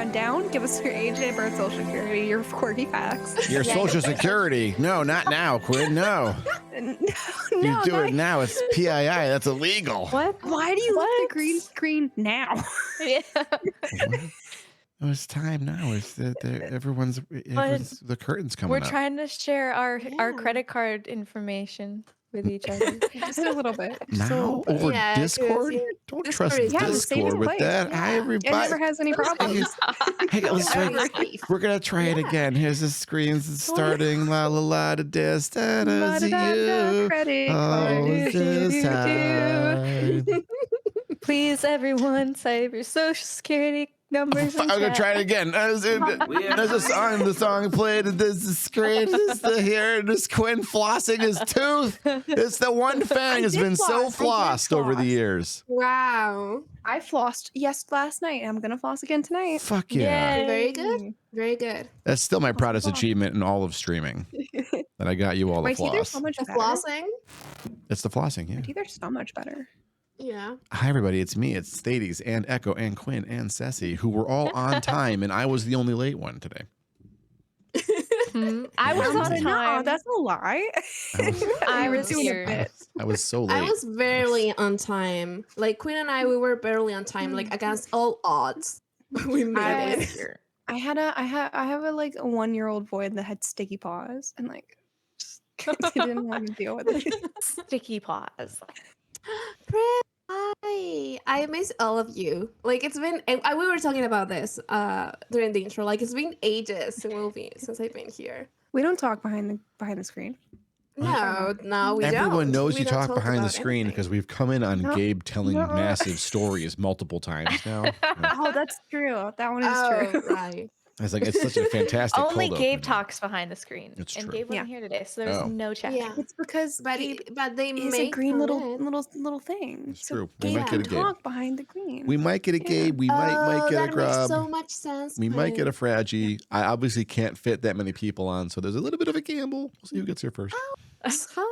rundown. Give us your age, date of birth, social security, your quirky facts. Your social security. No, not now, Quinn. No. You do it now. It's PII. That's illegal. What? Why do you look the green screen now? Yeah. Oh, it's time now. It's everyone's the curtain's coming We're up. trying to share our credit card information with each other. Just a little bit. Now over Discord? Don't trust Discord with that. Hi, everybody. It never has any problems. Hey, let's try. We're gonna try it again. Here's the screens starting. La la la da des da da you. Credit Oh, this time. Please, everyone, save your social security numbers. I'm gonna try it again. There's a song. The song played. There's the screen. This Quinn flossing his tooth. It's the one fang has been so flossed over the years. Wow. I flossed last night. I'm gonna floss again tonight. Fuck yeah. Yay. Very good. Very good. That's still my proudest achievement in all of streaming. That I got you all My the teeth are floss. so much The better. flossing? It's the flossing, yeah. My teeth are so much better. Yeah. Hi, everybody. It's me. It's Thades and Echo and Quinn and Ceci, who were all on time, and I was the only late one today. I was on No, time. that's a lie. I You were was doing a here. bit. I was so late. I was barely on time. Like Quinn and I, we were barely on time. Like against all odds, we made it. I have a like a 1-year-old boy that had sticky paws and like just didn't want to deal with it. Sticky paws. Hi, I miss all of you. Like it's been, and we were talking about this during the intro. Like it's been ages since I've been here. We don't talk behind the screen. No, we don't. Everyone knows We you don't talk behind the about screen anything. because we've come in on No, Gabe telling no. massive stories multiple times now. Oh, that's true. That one is Oh, true. right. It's like it's such a fantastic. Only cold Gabe opening. talks behind the screen. It's and true. Gabe wasn't here today, so there's Oh. no chat. Yeah. It's because But Gabe they is may a green come little in. thing. It's So true. We Gabe might can get a Gabe. talk behind the green. We might get a Gabe. We might get a that makes Grub. so much sense. We might get a Quinn. Fraggie. I obviously can't fit that many people on, so there's a little bit of a gamble. We'll see who gets here first. Hi. First come,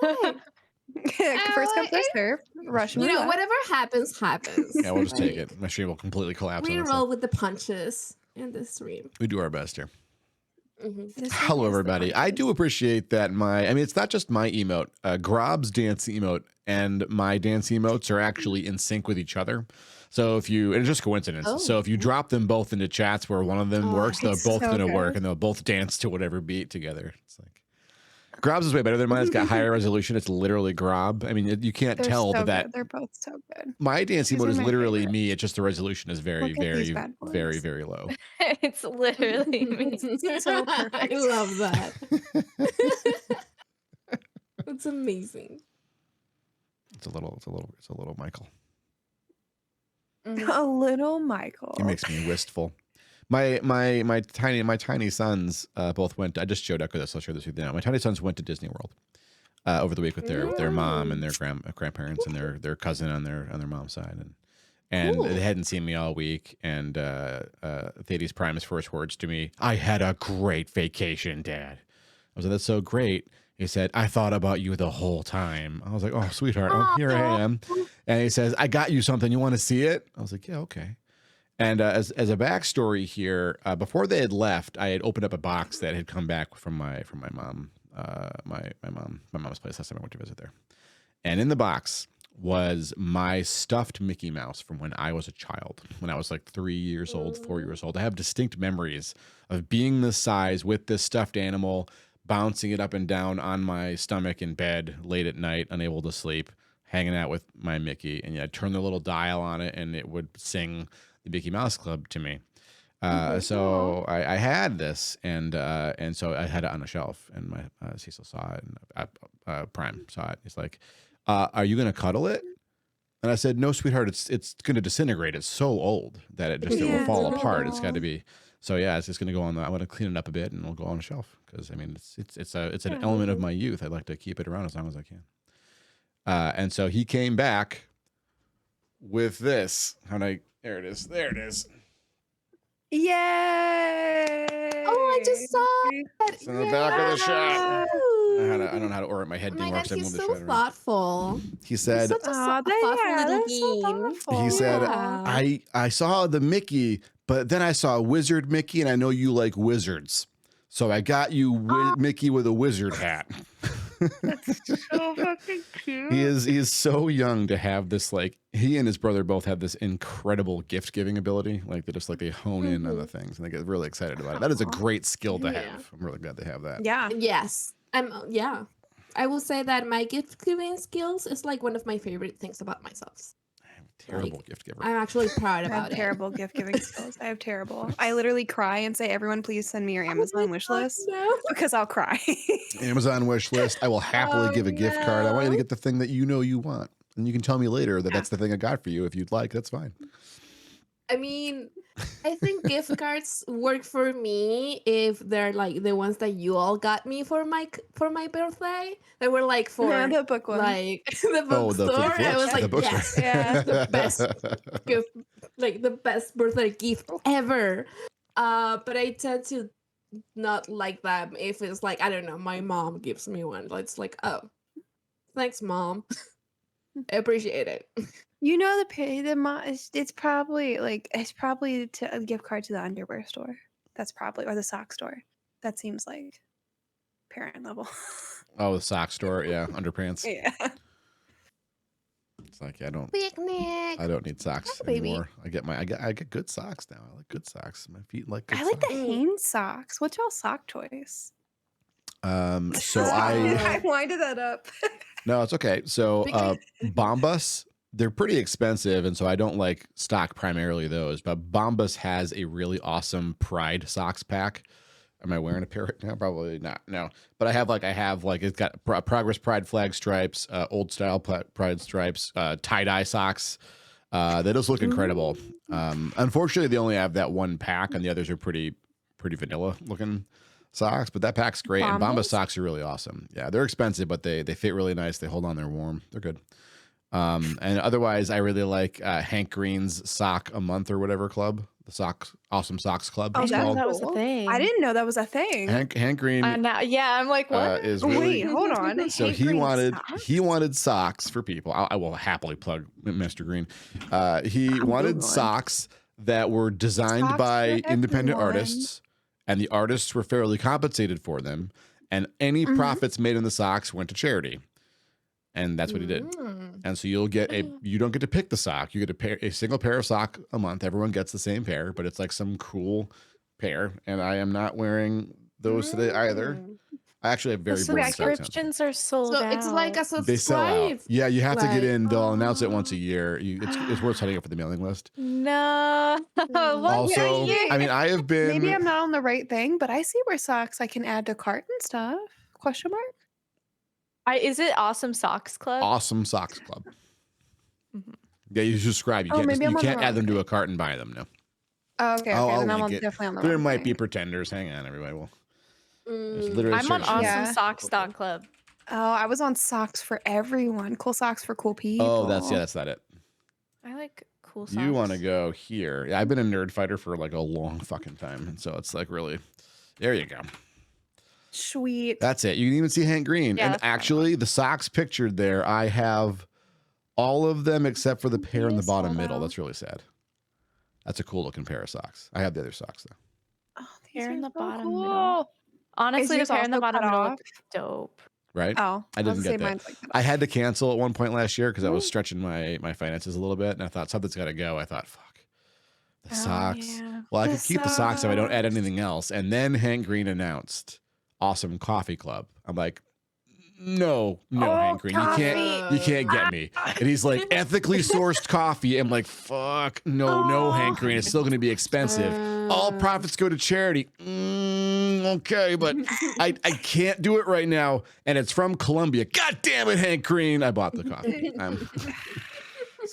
first serve. Russian You know, roulette. whatever happens, happens. Yeah, we'll just take Like, it. My stream will completely collapse. We on itself. roll with the punches in this stream. We do our best here. This Hello, one is the everybody. I do appreciate that it's not just my emote. Grob's dance emote and my dance emotes are actually in sync with each other. So and it's just coincidence. Oh. So if you drop them both into chats where one of them works, they're it's both so going to good. work and they'll both dance to whatever beat together. It's like Grob's is way better than mine. It's got higher resolution. It's literally Grob. I mean, you can't They're tell so that good. They're both so good. my dance These emote are is my literally favorite. me. It's just the resolution is very, Look at these very, bad boys. very, very low. It's literally me. So perfect. I love that. It's amazing. It's a little Michael. A little Michael. He makes me wistful. My tiny sons both went. I just showed Echo this. I'll share this with you now. My tiny sons went to Disney World over the week with their mom and their grandparents and their cousin on their mom's side, and Cool. they hadn't seen me all week. And Thaddeus Prime's first words to me: "I had a great vacation, Dad." I was like, "That's so great." He said, "I thought about you the whole time." I was like, "Oh, sweetheart, here I am." And he says, "I got you something. You want to see it?" I was like, "Yeah, okay." And as a backstory here, before they had left, I had opened up a box that had come back from my mom, my mom's place last time I went to visit there. And in the box was my stuffed Mickey Mouse from when I was a child, when I was like 3 years old, 4 years old. I have distinct memories of being this size with this stuffed animal, bouncing it up and down on my stomach in bed late at night, unable to sleep, hanging out with my Mickey. And I'd turn the little dial on it and it would sing the Mickey Mouse Club to me. So I had this and so I had it on a shelf and my Cecil saw it and Prime saw it. He's like, "Are you going to cuddle it?" And I said, "No, sweetheart, it's going to disintegrate. It's so old that it will fall apart. It's got to be." So yeah, it's just going to go on. I'm going to clean it up a bit and it'll go on a shelf because I mean it's an element of my youth. I'd like to keep it around as long as I can. And so he came back with this. There it is. There it is. Yay! Oh, I just saw it. It's in the back of the shop. I don't know how to orient my head Oh my anymore God, because I he's moved the so shredder. thoughtful. He said, Such a Aw, thoughtful little that's so bean. thoughtful. he said, Yeah. I saw the Mickey But then I saw Wizard Mickey, and I know you like wizards. So I got you Mickey with a wizard hat. That's so fucking cute. He is so young to have this, like, he and his brother both have this incredible gift giving ability. Like they hone in on the things and they get really excited about it. That is a great skill to have. I'm really glad to have that. Yeah. Yes. Yeah. I will say that my gift giving skills is like one of my favorite things about myself. Terrible gift giver. I'm actually proud I have about it. terrible gift giving skills. I have terrible. I literally cry and say, everyone, please send me your Amazon wish list No. because I'll cry. Amazon wish list. I will happily give a gift card. I want you to get the thing that you know you want. And you can tell me later that that's the thing I got for you. If you'd like, that's fine. I mean, I think gift cards work for me if they're like the ones that you all got me for my birthday. They were like for Yeah, the book one. like the Oh, bookstore. I was like, bookstore. yes, Yeah. the best gift, like the best birthday gift ever. But I tend to not like them if it's like, I don't know, my mom gives me one. It's like, oh, thanks, mom. I appreciate it. You know it's probably to a gift card to the underwear store. That's probably, or the sock store. That seems like parent level. Oh, the sock store. Yeah. Underpants. Yeah. It's like, I don't need socks baby. anymore. I get good socks now. I like good socks. My feet like good I like the socks. Hanes socks. What's y'all sock choice? So I winded that up. no, it's okay. So Bombas, they're pretty expensive, and so I don't like stock primarily those. But Bombas has a really awesome Pride socks pack. Am I wearing a pair right now? Probably not. No, but I have it's got Progress Pride flag stripes, old style Pride stripes, tie dye socks. They just look incredible. Unfortunately, they only have that one pack, and the others are pretty vanilla looking socks. But that pack's great, and Bombas socks are really awesome. Yeah, they're expensive, but they fit really nice. They hold on, they're warm. They're good. And otherwise, I really like Hank Green's Sock a Month or whatever club, the Awesome Socks Club. Oh, it's that's called. That was a thing. I didn't know that was a thing. Hank Green Yeah, I'm like, what? is really. Wait, hold on. So Hank he Green wanted socks? socks for people. I will happily plug Mr. Green. He I'm wanted Googling. socks that were designed Socks by for independent everyone. artists, and the artists were fairly compensated for them, and any profits made in the socks went to charity. And that's what he did. And so you don't get to pick the sock. You get a single pair of sock a month. Everyone gets the same pair, but it's like some cool pair. And I am not wearing those today either. I actually have very The boring socks on. subscriptions are sold So out. it's like a They sell out. subscribe. Yeah, you have to get in. They'll announce it Oh. once a year. It's worth signing up for the mailing list. No. Look Also, at you. I mean, I have been Maybe I'm not on the right thing, but I see where socks I can add to cart and stuff. Question mark? Is it Awesome Socks Club? Awesome Socks Club. Mhm. Yeah, you subscribe. You Oh, can't maybe I'm you on the can't add wrong them to thing. a cart and buy them. No. Oh, okay, I'll then I'm link it. definitely on the There wrong might thing. be pretenders. Hang on, everybody. Well, there's Mm. literally I'm on certain- Yeah. AwesomeSocks.club. Oh, I was on socks for everyone. Cool socks for cool people. Oh, that's not it. I like cool socks. You want to go here. Yeah, I've been a nerd fighter for like a long fucking time. And so it's like really, there you go. Sweet. That's it. You can even see Hank Green. Yeah, And that's fine. actually, the socks pictured there, I have all of them except for the pair in the Yes, bottom hold middle. on. That's really sad. That's a cool looking pair of socks. I have the other socks though. Oh, these Pair in are the so bottom cool. middle. Honestly, the yours pair in the also bottom cut middle off? look dope. Right? Oh, I didn't was get gonna say that. mine's like that. I had to cancel at one point last year because I was stretching my finances a little bit, and I thought something's got to go. I thought, fuck, the socks. Yeah. Well, I The could keep the socks if I don't add socks. anything else. And then Hank Green announced Awesome Coffee Club. I'm like, no, Hank Green, you can't get me. And he's like, ethically sourced coffee. I'm like, fuck, no, Hank Green, it's still going to be expensive. All profits go to charity. Okay, but I can't do it right now, and it's from Colombia. God damn it, Hank Green! I bought the coffee.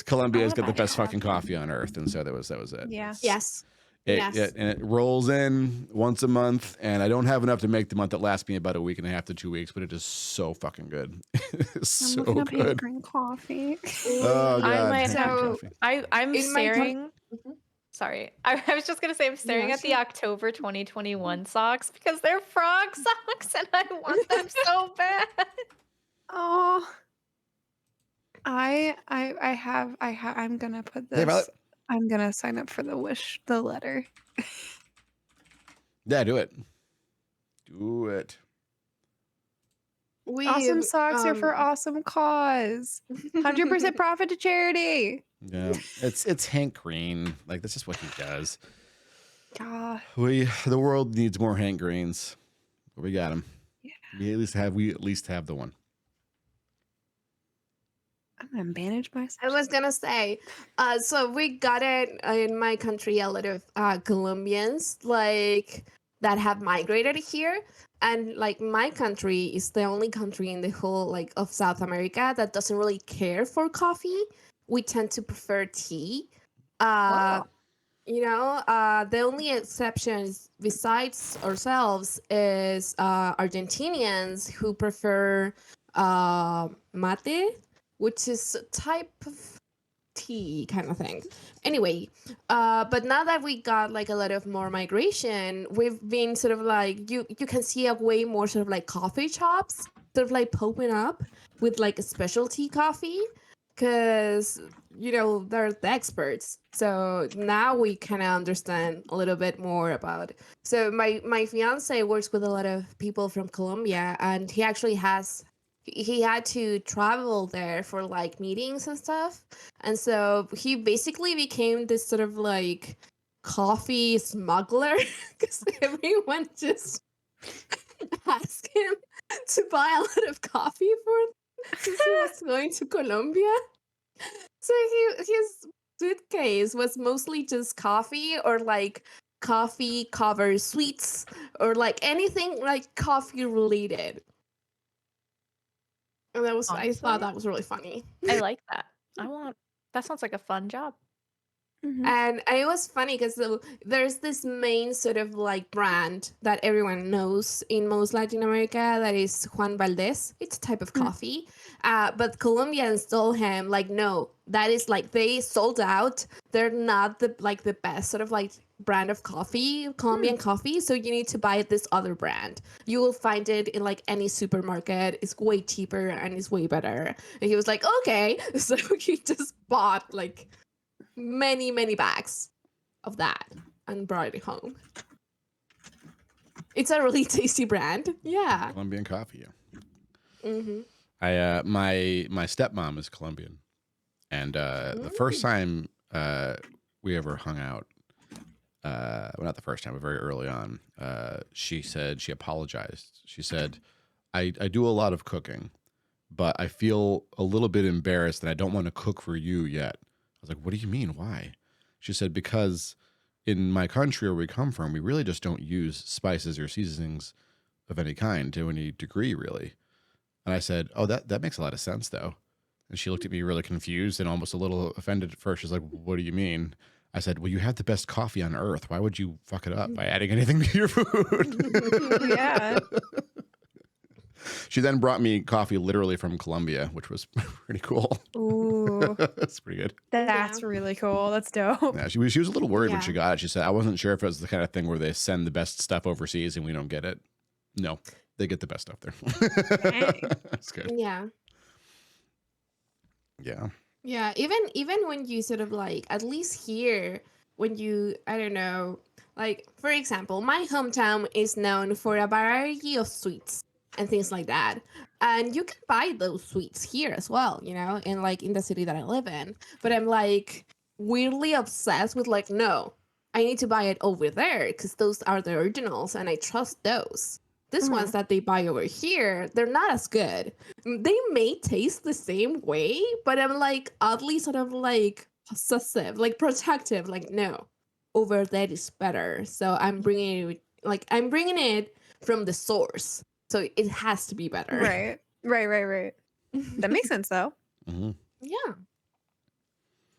Colombia's got the best fucking coffee on earth, and so that was it. Yeah. Yes. And it rolls in once a month, and I don't have enough to make the month. That lasts me about a week and a half to 2 weeks, but it is so fucking good. It's I'm so looking up Hank good. Green coffee. Oh god, I might Hank Green have- coffee. I'm In my staring. Mhm. Sorry. I was just going to say I'm staring Yeah, at the October 2021 socks because they're frog socks and I want them so bad. Oh, I'm gonna put Hey, Violet. this I'm gonna sign up for the letter. Yeah, do it. Do it. We Awesome socks are for awesome cause. 100% profit to charity. Yeah, it's Hank Green. Like that's just what he does. God. The world needs more Hank Greens. We got him. Yeah. We at least have the one. I'm gonna manage I myself. was gonna say, so we got it in my country. A lot of Colombians like that have migrated here, and like my country is the only country in the whole like of South America that doesn't really care for coffee. We tend to prefer tea. Oh. The only exceptions besides ourselves is Argentinians who prefer mate, which is a type of tea kind of thing. Anyway, but now that we got like a lot of more migration, we've been sort of like you can see a way more sort of like coffee shops sort of like popping up with like a specialty coffee because they're the experts. So now we kind of understand a little bit more about. So my fiance works with a lot of people from Colombia, and he actually he had to travel there for like meetings and stuff. And so he basically became this sort of like coffee smuggler because everyone just asked him to buy a lot of coffee for them because he was going to Colombia. So his suitcase was mostly just coffee or like coffee covered sweets or like anything like coffee related. And I thought Honestly? that was really funny. I like that. That sounds like a fun job. Mhm. And it was funny because there's this main sort of like brand that everyone knows in most Latin America that is Juan Valdez. It's a type of coffee. But Colombians told him like, no, that is like they sold out. They're not the best sort of like brand of coffee, Colombian coffee. So you need to buy this other brand. You will find it in like any supermarket. It's way cheaper and it's way better. And he was like, okay. So he just bought like many bags of that and brought it home. It's a really tasty brand. Yeah. Colombian coffee. Yeah. Mm-hmm. My stepmom is Colombian, and the first time we ever hung out, well, not the first time, but very early on, she said she apologized. She said, I do a lot of cooking, but I feel a little bit embarrassed and I don't want to cook for you yet. I was like, what do you mean? Why? She said, because in my country where we come from, we really just don't use spices or seasonings of any kind to any degree, really. And I said, oh, that makes a lot of sense, though. And she looked at me really confused and almost a little offended at first. She's like, what do you mean? I said, well, you have the best coffee on earth. Why would you fuck it up by adding anything to your food? Yeah. She then brought me coffee literally from Colombia, which was pretty cool. Ooh, That's pretty good. that's really cool. That's dope. Yeah, she was a little worried when Yeah. she got it. She said, I wasn't sure if it was the kind of thing where they send the best stuff overseas and we don't get it. No, they get the best stuff there. Dang. That's good. Yeah. Yeah. Yeah. Even when you sort of like, at least here, when you, I don't know, like, for example, my hometown is known for a variety of sweets and things like that. And you can buy those sweets here as well, in the city that I live in. But I'm like weirdly obsessed with like, no, I need to buy it over there because those are the originals and I trust those. These ones that they buy over here, they're not as good. They may taste the same way, but I'm like oddly sort of like possessive, like protective, like no, over there is better. So I'm bringing it from the source. So it has to be better. Right. That makes sense, though. Mm-hmm. Yeah.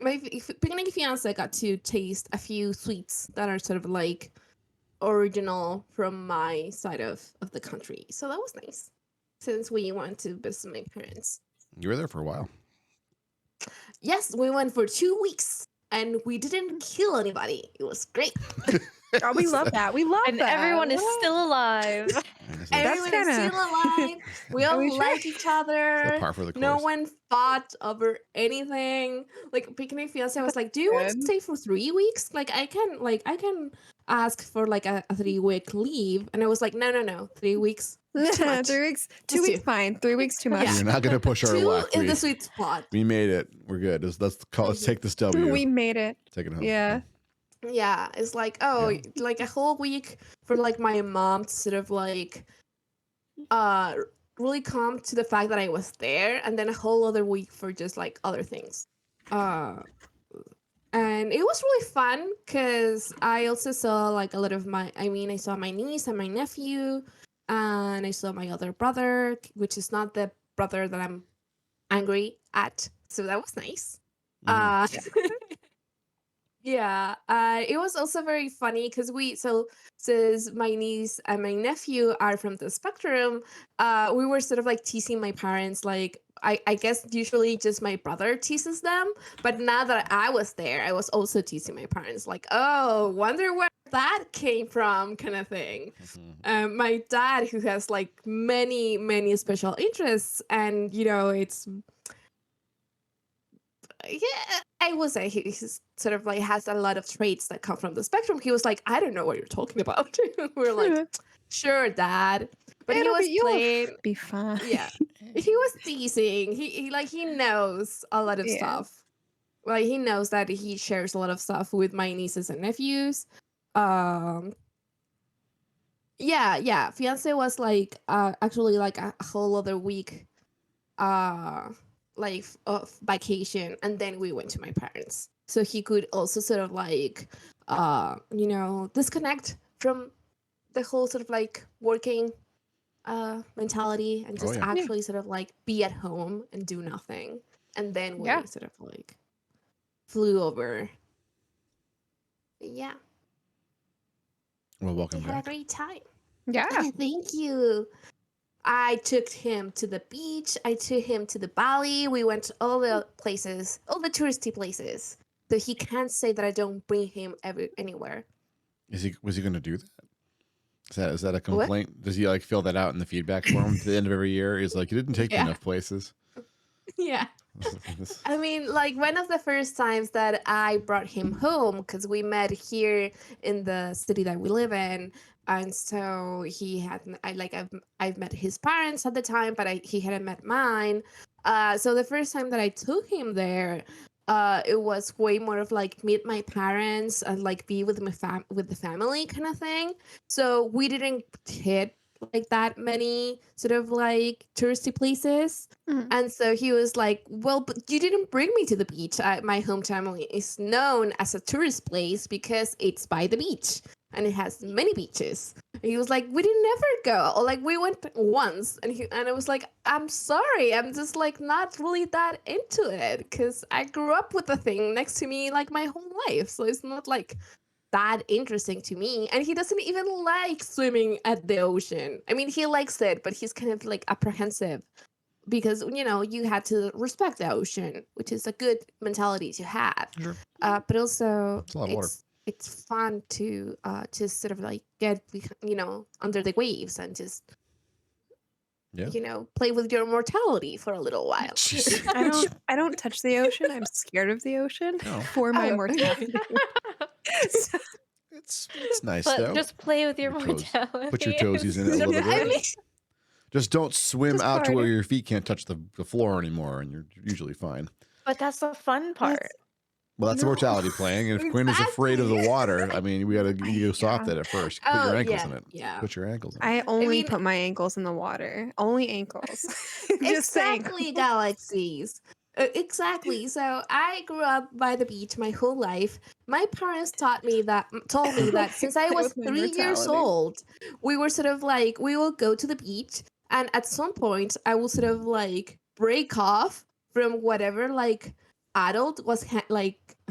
My beginning fiance got to taste a few sweets that are sort of like original from my side of the country. So that was nice. Since we went to visit my parents. You were there for a while. Yes, we went for 2 weeks and we didn't kill anybody. It was great. Oh, we love that. We love And that. everyone is What? still alive. That's Everyone is kinda- still alive. We Are all we sure? like each other. par for the No course. one fought over anything. Like Picnic Fiance was like, "Do you want to good. stay for 3 weeks? Like I can ask for like a 3 week leave." And I was like, "No, 3 weeks. Too much. 3 weeks. 2 Just weeks, 2. fine. 3 weeks, too much. Yeah. You're not gonna push our 2 luck. is the sweet spot." We made it. We're good. Let's take this W. We made it. Take it home. Yeah. Yeah, it's like, oh, Yeah. like a whole week for like my mom to sort of like uh really come to the fact that I was there, and then a whole other week for just like other things. And it was really fun because I also saw like a lot of I saw my niece and my nephew, and I saw my other brother, which is not the brother that I'm angry at. So that was nice. Mhm. Yeah, it was also very funny because since my niece and my nephew are from the spectrum, we were sort of like teasing my parents. Like, I guess usually just my brother teases them, but now that I was there, I was also teasing my parents. Like, oh, wonder where that came from, kind of thing. Mhm. My dad, who has like many special interests, and it's yeah, I would say he's sort of like has a lot of traits that come from the spectrum. He was like, I don't know what you're talking about. We're like, sure, Dad. But he was You'll playing. be fine. Yeah, he was teasing. He knows a lot of Yeah. stuff. Like he knows that he shares a lot of stuff with my nieces and nephews. Um. Yeah. Fiance was like actually like a whole other week. Like of vacation, and then we went to my parents, so he could also sort of like disconnect from the whole sort of like working mentality, and Oh just yeah. actually sort of like be at home and do nothing. And then we Yeah. sort of like flew over. Yeah, Well, we welcome had a back. great time. Yeah. Thank you. I took him to the beach. I took him to the Bali. We went to all the places, all the touristy places. So he can't say that I don't bring him anywhere. Was he going to do that? Is that a What? complaint? Does he like fill that out in the feedback form at the end of every year? He's like, you didn't take me Yeah. enough places. Yeah. I mean, like one of the first times that I brought him home, because we met here in the city that we live in, and so I've met his parents at the time, but he hadn't met mine. So the first time that I took him there, it was way more of like meet my parents and like be with with the family kind of thing. So we didn't hit like that many sort of like touristy places. Mhm. And so he was like, well, but you didn't bring me to the beach. My hometown is known as a tourist place because it's by the beach and it has many beaches. And he was like, we didn't ever go. Or like we went once. And I was like, I'm sorry. I'm just like not really that into it because I grew up with the thing next to me like my whole life. So it's not like that interesting to me. And he doesn't even like swimming at the ocean. I mean, he likes it, but he's kind of like apprehensive because you had to respect the ocean, which is a good mentality to have. Sure. But also It's a lot of water. it's fun to just sort of like get under the waves and just Yeah. play with your mortality for a little while. Jeez. I don't touch the ocean. I'm scared of the ocean No. for my Oh. mortality. So- It's nice But though. just play with your Your toes. mortality. Put your toesies in it a It's little great. bit. Just don't swim Just out to where part it. your feet can't touch the floor anymore, and you're usually fine. But that's the fun part. Well, that's the No. mortality playing. And if Quinn is afraid of the Exactly. water, I mean, you go soft Yeah. at it first. Put your Oh, ankles yeah, in it. yeah. Put your ankles in it. I only mean- put my ankles in the water. Only ankles. Just saying. Exactly, galaxies. Exactly. So I grew up by the beach my whole life. My parents told me that since I Play was with my 3 years mortality. old, we were sort of like we will go to the beach, and at some point I will sort of like break off from whatever like adult was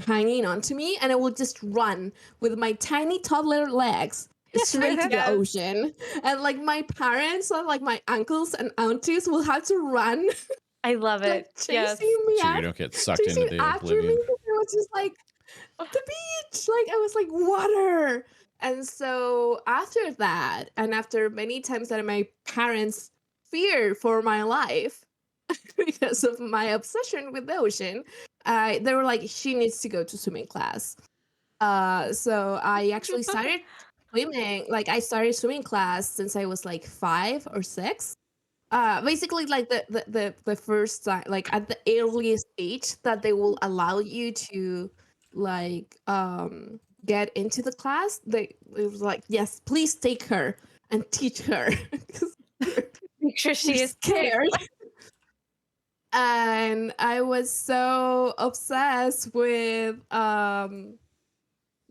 hanging onto me, and I will just run with my tiny toddler legs straight to the Yes. ocean. And like my parents or like my uncles and aunties will have to run I love like it. chasing Yes. me So you out, don't get sucked into chasing the after me. oblivion. It was just like the beach. Like I was like water. And so after that, and after many times that my parents feared for my life because of my obsession with the ocean, they were like, she needs to go to swimming class. So I actually started swimming. Like I started swimming class since I was like 5 or 6. Basically like the first time, like at the earliest age that they will allow you to like get into the class, it was like, yes, please take her and teach her. 'Cause Make sure she you're is scared. And I was so obsessed with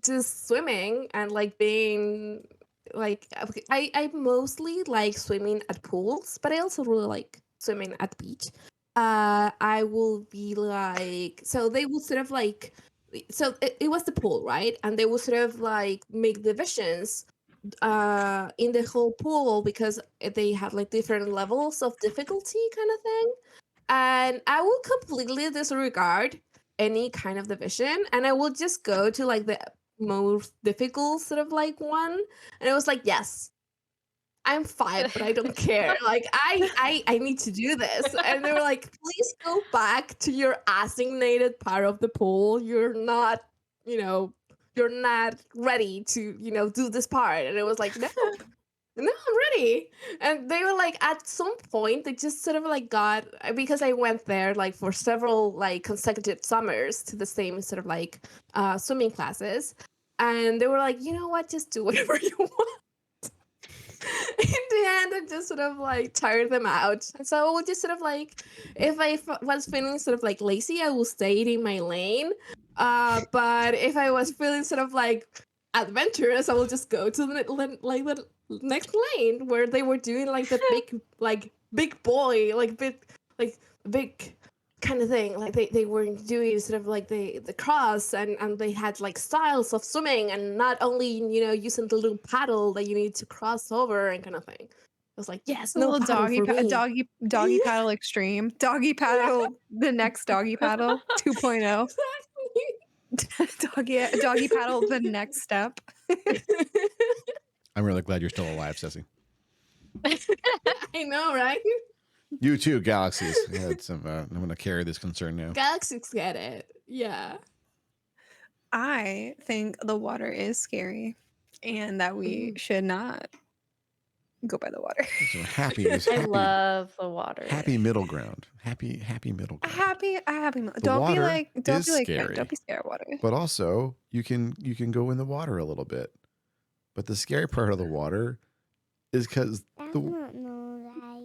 just swimming and like being like I mostly like swimming at pools, but I also really like swimming at beach. I will be like, so they will sort of like, so it was the pool, right? And they will sort of like make divisions in the whole pool because they had like different levels of difficulty kind of thing. And I will completely disregard any kind of division, and I will just go to like the most difficult sort of like one. And it was like, yes, I'm 5, but I don't care. Like I need to do this. And they were like, please go back to your assignated part of the pool. You're not, you're not ready to, do this part. And it was like, no, I'm ready. And they were like, at some point, they just sort of like got, because I went there like for several like consecutive summers to the same sort of like swimming classes. And they were like, you know what, just do whatever you want. In the end, I just sort of like tired them out. And so I would just sort of like, if I was feeling sort of like lazy, I will stay in my lane. But if I was feeling sort of like adventurous, I will just go to the next lane where they were doing like the big boy, like big kind of thing. Like they were doing sort of like the cross, and they had like styles of swimming, and not only using the little paddle that you need to cross over and kind of thing. I was like, yes, A no little paddle for me. doggy paddle extreme. Doggy paddle, the next doggy paddle 2.0. Doggy paddle, the next step. I'm really glad you're still alive, Ceci. I know, right? You too, Galaxies. I had some. I'm going to carry this concern now. Galaxies get it. Yeah. I think the water is scary, and that we should not go by the water. So happy. I love the water. Happy middle ground. Happy middle ground. Happy. Don't be water like. Don't is be like. scary. Don't be scared of water. But also, you can go in the water a little bit. But the scary part of the water is because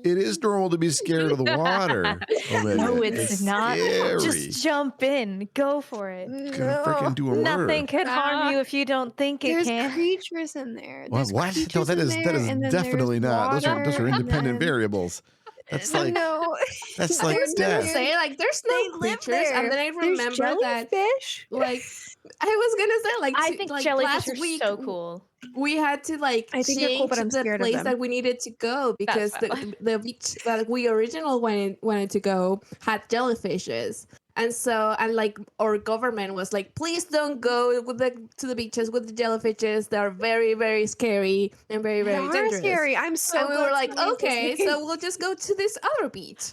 it is normal to be scared of the water. Omega. No, it's not. Scary. Just jump in. Go for it. Gonna freaking do a murder. Nothing could harm you if you don't think it There's can. creatures in there. What? No, that is definitely not. Those are independent variables. That's like that's like death. Say like there's no creatures, and then I remember that fish. Like I was gonna say like I think like jellyfish last are week so cool. we had to like I think they're cool, change but I'm the scared of place them. that we needed to go because the beach that we originally wanted to go had jellyfishes. And so, and like our government was like, please don't go to the beaches with the jellyfishes. They're very, very scary and very, very dangerous. Scary. I'm so. And we were like, glad okay, somebody's so we'll just go to this other beach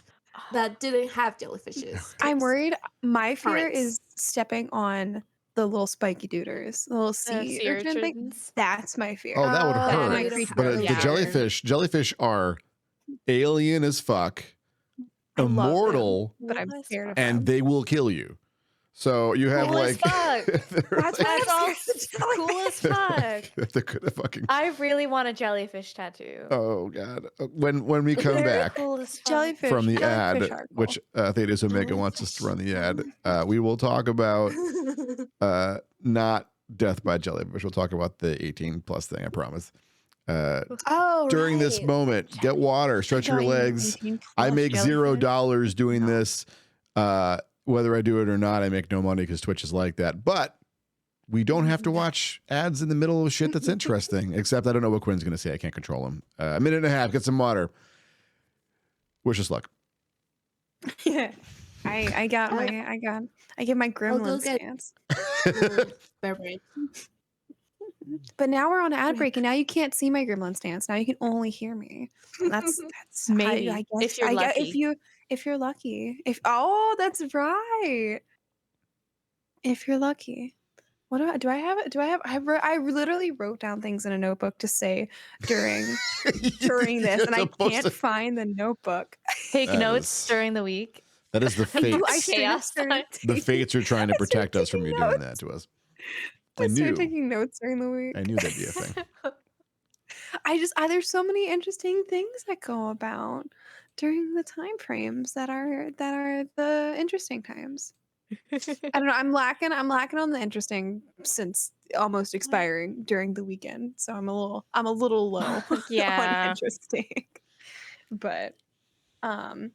that didn't have jellyfishes. I'm worried. My fear Currents. is stepping on the little spiky duders, the little sea urchin thing. urchins. That's my fear. Oh, that would hurt. my creature But fear. the jellyfish are alien as fuck, I love them, immortal, but I'm scared of and them. they will kill you. So you have Cool as fuck. That's why That's I'm all scared of jellyfish. cool as fuck. they're gonna fucking. I really want a jellyfish tattoo. Oh god! When we come They're back cool as fuck. Jellyfish from the jellyfish ad, are cool. which Thaddeus Omega wants us to run the ad, we will talk about not death by jellyfish. We'll talk about the 18+ thing. I promise. During this moment, get water, stretch your legs. I make $0 doing this. Whether I do it or not, I make no money because Twitch is like that. But we don't have to watch ads in the middle of shit that's interesting. Except I don't know what Quinn's going to say. I can't control him. A minute and a half. Get some water. Wish us luck. Yeah, I give my gremlin stance. Beverage. But now we're on ad break, and now you can't see my gremlin stance. Now you can only hear me. That's Maybe, I if guess you're I guess lucky. if you're lucky. That's right. If you're lucky. What do I have it? I literally wrote down things in a notebook to say during this, and I can't find the notebook. Take That notes is- during the week. That is the I fates. Chaos started The taking- fates are trying to I started protect us from you taking doing notes. that to us. I started knew. taking notes during the week. I knew that'd be a thing. There's so many interesting things that go about during the time frames that are the interesting times. I don't know. I'm lacking on the interesting since almost expiring during the weekend. So I'm a little low on Yeah. interesting. But 30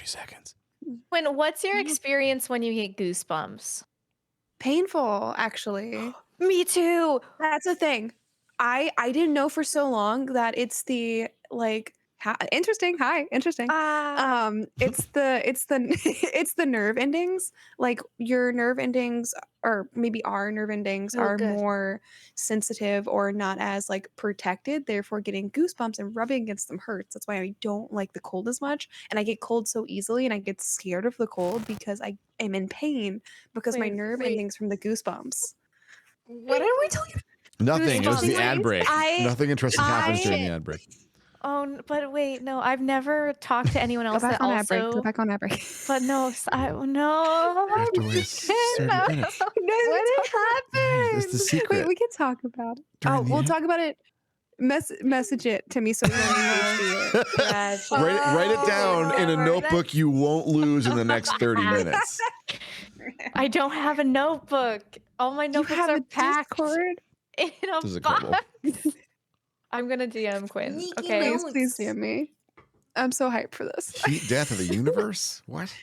seconds. Quinn, what's your experience when you get goosebumps? painful actually. Me too. That's a thing. I didn't know for so long that it's the interesting. Hi, interesting. It's the it's the nerve endings. Like your nerve endings, or maybe our nerve endings, Oh, are good. more sensitive or not as like protected. Therefore, getting goosebumps and rubbing against them hurts. That's why I don't like the cold as much, and I get cold so easily, and I get scared of the cold because I am in pain because my nerve endings from the goosebumps. What are we talking about? Nothing. It was the Goosebumps. ad break. Nothing interesting happens during the ad break. Oh, but wait, no, I've never talked to anyone Go else back that on ad break. also. Go back on ad break. But no, no. You have to wait 30 minutes. What happened? That's the secret. Wait, we can talk about it. During the We'll ad- talk about it. Message it to me so we don't ADHD it. Gotcha. Write it down in a Whatever. notebook you won't lose in the next 30 minutes. I don't have a notebook. All my You notebooks have are a packed Discord? in a This is box. incredible. I'm gonna DM Quinn. Sneaky Okay. notes. Please DM me. I'm so hyped for this. Heat death of the universe? What?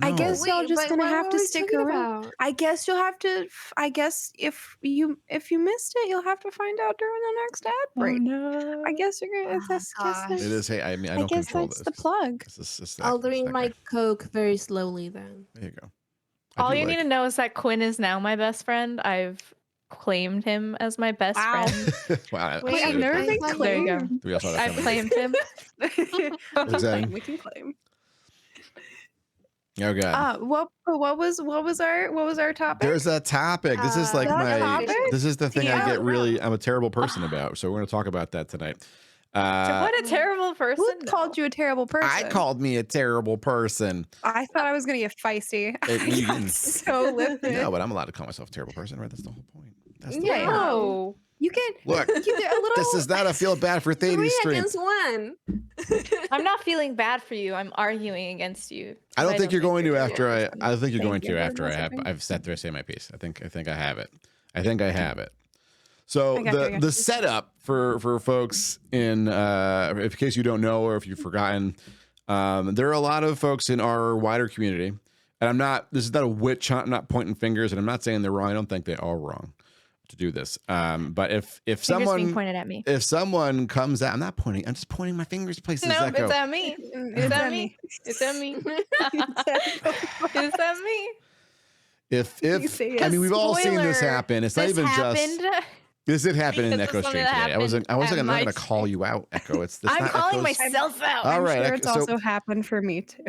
I No. guess y'all just gonna have to stick around. About? I guess you'll have to. I guess if you missed it, you'll have to find out during the next ad break. no. I guess you're gonna. Oh, That's, gosh. It is. Hey, I mean, I I don't guess control that's this. the plug. It's I'll that drink my guy. Coke very slowly then. There you go. I All do you need like- to know is that Quinn is now my best friend. I've claimed him as my best Wow. friend. Wow, Wait, I've shit. never I been thought- There you go. claimed. We also have that I've coming. claimed him. What's that? We can claim. Oh god. What was our topic? There's a topic. This is like That my. topic? This is the thing I Yeah. get really. I'm a terrible person about. So we're gonna talk about that tonight. What a terrible person. Who called you a terrible person? I called me a terrible person. I thought I was gonna get feisty. It- I you got didn't. so lifted. No, but I'm allowed to call myself a terrible person, right? That's the whole point. That's the Yeah, point. No. You can Look, you can a little. this is not a feel bad for Thaddeus 3 stream. against 1. I'm not feeling bad for you. I'm arguing against you. I don't think you're going to you're after I. terrible. I think you're Thank going you. to after I That's have. okay. I've sat there and say my piece. I think I have it. I think I have it. So I got you, I got the you. setup for folks in in case you don't know or if you've forgotten, there are a lot of folks in our wider community, and I'm not. This is not a witch hunt. I'm not pointing fingers, and I'm not saying they're wrong. I don't think they are wrong to do this. But if Fingers being someone pointed at me. if someone comes out, I'm not pointing. I'm just pointing my fingers places No, that go. it's at me. It's at at me. me. It's at me. It's at me. If You say it. I mean, we've all seen this Spoiler, happen. It's not This even happened. just. This did happen in Because Echo of something stream that today. I wasn't. happened I'm at not my going to call you out, Echo. It's. I'm not calling Echo's- myself out. All I'm right, sure it's so- also happened for me too.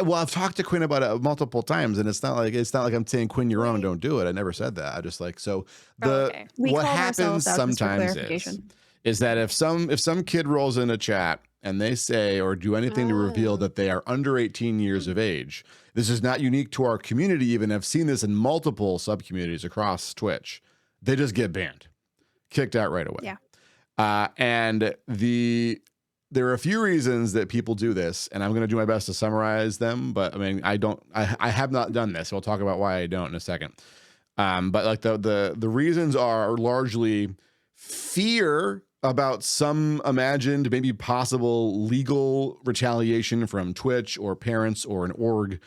Well, I've talked to Quinn about it multiple times, and it's not like I'm saying Quinn, you're wrong, don't do it. I never said that. I just like so the okay. We what called happens ourselves out just for sometimes clarification. is that if some kid rolls in a chat and they say or do anything to reveal Oh. that they are under 18 years of age, this is not unique to our community. Even I've seen this in multiple sub communities across Twitch. They just get banned, kicked out right away. Yeah. And there are a few reasons that people do this, and I'm going to do my best to summarize them. But I mean, I have not done this. We'll talk about why I don't in a second. But like the reasons are largely fear about some imagined, maybe possible legal retaliation from Twitch or parents or an org.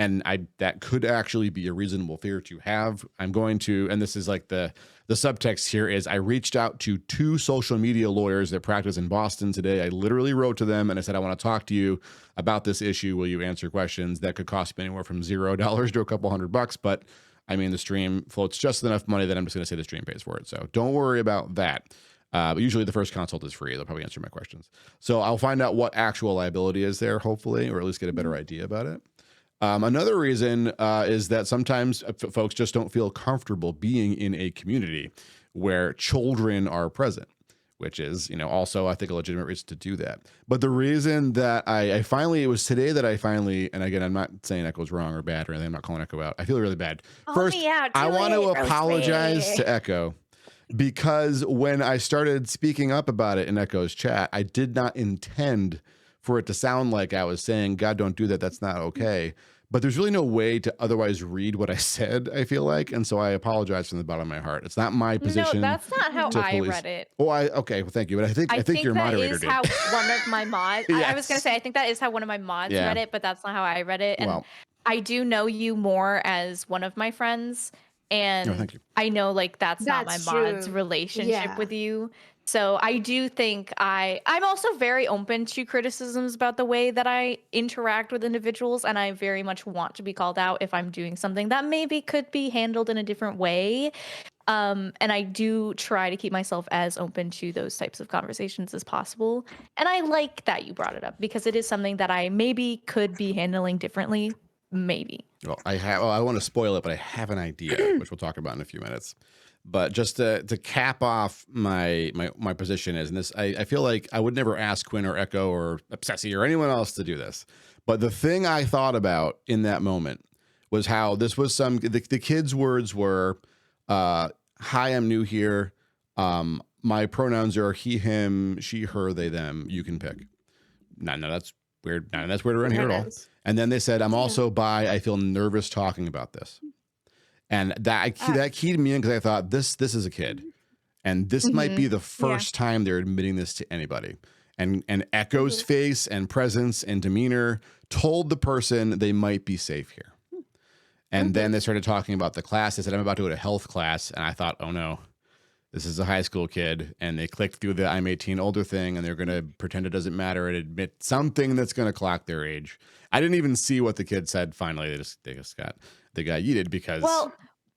And that could actually be a reasonable fear to have. I'm going to, and this is like the subtext here is I reached out to 2 social media lawyers that practice in Boston today. I literally wrote to them and I said, I want to talk to you about this issue. Will you answer questions that could cost me anywhere from $0 to a couple $100? But I mean, the stream floats just enough money that I'm just going to say the stream pays for it. So don't worry about that. But usually the first consult is free. They'll probably answer my questions. So I'll find out what actual liability is there, hopefully, or at least get a better idea about it. Another reason is that sometimes folks just don't feel comfortable being in a community where children are present, which is, also I think a legitimate reason to do that. But the reason that I finally, it was today that I finally, and again, I'm not saying Echo's wrong or bad or anything. I'm not calling Echo out. I feel really bad. First, I want to apologize to Echo because when I started speaking up about it in Echo's chat, I did not intend for it to sound like I was saying, God, don't do that. That's not okay. But there's really no way to otherwise read what I said, I feel like. And so I apologize from the bottom of my heart. It's not my position. No, that's not how I read it. Oh, okay. Well, thank you. But I think your moderator did. I think that is how one of my mods, Yes. I was going to say, I think that is how one of my mods read it, but that's not how I read it. And I do know you more as one of my friends. And I know that's not my mod's relationship with you. So I do think I'm also very open to criticisms about the way that I interact with individuals, and I very much want to be called out if I'm doing something that maybe could be handled in a different way. And I do try to keep myself as open to those types of conversations as possible. And I like that you brought it up because it is something that I maybe could be handling differently. Maybe. Well, I want to spoil it, but I have an idea, which we'll talk about in a few minutes. But just to cap off my position is, and this, I feel like I would never ask Quinn or Echo or Obsessi or anyone else to do this. But the thing I thought about in that moment was how this was the kid's words were, hi, I'm new here. My pronouns are he, him, she, her, they, them. You can pick. No, that's weird. No, that's weird around here at all. And then they said, I'm also bi. I feel nervous talking about this. And that keyed me in because I thought this is a kid. And this might be the first time they're admitting this to anybody. And Echo's face and presence and demeanor told the person they might be safe here. And then they started talking about the class. They said, I'm about to go to health class. And I thought, oh no, this is a high school kid. And they clicked through the I'm 18 older thing and they're going to pretend it doesn't matter and admit something that's going to clock their age. I didn't even see what the kid said. Finally, they got yeeted because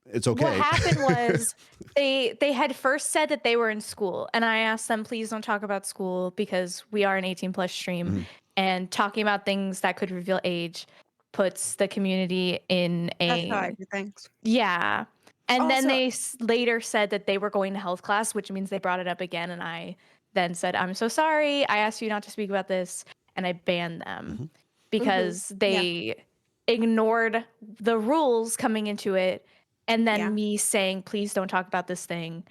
it's okay. What happened was they had first said that they were in school. And I asked them, please don't talk about school because we are an 18 plus stream. And talking about things that could reveal age puts the community in That's how I do things. Yeah. And then they later said that they were going to health class, which means they brought it up again. And I then said, I'm so sorry. I asked you not to speak about this. And I banned them because they ignored the rules coming into it. And then me saying, please don't talk about this thing.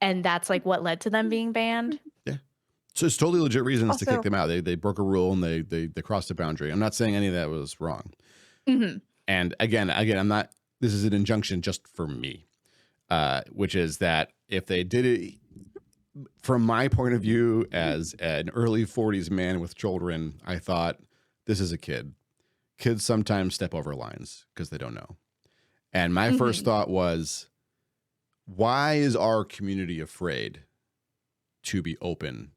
And that's what led to them being banned. Yeah. So it's totally legit reasons to kick them out. They broke a rule and they crossed a boundary. I'm not saying any of that was wrong. And again, I'm not, this is an injunction just for me, which is that if they did it, from my point of view as an early 40s man with children, I thought, this is a kid. Kids sometimes step over lines because they don't know. And my first thought was, why is our community afraid to be open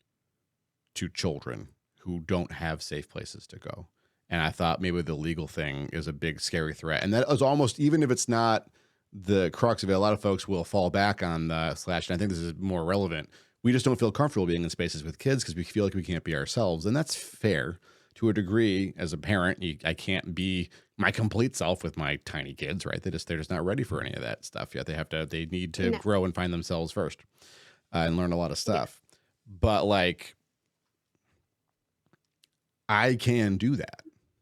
to children who don't have safe places to go? And I thought maybe the legal thing is a big, scary threat. And that was almost, even if it's not the crux of it, a lot of folks will fall back on the / and I think this is more relevant. We just don't feel comfortable being in spaces with kids because we feel like we can't be ourselves. And that's fair to a degree. As a parent, I can't be my complete self with my tiny kids, right? They're just not ready for any of that stuff yet. They need to grow and find themselves first and learn a lot of stuff. But I can do that.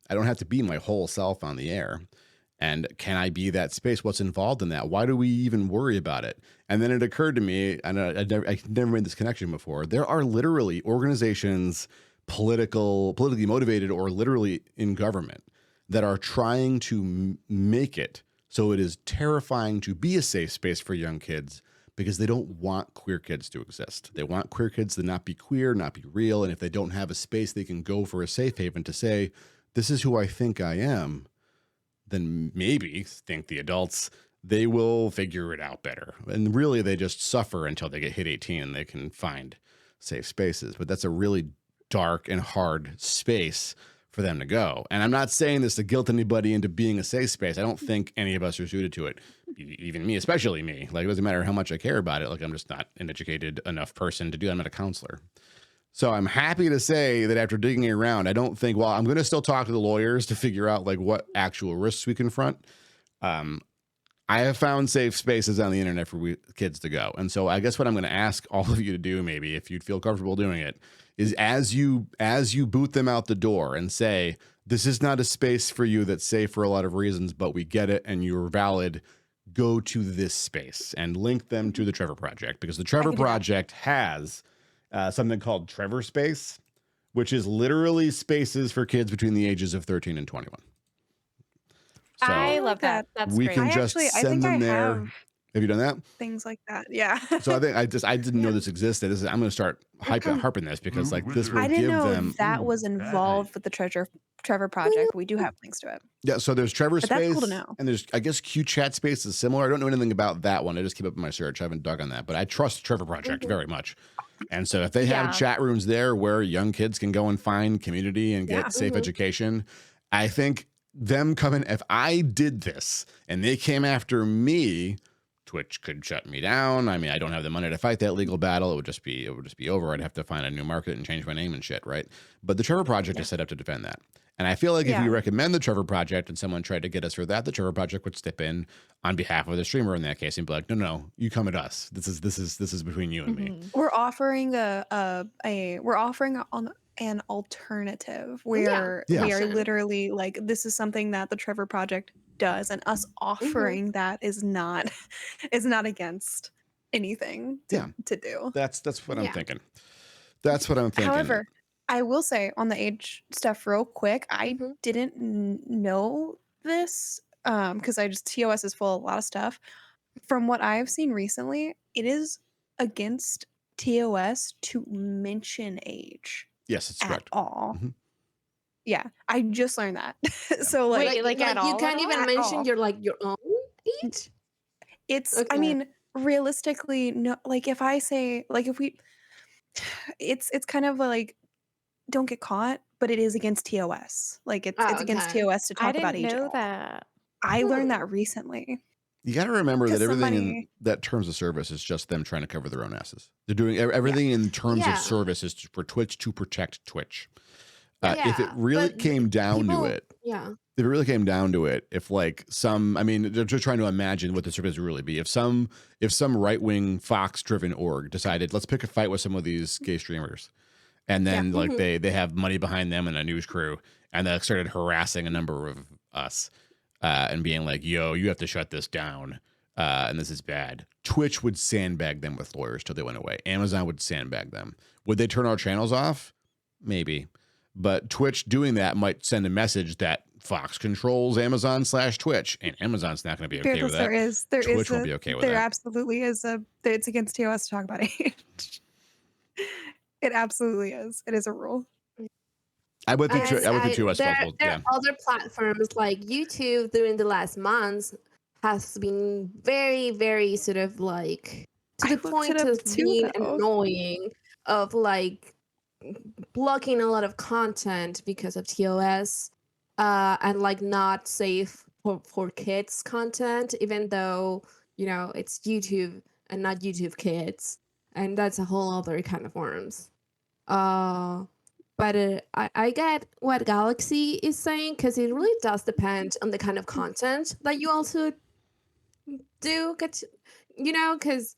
I don't have to be my whole self on the air. And can I be that space? What's involved in that? Why do we even worry about it? And then it occurred to me, and I never made this connection before. There are literally organizations, politically motivated or literally in government, that are trying to make it so it is terrifying to be a safe space for young kids because they don't want queer kids to exist. They want queer kids to not be queer, not be real. And if they don't have a space they can go for a safe haven to say, this is who I think I am, then maybe, think the adults, they will figure it out better. And really, they just suffer until they hit 18 and they can find safe spaces. But that's a really dark and hard space for for them to go. And I'm not saying this to guilt anybody into being a safe space. I don't think any of us are suited to it. Even me, especially me. Like, it doesn't matter how much I care about it. Like, I'm just not an educated enough person to do that. I'm not a counselor. So I'm happy to say that after digging around, I don't think, well, I'm going to still talk to the lawyers to figure out like what actual risks we confront. I have found safe spaces on the internet for kids to go. And so I guess what I'm going to ask all of you to do, maybe if you'd feel comfortable doing it, is as you boot them out the door and say, this is not a space for you that's safe for a lot of reasons, but we get it and you're valid, go to this space and link them to the Trevor Project, because the Trevor Project has something called Trevor Space, which is literally spaces for kids between the ages of 13 and 21. So I love that. That's we great. can just send them there. Have you done that? Things like that. Yeah. So I think I didn't know this existed. I'm going to start harping this because like this will give them. That was involved with the Trevor Project. We do have links to it. Yeah. So there's Trevor Space. That's cool to know. And there's, I guess, Q Chat Space is similar. I don't know anything about that one. I just keep up in my search. I haven't dug on that, but I trust Trevor Project very much. And so if they have chat rooms there where young kids can go and find community and get safe education, I think them coming, if I did this and they came after me, Twitch could shut me down. I mean, I don't have the money to fight that legal battle. It would just be over. I'd have to find a new market and change my name and shit, right? But the Trevor Project is set up to defend that. And I feel like if you recommend the Trevor Project and someone tried to get us for that, the Trevor Project would step in on behalf of the streamer in that case and be like, no, you come at us. This is between you and me. We're offering an alternative where we are literally like, this is something that the Trevor Project does, and us offering that is not against anything to do. That's what I'm thinking. That's what I'm thinking. However, I will say on the age stuff real quick, I didn't know this because TOS is full of a lot of stuff. From what I've seen recently, it is against TOS to mention age. Yes, it's correct. At all. Yeah, I just learned that. So like at all? You can't even mention your own age? It's I mean, realistically, no, like if I say it's kind of like, don't get caught, but it is against TOS. Like it's against TOS to talk about age. I didn't know that. I learned that recently. You got to remember that everything in that terms of service is just them trying to cover their own asses. They're doing everything in terms of service is for Twitch to protect Twitch. If it really came down to it, if it really came down to it, if like they're just trying to imagine what the service would really be. If some right-wing Fox-driven org decided, let's pick a fight with some of these gay streamers, and then like they have money behind them and a news crew, and they started harassing a number of us and being like, yo, you have to shut this down. And this is bad. Twitch would sandbag them with lawyers till they went away. Amazon would sandbag them. Would they turn our channels off? Maybe. But Twitch doing that might send a message that Fox controls Amazon/Twitch, and Amazon's not going to be okay with that. Twitch won't be okay with that. There absolutely is it's against TOS to talk about age. It absolutely is. It is a rule. I would think TOS. There are other platforms like YouTube during the last months has been very, very sort of like to the point of being annoying, of like blocking a lot of content because of TOS, and like not safe for kids content, even though it's YouTube and not YouTube Kids, and that's a whole other kind of worms. But I get what Galaxy is saying, because it really does depend on the kind of content that you also do get, because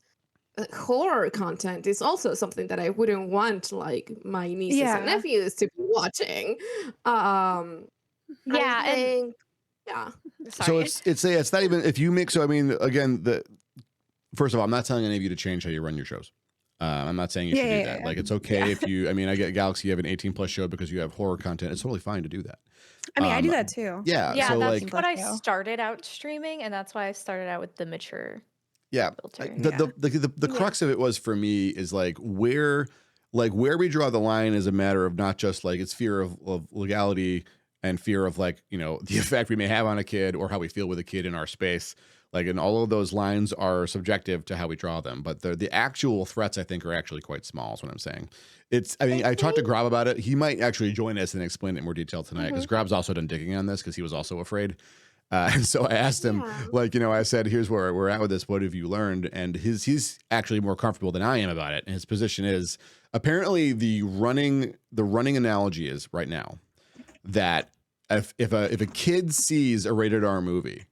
horror content is also something that I wouldn't want like my nieces and nephews to be watching. So it's not even if you make. So I mean, again, first of all, I'm not telling any of you to change how you run your shows. I'm not saying you should do that. Like, it's okay if you, I mean, I get Galaxy, you have an 18+ show because you have horror content. It's totally fine to do that. I mean, I do that too. Yeah. Yeah, so that's like, what I started out streaming, and that's why I started out with the mature filter. The crux of it was for me is like where we draw the line is a matter of not just like it's fear of legality and fear of like, you know, the effect we may have on a kid or how we feel with a kid in our space. Like, and all of those lines are subjective to how we draw them, but the actual threats I think are actually quite small is what I'm saying. I mean, I talked to Grab about it. He might actually join us and explain it in more detail tonight, because Grab's also done digging on this because he was also afraid. And so I asked him, like, you know, I said, here's where we're at with this. What have you learned? And he's actually more comfortable than I am about it. And his position is apparently the running analogy is right now that if a kid sees a rated R movie,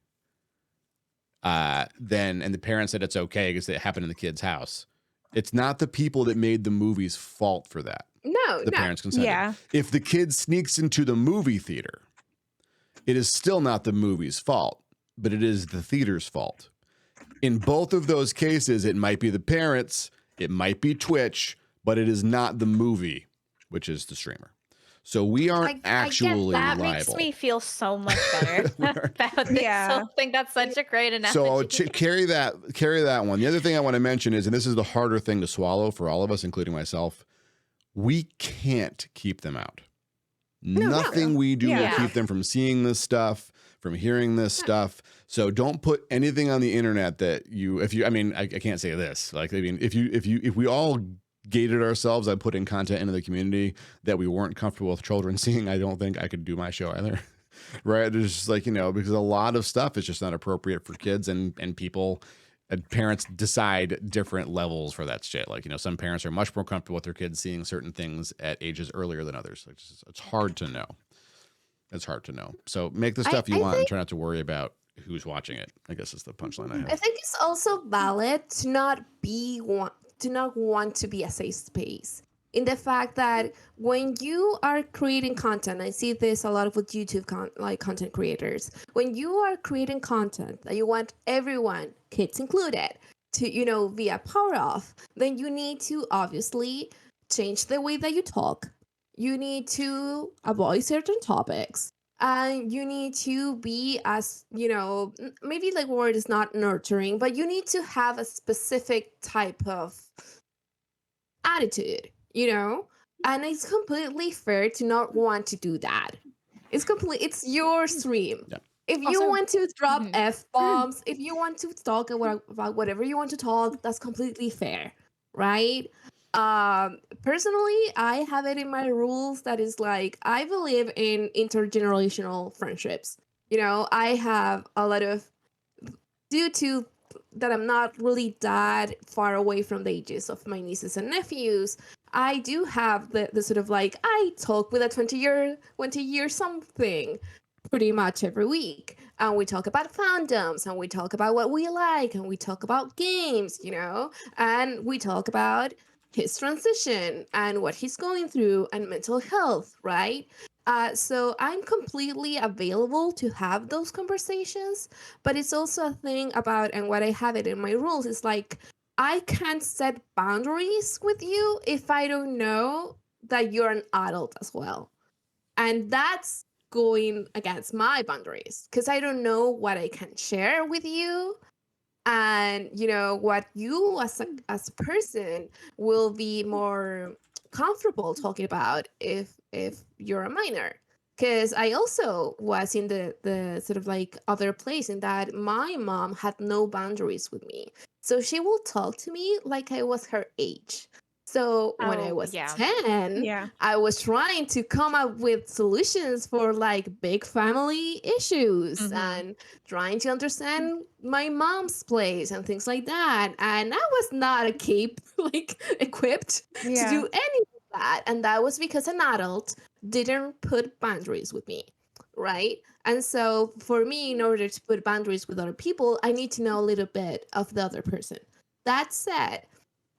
then, and the parents said it's okay because it happened in the kid's house, it's not the people that made the movie's fault for that. No, the parents consented. Yeah. If the kid sneaks into the movie theater, it is still not the movie's fault, but it is the theater's fault. In both of those cases, it might be the parents, it might be Twitch, but it is not the movie, which is the streamer. So we aren't actually that liable. makes me feel so much better about this. So I think that's such a great analogy. So carry that one. The other thing I want to mention is, and this is the harder thing to swallow for all of us, including myself, we can't keep them out. Nothing we do will keep them from seeing this stuff, from hearing this stuff. So don't put anything on the internet that I mean, I can't say this. Like, I mean, if we all gated ourselves on putting content into the community that we weren't comfortable with children seeing, I don't think I could do my show either. Right? There's just like, you know, because a lot of stuff is just not appropriate for kids, and people and parents decide different levels for that shit. Like, you know, some parents are much more comfortable with their kids seeing certain things at ages earlier than others. It's hard to know. It's hard to know. So make the stuff you want and try not to worry about who's watching it, I guess is the punchline I have. I think it's also valid to not want to be a safe space. In the fact that when you are creating content, I see this a lot with YouTube content creators. When you are creating content that you want everyone, kids included, to, you know, be a part of, then you need to obviously change the way that you talk. You need to avoid certain topics. And you need to be, as, you know, maybe like word is not nurturing, but you need to have a specific type of attitude, you know? And it's completely fair to not want to do that. It's your stream. Yeah. If you want to drop F-bombs, if you want to talk about whatever you want to talk, that's completely fair, right? Personally, I have it in my rules that is like, I believe in intergenerational friendships. You know, I have a lot of, due to that I'm not really that far away from the ages of my nieces and nephews, I do have the sort of like, I talk with a 20-year something pretty much every week. And we talk about fandoms, and we talk about what we like, and we talk about games, you know, and we talk about his transition and what he's going through and mental health, right? So I'm completely available to have those conversations, but it's also a thing about, and what I have it in my rules is like, I can't set boundaries with you if I don't know that you're an adult as well. And that's going against my boundaries because I don't know what I can share with you. And, you know, what you as a person will be more comfortable talking about if you're a minor. Because I also was in the sort of like other place in that my mom had no boundaries with me. So she will talk to me like I was her age. So when I was 10, I was trying to come up with solutions for like big family issues and trying to understand my mom's place and things like that. And I was not equipped to do any of that. And that was because an adult didn't put boundaries with me, right? And so for me, in order to put boundaries with other people, I need to know a little bit of the other person. That said,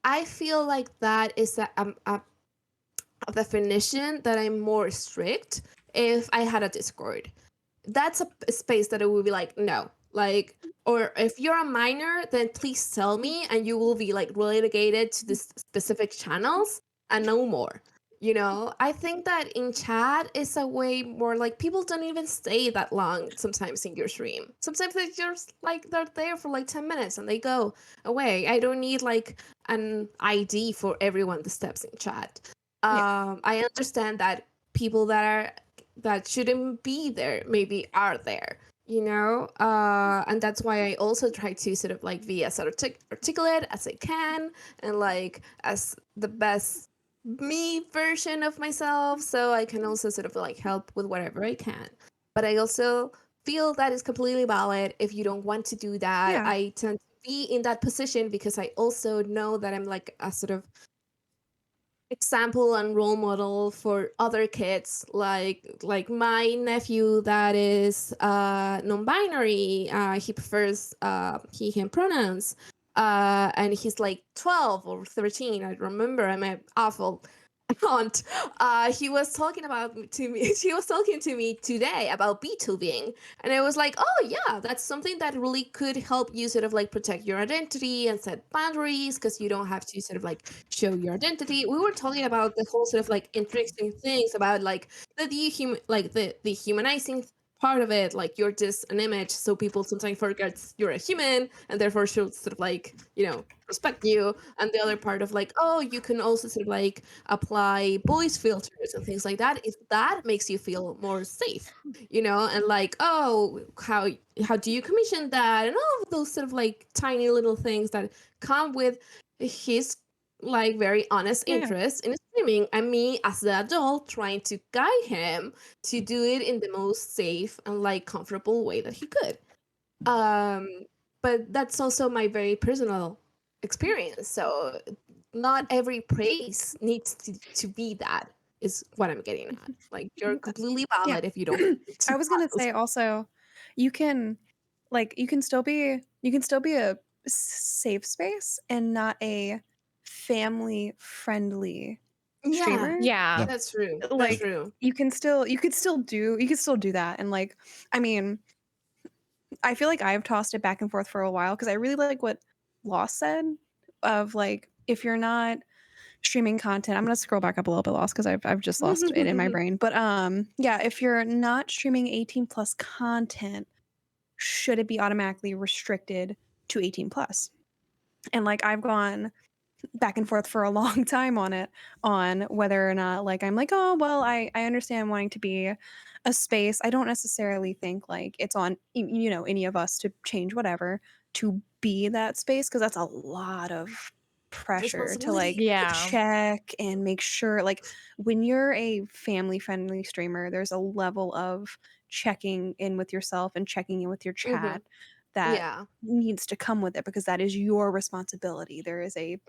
I feel like that is a definition that I'm more strict if I had a Discord. That's a space that I would be like, no. Like, or if you're a minor, then please tell me and you will be like relegated to this specific channels and no more. You know, I think that in chat is a way more like people don't even stay that long sometimes in your stream. Sometimes they just like they're there for like 10 minutes and they go away. I don't need like an ID for everyone that steps in chat. I understand that people that are that shouldn't be there maybe are there, and that's why I also try to sort of like be as articulate as I can, and like as the best me version of myself, so I can also sort of like help with whatever I can. But I also feel that is completely valid if you don't want to do that. Yeah. I tend to be in that position because I also know that I'm like a sort of example and role model for other kids, like my nephew that is non-binary. He prefers he him pronouns, and he's like 12 or 13. I remember, I'm an awful aunt. He was talking to me she was talking to me today about B-tubing, and I was like, oh yeah, that's something that really could help you sort of like protect your identity and set boundaries, because you don't have to sort of like show your identity. We were talking about the whole sort of like interesting things about like the dehumanizing part of it, like you're just an image, so people sometimes forget you're a human and therefore should sort of like respect you. And the other part of like, oh, you can also sort of like apply voice filters and things like that, if that makes you feel more safe, and like, oh, how do you commission that, and all of those sort of like tiny little things that come with his like very honest interest in streaming, and me as the adult trying to guide him to do it in the most safe and like comfortable way that he could. But that's also my very personal experience, so not every praise needs to be that, is what I'm getting at. Like, you're completely valid if you don't I was gonna say also, you can still be a safe space and not a family friendly streamer. Yeah. That's true. That's Like true. you could still do that. And like, I mean, I feel like I've tossed it back and forth for a while because I really like what Lost said of like, if you're not streaming content, I'm gonna scroll back up a little bit, Lost, because I've just lost it in my brain. But yeah, if you're not streaming 18 plus content, should it be automatically restricted to 18 plus? And like, I've gone back and forth for a long time on whether or not, like, I'm like, oh well, I understand wanting to be a space. I don't necessarily think like it's on any of us to change whatever to be that space, because that's a lot of pressure to like Responsibility. Yeah. check and make sure. Like, when you're a family friendly streamer, there's a level of checking in with yourself and checking in with your chat that Yeah. needs to come with it, because that is your responsibility. There is an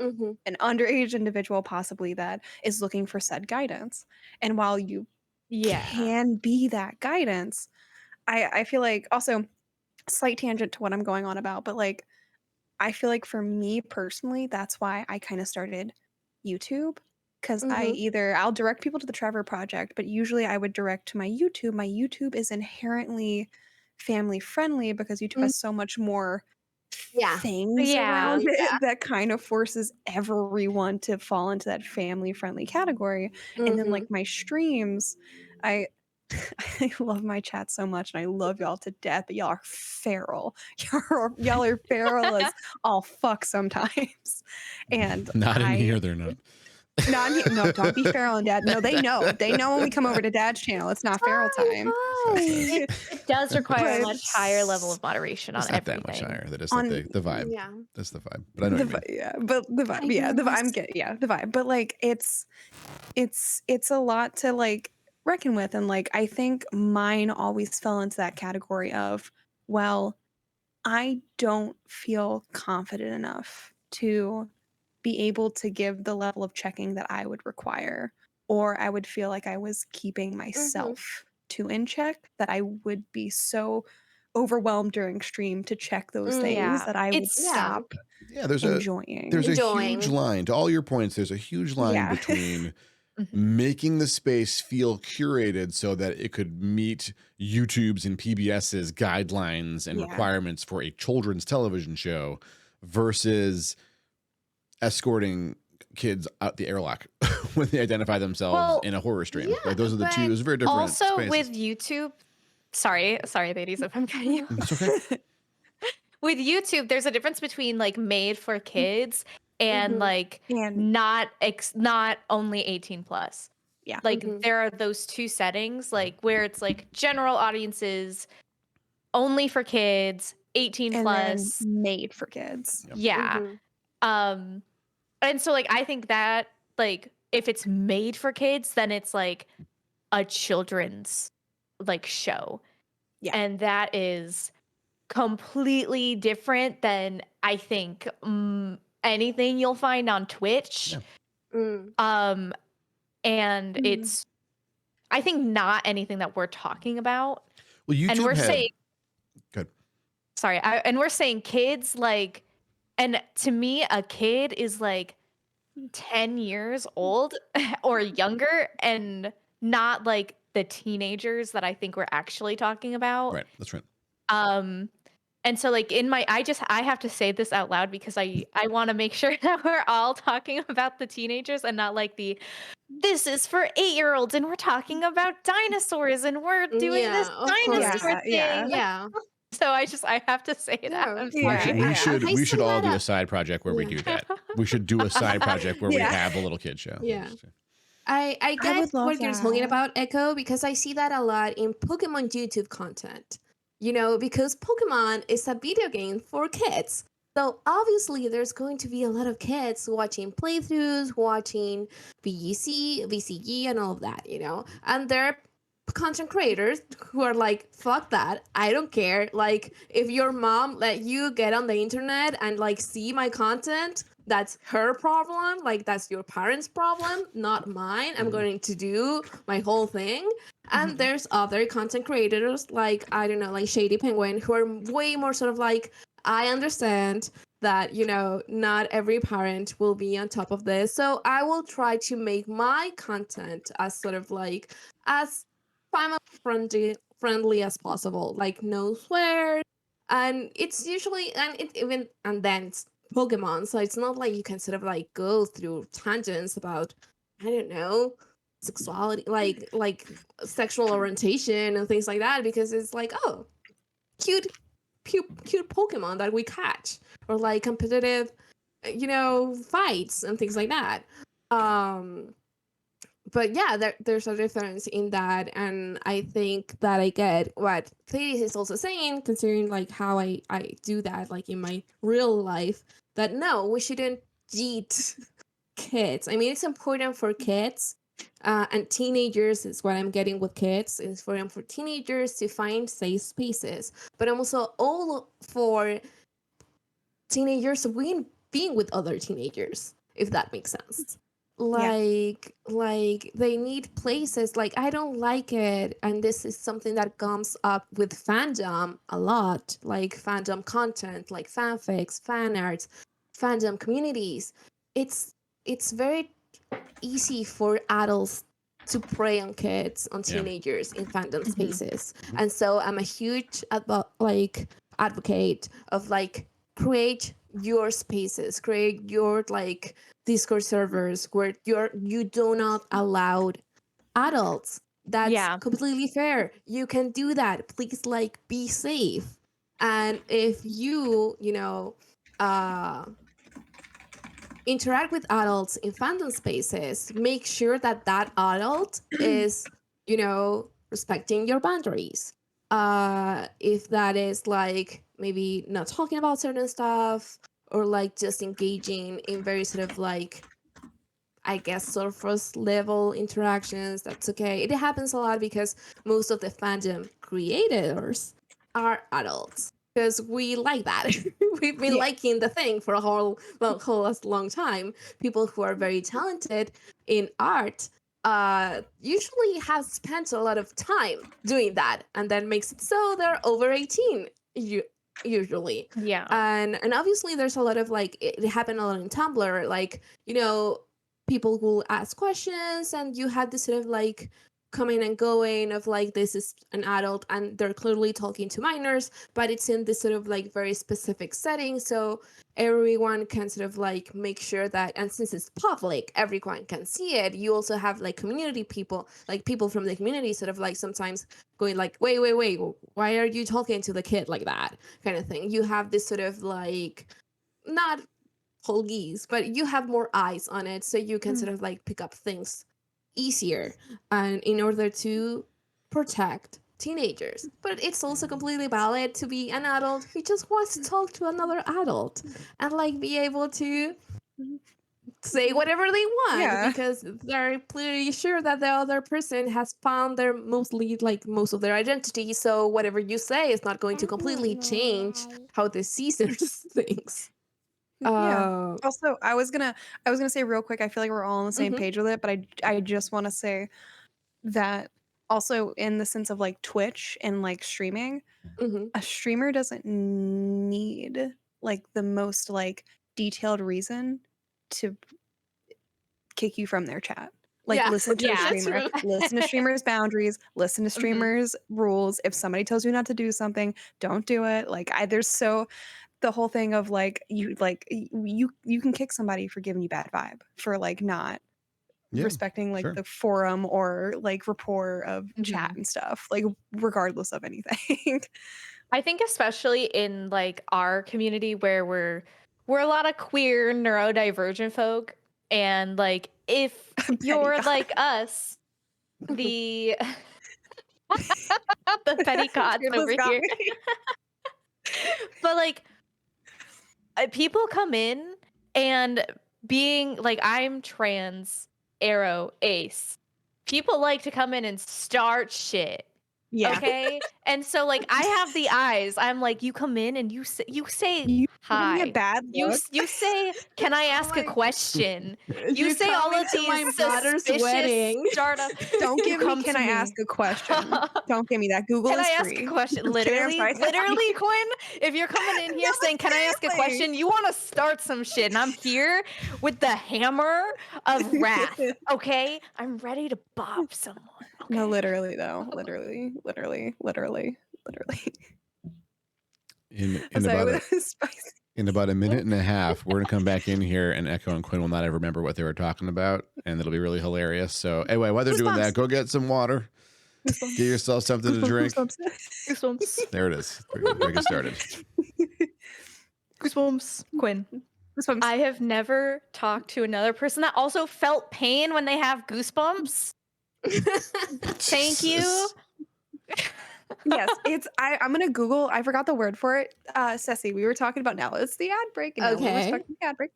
underage individual possibly that is looking for said guidance, and while you Yeah. can be that guidance, I feel like, also, slight tangent to what I'm going on about, but like, I feel like for me personally, that's why I kind of started YouTube, because I'll direct people to the Trevor Project, but usually I would direct to my YouTube. My YouTube is inherently family friendly because YouTube has so much more Yeah. things around it that kind of forces everyone to fall into that family friendly category. And then like my streams, I I love my chat so much and I love y'all to death, but y'all are feral. Y'all are feral as all fuck sometimes. And Not in here, they're not. Not in here. No, don't be feral and dad. No, they know. They know when we come over to dad's channel. It's not feral time. It does require a much higher level of moderation It's on not everything. that much higher. That is like the vibe. Yeah. That's the vibe. But I know what you mean. Yeah, but the vibe. Yeah, the vibe. I'm getting. Yeah, the vibe. But like, it's a lot to like reckon with, and like, I think mine always fell into that category of, well, I don't feel confident enough to be able to give the level of checking that I would require, or I would feel like I was keeping myself too in check, that I would be so overwhelmed during stream to check those things that I would stop enjoying. There's a huge line, to all your points, there's a huge line between making the space feel curated so that it could meet YouTube's and PBS's guidelines and requirements for a children's television show versus escorting kids out the airlock when they identify themselves in a horror stream. Like, those are the two. Those are very different. Also, spaces. with YouTube, sorry, ladies, if I'm cutting you. It's okay. With YouTube, there's a difference between like made for kids and like not only 18 plus. Yeah. Like there are those two settings, like where it's like general audiences, only for kids, 18 And then plus, made for kids. yeah. And so like I think that like if it's made for kids, then it's like a children's like show. Yeah. And that is completely different than I think anything you'll find on Twitch. And it's I think not anything that we're talking about. Well, YouTube and we're had saying good. Sorry, and we're saying kids, like, and to me a kid is like 10 years old or younger, and not like the teenagers that I think we're actually talking about. Right, that's right. And so like I have to say this out loud because I want to make sure that we're all talking about the teenagers and not like this is for 8-year-olds and we're talking about dinosaurs and we're doing this dinosaur thing. Yeah. So I have to say that. I'm sorry. We should all do a side project where we do that. We should do a side project where we have a little kid show. Yeah. I get what you're talking about, Echo, because I see that a lot in Pokemon YouTube content. You know, because Pokemon is a video game for kids. So obviously there's going to be a lot of kids watching playthroughs, watching VCE, and all of that, you know? And there are content creators who are like, fuck that, I don't care. Like, if your mom let you get on the internet and like see my content, that's her problem. Like, that's your parents' problem, not mine. I'm going to do my whole thing. And there's other content creators like, I don't know, like Shady Penguin, who are way more sort of like, I understand that, you know, not every parent will be on top of this. So I will try to make my content as sort of like, as family friendly as possible. Like, no swears. And it's usually, and then it's Pokemon. So it's not like you can sort of like go through tangents about, I don't know, sexuality, like sexual orientation and things like that, because it's like, oh, cute Pokemon that we catch, or like competitive, you know, fights and things like that. But yeah, there's a difference in that, and I think that I get what Thaddeus is also saying, considering like how I do that like in my real life, that no, we shouldn't cheat kids. I mean, it's important for kids and teenagers is what I'm getting with kids. It's for teenagers to find safe spaces, but I'm also all for teenagers being with other teenagers, if that makes sense. Like they need places. Like, I don't like it, and this is something that comes up with fandom a lot, like fandom content, like fanfics, fan arts, fandom communities. It's very easy for adults to prey on kids, on teenagers in fandom spaces. And so I'm a huge advocate of like, create your spaces, create your like Discord servers where you do not allow adults. That's completely fair. You can do that. Please, like, be safe. And if you know, interact with adults in fandom spaces, make sure that that adult is, you know, respecting your boundaries. If that is like maybe not talking about certain stuff, or like just engaging in very sort of like, I guess, surface level interactions, that's okay. It happens a lot because most of the fandom creators are adults, because we like that. We've been liking the thing for a whole long time. People who are very talented in art usually have spent a lot of time doing that, and that makes it so they're over 18 usually. And obviously there's a lot of like, it happened a lot in Tumblr, like, you know, people will ask questions and you have this sort of like coming and going of like, this is an adult and they're clearly talking to minors, but it's in this sort of like very specific setting, so everyone can sort of like make sure that, and since it's public, everyone can see it. You also have like community people, like people from the community sort of like sometimes going like, wait, why are you talking to the kid like that, kind of thing. You have this sort of like, not whole geese, but you have more eyes on it, so you can sort of like pick up things easier and in order to protect teenagers. But it's also completely valid to be an adult who just wants to talk to another adult and like be able to say whatever they want because they're pretty sure that the other person has found their most of their identity. So whatever you say is not going to completely change how the Caesars thinks. Yeah. Also, I was gonna say real quick, I feel like we're all on the same page with it, but I just want to say that also in the sense of like Twitch and like streaming, a streamer doesn't need like the most like detailed reason to kick you from their chat. Like listen to a streamer, listen to streamers' boundaries, listen to streamers' rules. If somebody tells you not to do something, don't do it. Like there's so the whole thing of like you can kick somebody for giving you bad vibe for like not respecting like the forum or like rapport of chat and stuff, like regardless of anything. I think especially in like our community where we're a lot of queer neurodivergent folk, and like if you're like us, the the petty cots over here. But like people come in and being like, I'm trans, arrow, ace. People like to come in and start shit. Yeah. Okay. And so like I have the eyes. I'm like, you come in and you say hi. A bad look. You say, can I ask a question? You say all of these my daughter's wedding. startup. Don't give me can I ask a question? Don't give me that. Google can is I free. ask a question? Literally, Quinn, if you're coming in here saying, can I ask a question? You want to start some shit. And I'm here with the hammer of wrath. Okay? I'm ready to bop someone. Okay. No, literally though. Literally. In about a minute and a half, we're gonna come back in here, and Echo and Quinn will not ever remember what they were talking about, and it'll be really hilarious. So anyway, while they're doing that, go get some water. Get yourself something to drink. Goosebumps. There it is. We're get started. Goosebumps, Quinn. Goosebumps. I have never talked to another person that also felt pain when they have goosebumps. Thank you. Yes, it's I'm gonna Google. I forgot the word for it. Ceci, we were talking about now. It's the ad break. And okay. The ad break.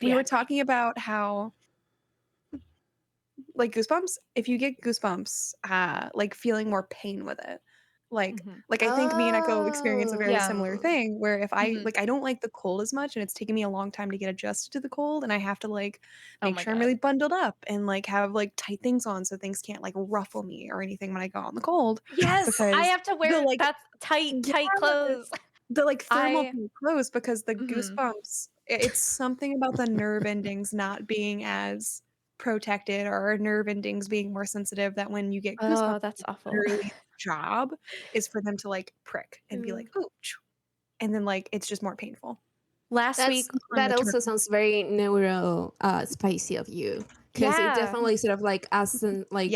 We were talking about how like goosebumps. If you get goosebumps, like feeling more pain with it. Like I think me and Echo experience a very similar thing where if I like I don't like the cold as much and it's taken me a long time to get adjusted to the cold and I have to like make sure I'm really bundled up and like have like tight things on so things can't like ruffle me or anything when I go out in the cold. Yes, I have to wear like that's tight clothes. The like thermal clothes because the goosebumps, it's something about the nerve endings not being as protected or nerve endings being more sensitive that when you get goosebumps, that's awful. Job is for them to like prick and be like, oh, and then like it's just more painful. Last week, that also sounds very neuro spicy of you because it definitely sort of like as in like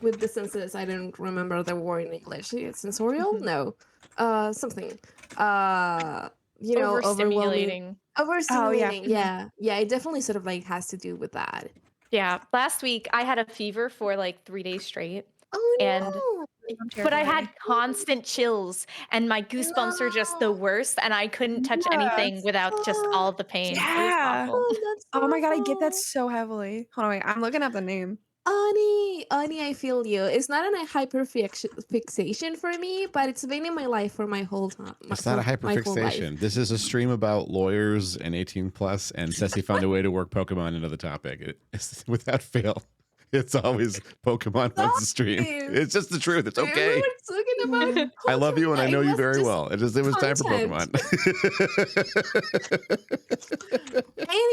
with the senses. I don't remember the word in English. It's sensorial, no, something. You know, overstimulating. Yeah, it definitely sort of like has to do with that. Yeah, last week I had a fever for like 3 days straight. Oh no! But I had constant chills, and my goosebumps are just the worst, and I couldn't touch anything without just all the pain. Yeah. It was awful. Oh my god, I get that so heavily. Hold on, wait, I'm looking up the name. Ani, I feel you. It's not a hyperfixation for me, but it's been in my life for my whole time. It's not a hyperfixation. This is a stream about lawyers and 18+, and Ceci found a way to work Pokemon into the topic. It's without fail. It's always Pokemon wins the stream. It's just the truth. It's okay. We were talking about I love you and I know you very well. It was time for Pokemon.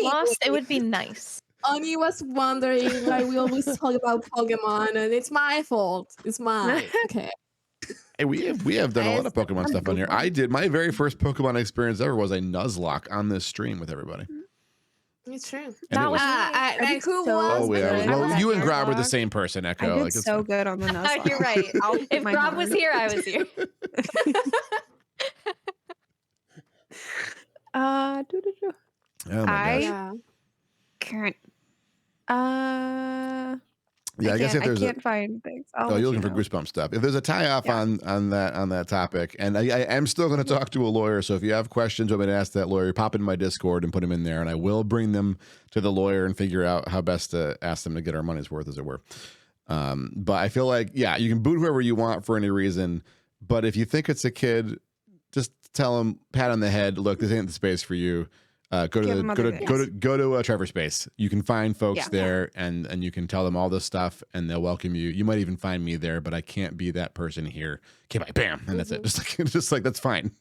Lost, it would be nice. Ani was wondering why we always talk about Pokemon, and it's my fault. It's mine. Okay. Hey, we have done a lot of Pokemon stuff on here. I did. My very first Pokemon experience ever was a Nuzlocke on this stream with everybody. It's true. That was who was? Oh, yeah. Well, you and Grob were the same person, Echo. I did so good on the Nuzlocke. You're right. If Grob was here, I was here. Oh my gosh. Current. Yeah, I guess if I there's can't find things. I'll you're let you looking for know. Goosebump stuff. If there's a tie-off Yeah. on that topic, and I am still going to talk to a lawyer, so if you have questions I'm going to ask that lawyer, pop into my Discord and put them in there, and I will bring them to the lawyer and figure out how best to ask them to get our money's worth, as it were. But I feel like, yeah, you can boot whoever you want for any reason, but if you think it's a kid, just tell them, pat on the head, look, this ain't the space for you. Go to Trevor Space. You can find folks there, and you can tell them all this stuff, and they'll welcome you. You might even find me there, but I can't be that person here. Okay, bye, bam, and that's it. Just like that's fine.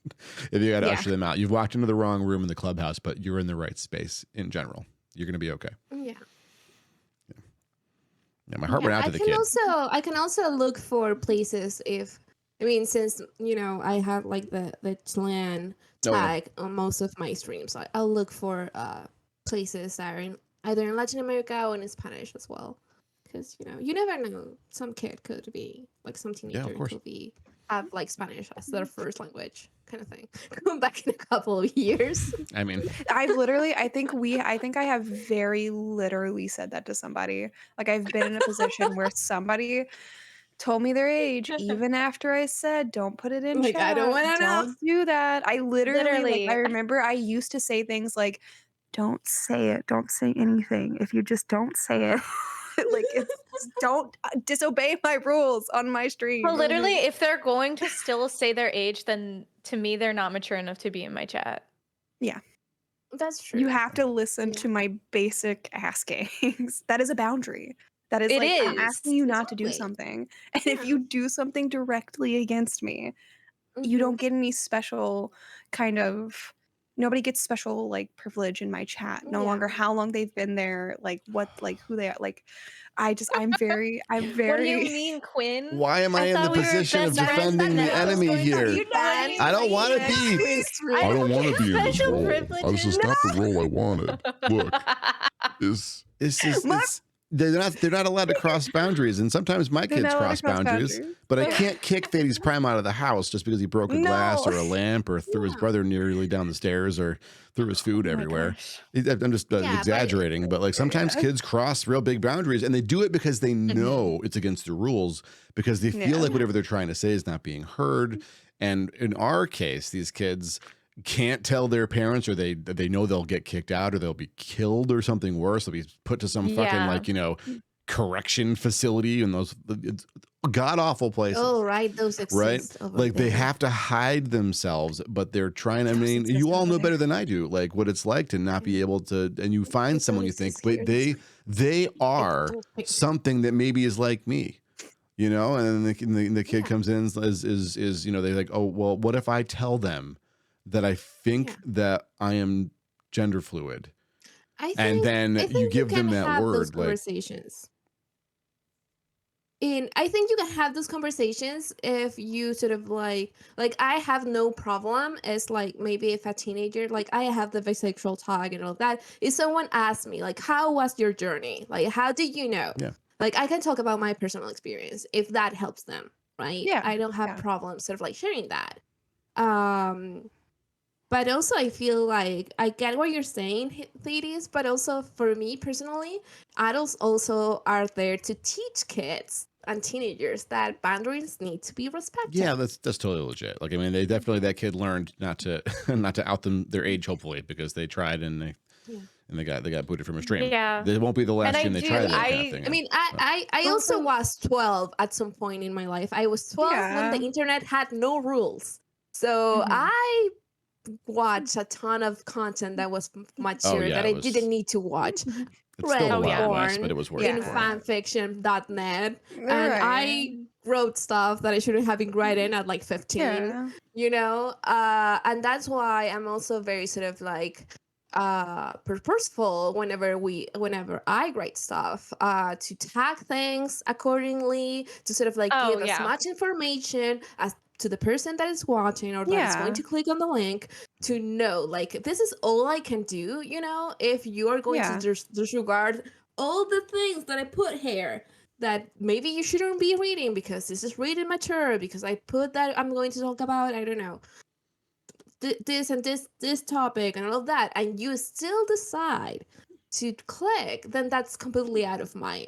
If you got to usher them out, you've walked into the wrong room in the clubhouse, but you're in the right space in general. You're gonna be okay. Yeah. Yeah, my heart went out to the kid. I can also look for places since I have like the Chilean tag on most of my streams. I'll look for places that are either in Latin America or in Spanish as well, because you never know. Some kid could be like some teenager could have like Spanish as their first language kind of thing. Going back in a couple of years. I mean, I think I have very literally said that to somebody. Like, I've been in a position where somebody told me their age even after I said don't put it in chat. I don't want to know. Don't do that. I literally. Like, I remember I used to say things like, don't say it, don't say anything. If you just don't say it, like, don't disobey my rules on my stream. Well, literally, if they're going to still say their age, then to me they're not mature enough to be in my chat. Yeah, that's true. You have to listen to my basic askings. That is a boundary. That is I'm asking you not to do something. And if you do something directly against me, you don't get any special kind of, nobody gets special like privilege in my chat. No longer how long they've been there, like what, like who they are. Like, I'm very. What do you mean, Quinn? Why am I in the position of defending the enemy here? I don't want to be. I don't want to be in this role. It's not the role I wanted. Look, they're not allowed to cross boundaries, and sometimes my kids cross boundaries, but I can't kick Thaddeus Prime out of the house just because he broke a glass or a lamp or threw his brother nearly down the stairs or threw his food everywhere. I'm just exaggerating, but like sometimes kids cross real big boundaries, and they do it because they know it's against the rules, because they feel like whatever they're trying to say is not being heard. And in our case, these kids can't tell their parents, or they know they'll get kicked out, or they'll be killed, or something worse. They'll be put to some fucking correction facility and those god awful places. Oh, right, those exist. Right, like they have to hide themselves, but they're trying. I mean, you all know better than I do, like what it's like to not be able to. And you find someone you think, wait, they are something that maybe is like me. And then the kid comes in is they're like, oh well, what if I tell them that I think that I am gender fluid, and then you give them that word, those conversations. And I think you can have those conversations if you sort of like I have no problem as like maybe if a teenager, like I have the bisexual tag and all of that. If someone asks me like, how was your journey? Like, how did you know? Yeah. Like I can talk about my personal experience if that helps them, right? Yeah. I don't have problems sort of like sharing that. But also I feel like I get what you're saying, ladies, but also for me personally, adults also are there to teach kids and teenagers that boundaries need to be respected. Yeah, that's totally legit. Like, I mean, that kid learned not to out their age, hopefully, because they tried and they got booted from a stream. Yeah, it won't be the last stream they tried that kind of thing. I mean, I also was 12 at some point in my life. I was 12 when the internet had no rules, so I watched a ton of content that was mature that I didn't need to watch. It's still a lot less, but it was worth it. In fanfiction.net. And I wrote stuff that I shouldn't have been writing at like 15, and that's why I'm also very sort of like purposeful whenever I write stuff, to tag things accordingly, to sort of like give as much information as to the person that is watching or that is going to click on the link, to know like this is all I can do, if you are going to disregard all the things that I put here that maybe you shouldn't be reading because this is rated mature, because I put that I'm going to talk about, I don't know, this and this topic and all of that, and you still decide to click, then that's completely out of my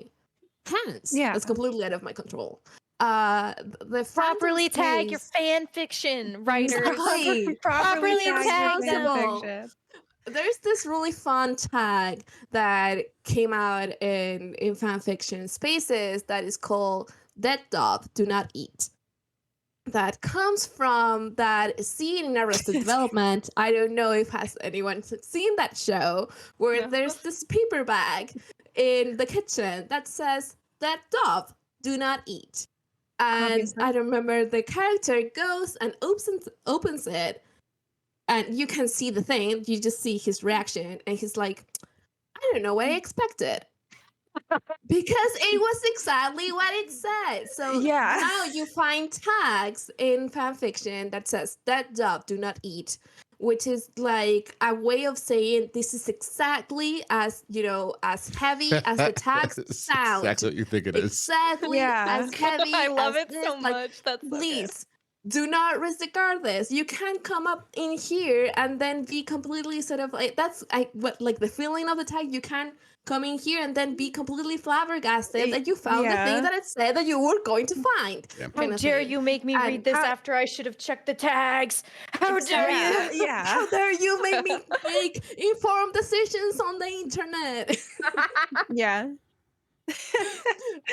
hands. Yeah. That's completely out of my control. The properly tag your fan fiction writers. Exactly. Properly tag them. Fiction. There's this really fun tag that came out in fanfiction spaces that is called "Dead Dog Do Not Eat." That comes from that scene in Arrested Development. I don't know if has anyone seen that show where there's this paper bag in the kitchen that says "Dead dog do not eat." And Obviously. I remember the character goes and opens it, and you can see the thing. You just see his reaction, and he's like, "I don't know what I expected." Because it was exactly what it said. So now you find tags in fanfiction that says "Dead dog do not eat," which is like a way of saying this is exactly as, you know, as heavy as the tags sound. Exactly what you think it is. Exactly as heavy. I love as it this. so Like, much. That's so please do not disregard this. You can't come up in here and then be completely sort of like like the feeling of the tag. You can't come in here and then be completely flabbergasted that you found the thing that it said that you were going to find. Yeah. How dare you make me read this after I should have checked the tags? How dare you? Yeah. How dare you make me make informed decisions on the internet? Yeah.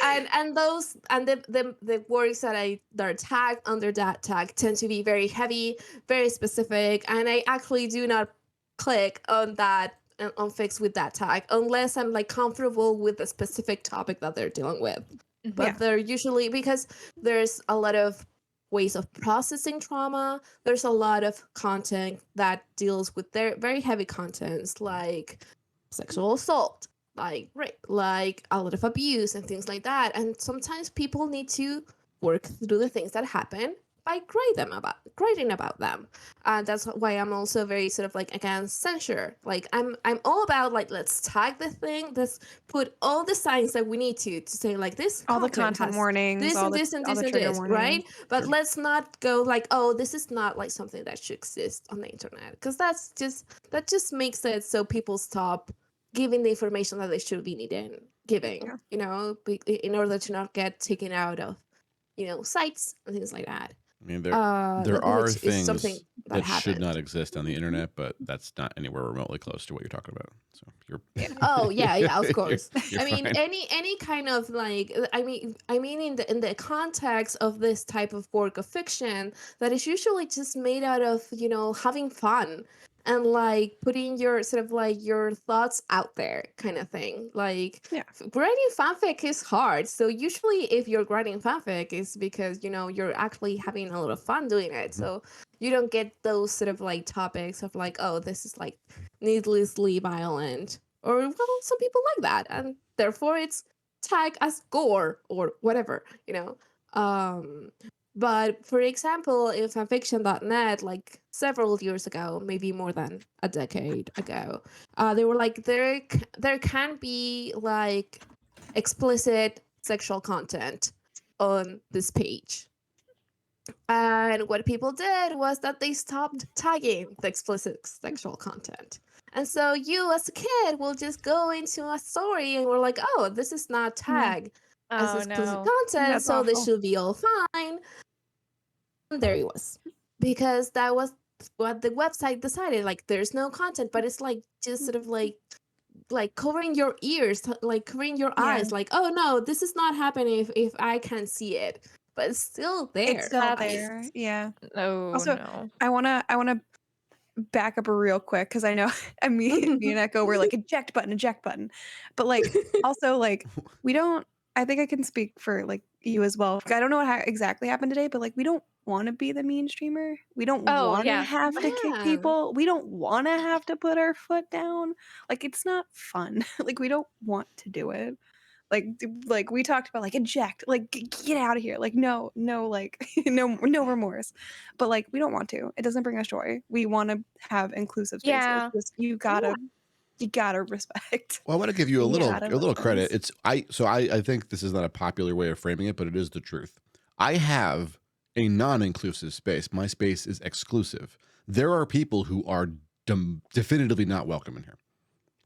and those and the words that are tagged under that tag tend to be very heavy, very specific, and I actually do not click on that on fics with that tag unless I'm like comfortable with the specific topic that they're dealing with. But they're usually, because there's a lot of ways of processing trauma, there's a lot of content that deals with their very heavy contents like sexual assault, like rape, like a lot of abuse and things like that. And sometimes people need to work through the things that happen by grading about them. That's why I'm also very sort of like against censure. Like I'm all about like, let's tag the thing, let's put all the signs that we need to say like this, all the content warnings, this all and the, this and all this the and trigger this, warnings. right? But let's not go like, oh, this is not like something that should exist on the internet, because that just makes it so people stop giving the information that they should be giving, you know, in order to not get taken out of, you know, sites and things like that. I mean, there are things that should not exist on the internet, but that's not anywhere remotely close to what you're talking about. So you're oh yeah, of course. you're I mean, fine. any kind of like, I mean in the context of this type of work of fiction that is usually just made out of, you know, having fun and like putting your sort of like your thoughts out there kind of thing. Like writing fanfic is hard. So usually if you're writing fanfic, it's because, you know, you're actually having a lot of fun doing it. So you don't get those sort of like topics of like, oh, this is like needlessly violent, or well, some people like that, and therefore it's tagged as gore or whatever, you know. But for example, in fanfiction.net, like several years ago, maybe more than a decade ago, they were like, there can be like explicit sexual content on this page. And what people did was that they stopped tagging the explicit sexual content. And so you as a kid will just go into a story and we're like, oh, this is not tagged as explicit content, That's so awful. this should be all fine. And there he was. Because that was what the website decided. Like, there's no content, but it's like just sort of like covering your ears, like covering your eyes, like, oh no, this is not happening if I can't see it. But it's still there. It's still there. Yeah. Oh, also, no. I wanna back up real quick because I know me and Echo were like eject button, but like also like we don't. I think I can speak for like you as well. I don't know what exactly happened today, but like we don't want to be the mean streamer. We don't want to have to kick people. We don't want to have to put our foot down. Like it's not fun. Like we don't want to do it. Like we talked about like eject, like get out of here, like no like no remorse, but like we don't want to. It doesn't bring us joy. We want to have inclusive spaces. Just, you gotta respect. Well, I want to give you a little credit. I think this is not a popular way of framing it, but it is the truth. I have a non-inclusive space. My space is exclusive. There are people who are definitively not welcome in here.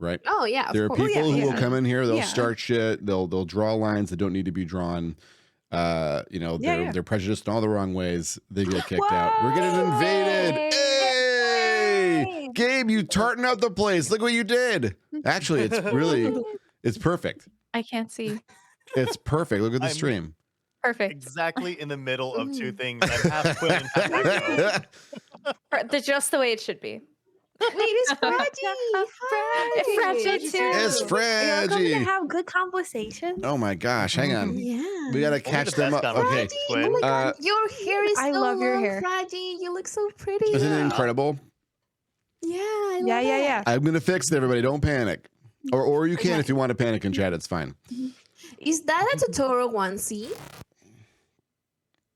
right? Oh yeah, There are of course. people who will come in here, they'll Yeah. start shit, they'll draw lines that don't need to be drawn. They're prejudiced in all the wrong ways. They get kicked out. We're getting invaded. Hey, Gabe, you tarting out the place. Look what you did. Actually, it's perfect. I can't see. It's perfect. Look at the stream. Perfect. Exactly in the middle of two things. I'm half Quinn and half Echo. Just the way it should be. Wait, it's Freddy. Freddy too. It's Are you Freddy. gonna have good conversations? Oh my gosh, hang on. Yeah. We gotta catch them up. Okay. Oh my god, your hair is I so love your long, hair. Freddy. You look so pretty. Isn't it incredible? Yeah, I love it. Yeah. I'm gonna fix it, everybody. Don't panic. Or you can if you want to panic in chat, it's fine. Is that a tutorial onesie?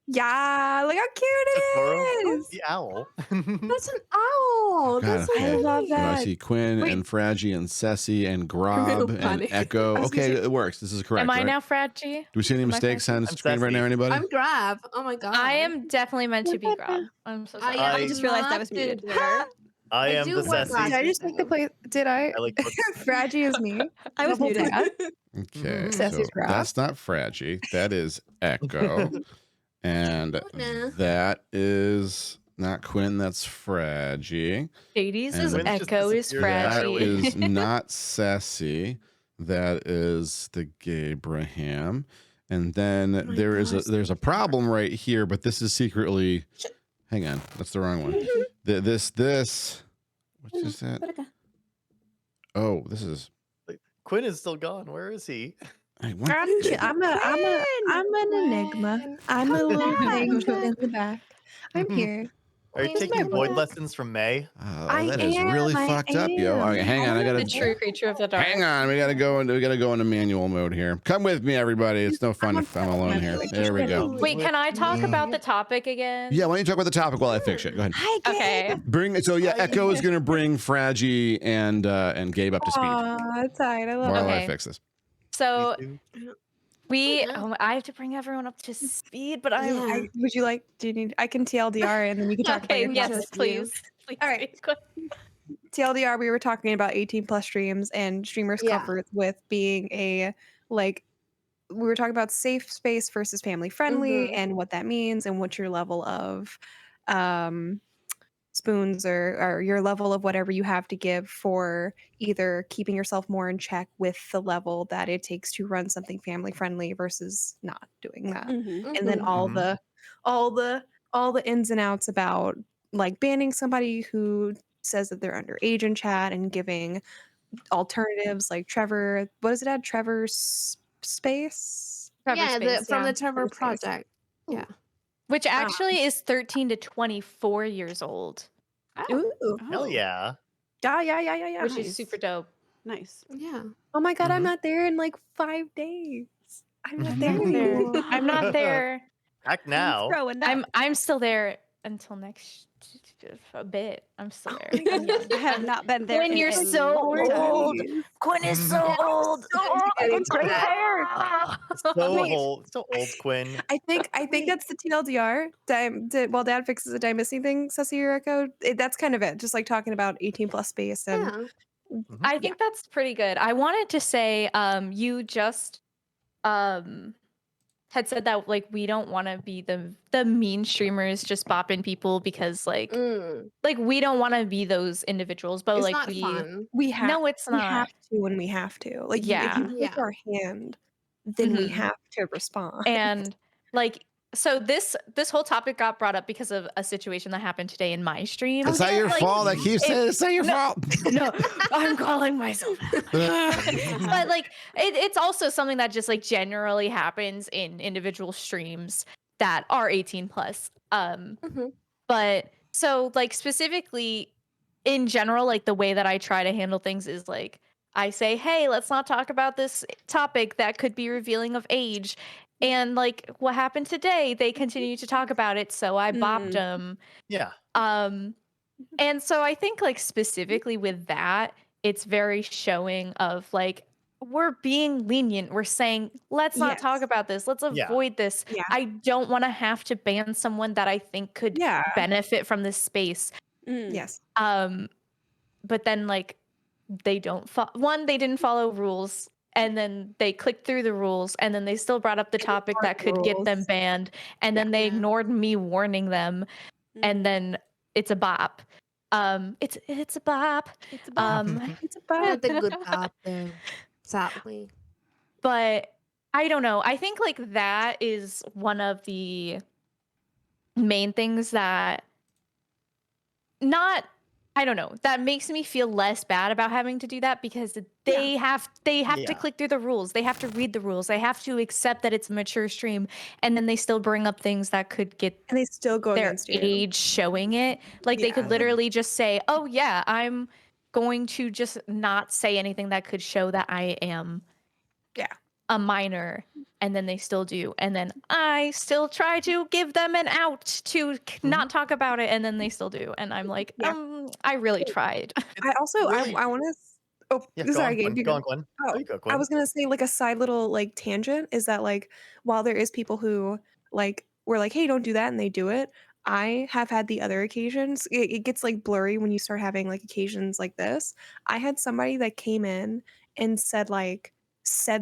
Yeah, look how cute it is. The owl. That's an owl. That's so okay. I love So I that. see Quinn and Fragi and Ceci and Grob and panic. Echo. Okay, it works. This is correct. Am I right? now Fragi? Do we see any mistakes on the I'm screen right now, Ceci. anybody? I'm Grab. Oh my god. I am definitely meant to be Grab. I'm so sorry. I just realized I was not muted. there. I am do the want sassy. Did I just take the place? Did I? I like books. Fragi is me. I was The whole muted. time. Okay, Ceci's so Grob. that's not Fragi. That is Echo. And Nah. that is not Quinn, that's Fragi. Hades is And Quinn's just Echo is disappeared That Fragi. is not Sassy. That is the Gabraham. And then there's a problem right here, but this is secretly hang on, that's the wrong one. This what is that? Oh, this is Quinn is still gone. Where is he? I'm an enigma. I'm a little thing in the back. I'm here. Are you taking void lessons from May? That is really fucked up, yo. Okay, hang on, I The gotta true creature of the dark. hang on. We gotta go into manual mode here. Come with me, everybody. It's no fun if I'm alone here. There we go. Wait, can I talk about the topic again? Yeah, why don't you talk about the topic while I fix it? Go ahead. Hi, Gabe. Okay. Echo is gonna bring Fragi and Gabe up to speed Aw, tight. I love while I Okay. fix this. So Please do. I have to bring everyone up to speed, but I'm Would you like? Do you need? I can TLDR and then we can talk about okay. your Yes, topic. please. All right. TLDR. We were talking about 18+ streams and streamers' comfort with being we were talking about safe space versus family friendly and what that means and what your level of spoons or your level of whatever you have to give for either keeping yourself more in check with the level that it takes to run something family friendly versus not doing that. And then all the ins and outs about like banning somebody who says that they're underage in chat and giving alternatives like Trevor, what does it add? Trevor's space? From the Trevor Trevor Space. Project. Yeah. Which actually is 13 to 24 years old, Ooh. Hell yeah. Yeah. which is super dope. Nice. Yeah. Oh my god, I'm not there in like 5 days. I'm not there. I'm not there. Back now. I'm still there until next a bit. I'm still there. I have not been there. When in you're a so long time. old. Quinn is so old. Gray hair. So old, Quinn. I think that's the TLDR. While Dad fixes the die missing thing, Ceci or Echo, that's kind of it. Just like talking about 18+ space and I think that's pretty good. I wanted to say, you just had said that like we don't want to be the mean streamers just bopping people because like we don't want to be those individuals, but It's like not fun. we have no, it's we not. have to when we have to. Like if you take our hand, then we have to respond. And like so this whole topic got brought up because of a situation that happened today in my stream. It's not your fault. I keep saying it's not your fault. No, I'm calling myself out. But like it's also something that just like generally happens in individual streams that are 18+. But so like specifically in general, like the way that I try to handle things is like I say, hey, let's not talk about this topic that could be revealing of age. And like what happened today, they continue to talk about it, so I bopped them. Yeah. And so I think like specifically with that, it's very showing of like we're being lenient. We're saying, let's not talk about this. Let's avoid this. Yeah. I don't want to have to ban someone that I think could benefit from this space. Yes. But then like they don't they didn't follow rules, and then they clicked through the rules, and then they still brought up the topic that could get them banned, and then they ignored me warning them, and then it's a bop. It's a bop. It's a bop. It's a bop. Not the good bop though, sadly. But I don't know. I think like that is one of the main things that I don't know, that makes me feel less bad about having to do that, because they have to click through the rules. They have to read the rules. They have to accept that it's a mature stream, and then they still bring up things that could get And they still go their against you. age showing it. Like they could literally just say, "Oh yeah, I'm going to just not say anything that could show that I am a minor," and then they still do, and then I still try to give them an out to not talk about it, and then they still do, and I'm like, I really tried. I also really- I want to. Oh, sorry, Gabe. Go on, Gwen. Oh, You go, Gwen. I was gonna say like a side little like tangent is that like while there is people who like were like, hey, don't do that, and they do it. I have had the other occasions. It gets like blurry when you start having like occasions like this. I had somebody that came in and said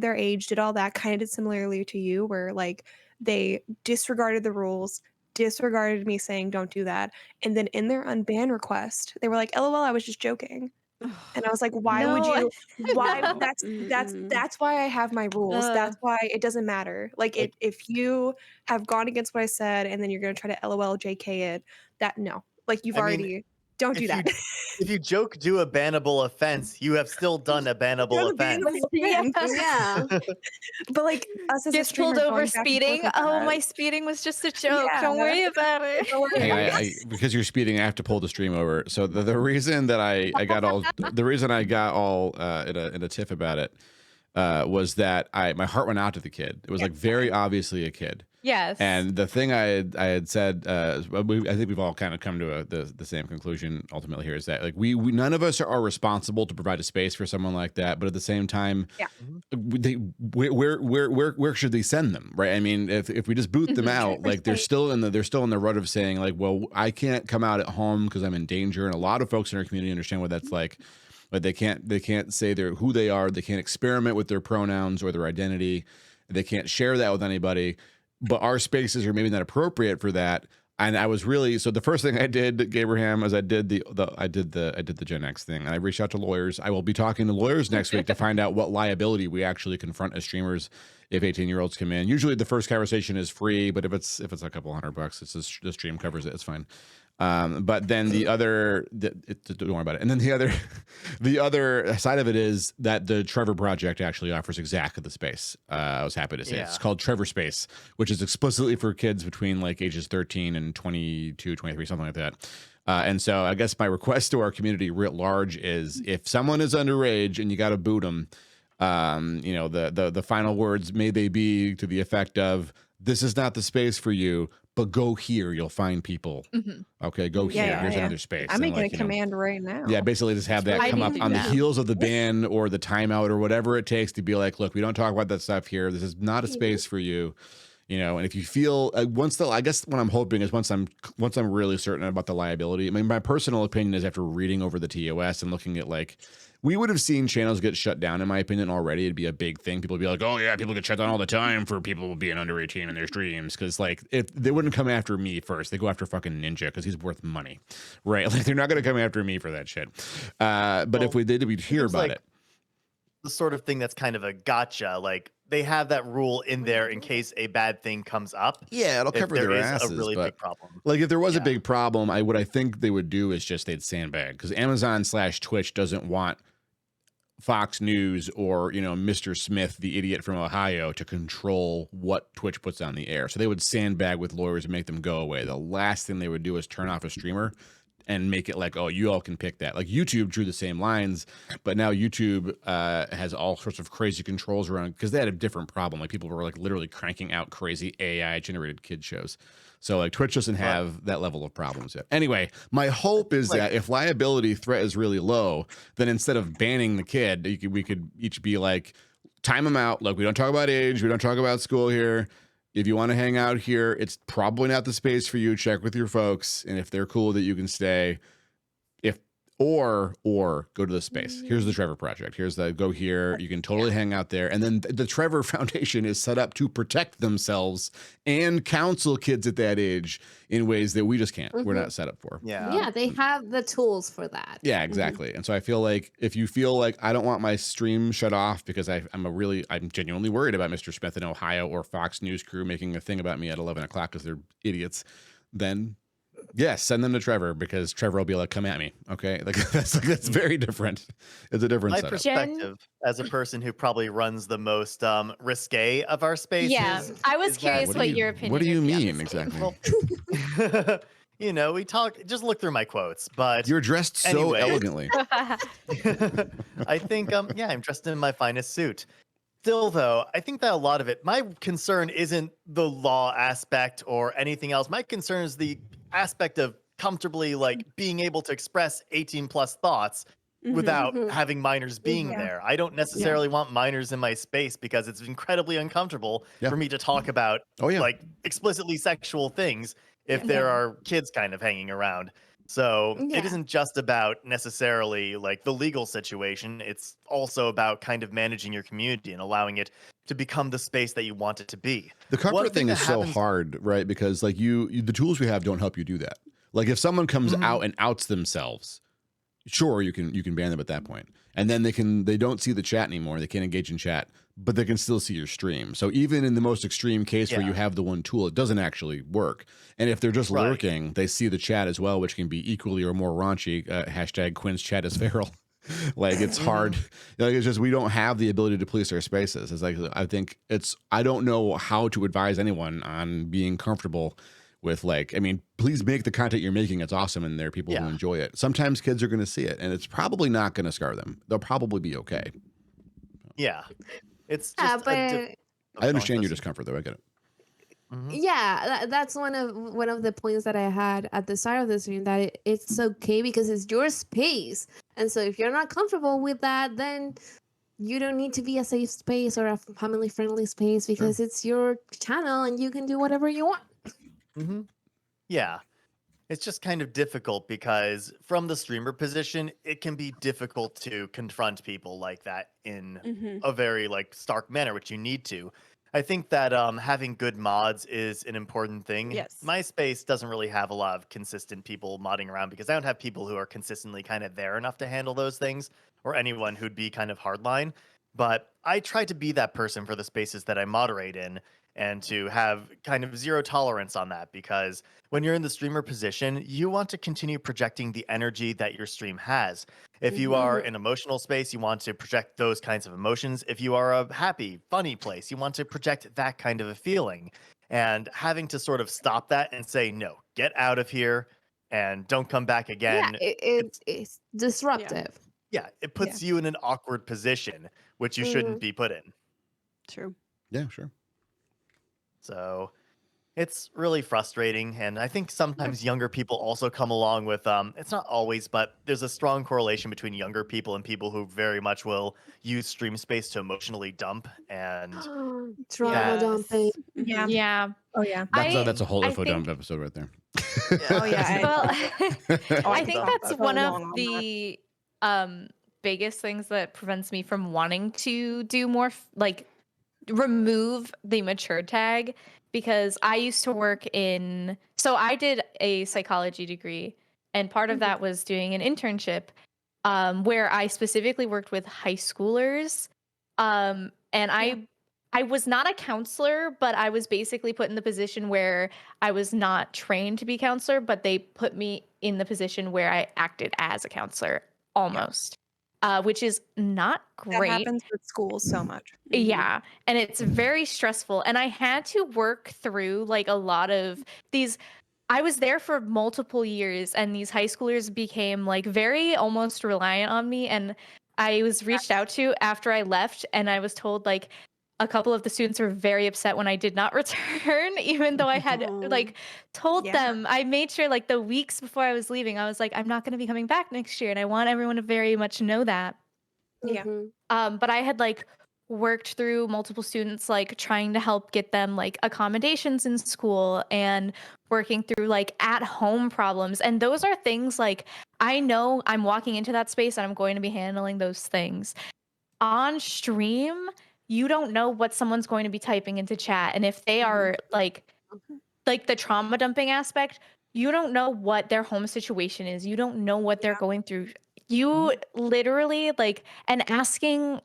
their age, did all that, kind of did similarly to you, where like they disregarded the rules, disregarded me saying don't do that, and then in their unban request, they were like, "LOL, I was just joking." And I was like, why would No. you? Why? No. That's why I have my rules. That's why it doesn't matter. Like if you have gone against what I said and then you're gonna try to LOL JK it, that no. Like you've already don't do that. If you joke do a bannable offense, you have still done a bannable offense. Yeah. But like us as a Gets streamer pulled over going back and forth speeding. with Oh, that- my speeding was just a joke. Yeah. Don't worry about it. Don't worry Hey, about I, it. because you're speeding, I have to pull the stream over. So the reason that I got all in a tiff about it was that my heart went out to the kid. It was like very obviously a kid. Yes. And the thing I had said, I think we've all kind of come to the same conclusion ultimately here, is that like we none of us are responsible to provide a space for someone like that, but at the same time, where should they send them, right? I mean, if we just boot them out, like they're still in the rut of saying like, well, I can't come out at home because I'm in danger, and a lot of folks in our community understand what that's like. But they can't say who they are. They can't experiment with their pronouns or their identity. They can't share that with anybody. But our spaces are maybe not appropriate for that. And I was really, so the first thing I did, Abraham, is I did the Gen X thing, and I reached out to lawyers. I will be talking to lawyers next week to find out what liability we actually confront as streamers if 18-year-olds come in. Usually the first conversation is free, but if it's a couple $100, the stream covers it. It's fine. But then don't worry about it. And then the other side of it is that the Trevor Project actually offers exactly the space. I was happy to say it's called Trevor Space, which is explicitly for kids between like ages 13 and 22, 23, something like that. And so I guess my request to our community writ large is if someone is underage and you got to boot them, the final words may they be to the effect of, this is not the space for you, but go here, you'll find people. Okay, go here. Here's another space. I'm making a command right now. Yeah, basically just have that come up on the heels of the ban or the timeout or whatever it takes to be like, look, we don't talk about that stuff here. This is not a space for you. And if you feel I guess what I'm hoping is once I'm really certain about the liability. I mean, my personal opinion is after reading over the TOS and looking at like, we would have seen channels get shut down, in my opinion, already. It'd be a big thing. People would be like, oh yeah, people get shut down all the time for people being under 18 in their streams. Cause like if they wouldn't come after me first, they go after fucking Ninja because he's worth money. Right. Like they're not gonna come after me for that shit. But if we did, we'd hear about it. The sort of thing that's kind of a gotcha, like they have that rule in there in case a bad thing comes up. Yeah, it'll cover their asses. A really but big problem. Like if there was a big problem, what I think they would do is just they'd sandbag, because Amazon/Twitch doesn't want Fox News or Mr. Smith, the idiot from Ohio, to control what Twitch puts on the air. So they would sandbag with lawyers and make them go away. The last thing they would do is turn off a streamer and make it like, oh, you all can pick that. Like YouTube drew the same lines, but now YouTube has all sorts of crazy controls around, because they had a different problem. Like people were like literally cranking out crazy AI generated kid shows. So like Twitch doesn't have that level of problems yet. Anyway, my hope is that if liability threat is really low, then instead of banning the kid, we could each be like, time them out. Look, we don't talk about age. We don't talk about school here. If you want to hang out here, it's probably not the space for you. Check with your folks. And if they're cool that you can stay, or go to the space. Here's the Trevor Project. Here's the go here. You can totally hang out there. And then the Trevor Foundation is set up to protect themselves and counsel kids at that age in ways that we just can't. We're not set up for. Yeah, they have the tools for that. Yeah, exactly. And so I feel like if you feel like I don't want my stream shut off because I'm genuinely worried about Mr. Smith in Ohio or Fox News crew making a thing about me at 11 o'clock because they're idiots, then yes, send them to Trevor because Trevor will be like, come at me. Okay. Like that's very different. It's a different My setup. perspective as a person who probably runs the most risque of our spaces. Yeah, I was curious what your opinion. What do you would be on mean this game. exactly? Well, we talk, just look through my quotes, but You're dressed so anyway. elegantly. I think, yeah, I'm dressed in my finest suit. Still, though, I think that a lot of it, my concern isn't the law aspect or anything else. My concern is the aspect of comfortably like being able to express 18 plus thoughts without having minors being there. I don't necessarily want minors in my space because it's incredibly uncomfortable for me to talk about like explicitly sexual things if there are kids kind of hanging around. So it isn't just about necessarily like the legal situation. It's also about kind of managing your community and allowing it to become the space that you want it to be. The comfort thing is so hard, right? Because like the tools we have don't help you do that. Like if someone comes out and outs themselves, sure, you can ban them at that point. And then they don't see the chat anymore. They can't engage in chat, but they can still see your stream. So even in the most extreme case where you have the one tool, it doesn't actually work. And if they're just lurking, they see the chat as well, which can be equally or more raunchy. Hashtag Quinn's chat is feral. Like it's hard. Like it's just we don't have the ability to police our spaces. It's like I don't know how to advise anyone on being comfortable with please make the content you're making. It's awesome, and there are people who enjoy it. Sometimes kids are going to see it, and it's probably not going to scar them. They'll probably be okay. Yeah, it's just. I understand your discomfort, though. I get it. Yeah, that's one of the points that I had at the start of the stream, that it's okay because it's your space, and so if you're not comfortable with that, then you don't need to be a safe space or a family friendly space because it's your channel and you can do whatever you want. Yeah, it's just kind of difficult because from the streamer position, it can be difficult to confront people like that in a very like stark manner, which you need to. I think that having good mods is an important thing. Yes. My space doesn't really have a lot of consistent people modding around because I don't have people who are consistently kind of there enough to handle those things, or anyone who'd be kind of hardline. But I try to be that person for the spaces that I moderate in, and to have kind of zero tolerance on that, because when you're in the streamer position, you want to continue projecting the energy that your stream has. If you are an emotional space, you want to project those kinds of emotions. If you are a happy, funny place, you want to project that kind of a feeling. And having to sort of stop that and say, no, get out of here and don't come back again. Yeah, it's disruptive. Yeah, it puts you in an awkward position, which you shouldn't be put in. True. Yeah, sure. So it's really frustrating. And I think sometimes younger people also come along with, it's not always, but there's a strong correlation between younger people and people who very much will use stream space to emotionally dump and trauma dumping. Yeah. Yeah. Oh yeah. That's a whole Infodump episode right there. Oh yeah. Well, Oh, I think that's one of long on the biggest things that prevents me from wanting to do more, remove the mature tag, because I used to work so I did a psychology degree, and part of that was doing an internship where I specifically worked with high schoolers. And I was not a counselor, but I was basically put in the position where I was not trained to be a counselor, but they put me in the position where I acted as a counselor almost. Which is not great. That happens with schools so much. Yeah. And it's very stressful. And I had to work through a lot of these. I was there for multiple years, and these high schoolers became very almost reliant on me. And I was reached out to after I left, and I was told a couple of the students were very upset when I did not return, even though I had told them. I made sure the weeks before I was leaving, I was like, I'm not going to be coming back next year, and I want everyone to very much know that. Yeah. But I had worked through multiple students, like trying to help get them like accommodations in school and working through like at home problems. And those are things like I know I'm walking into that space and I'm going to be handling those things. On stream, you don't know what someone's going to be typing into chat. And if they are like the trauma dumping aspect, you don't know what their home situation is. You don't know what they're going through. You literally like, and asking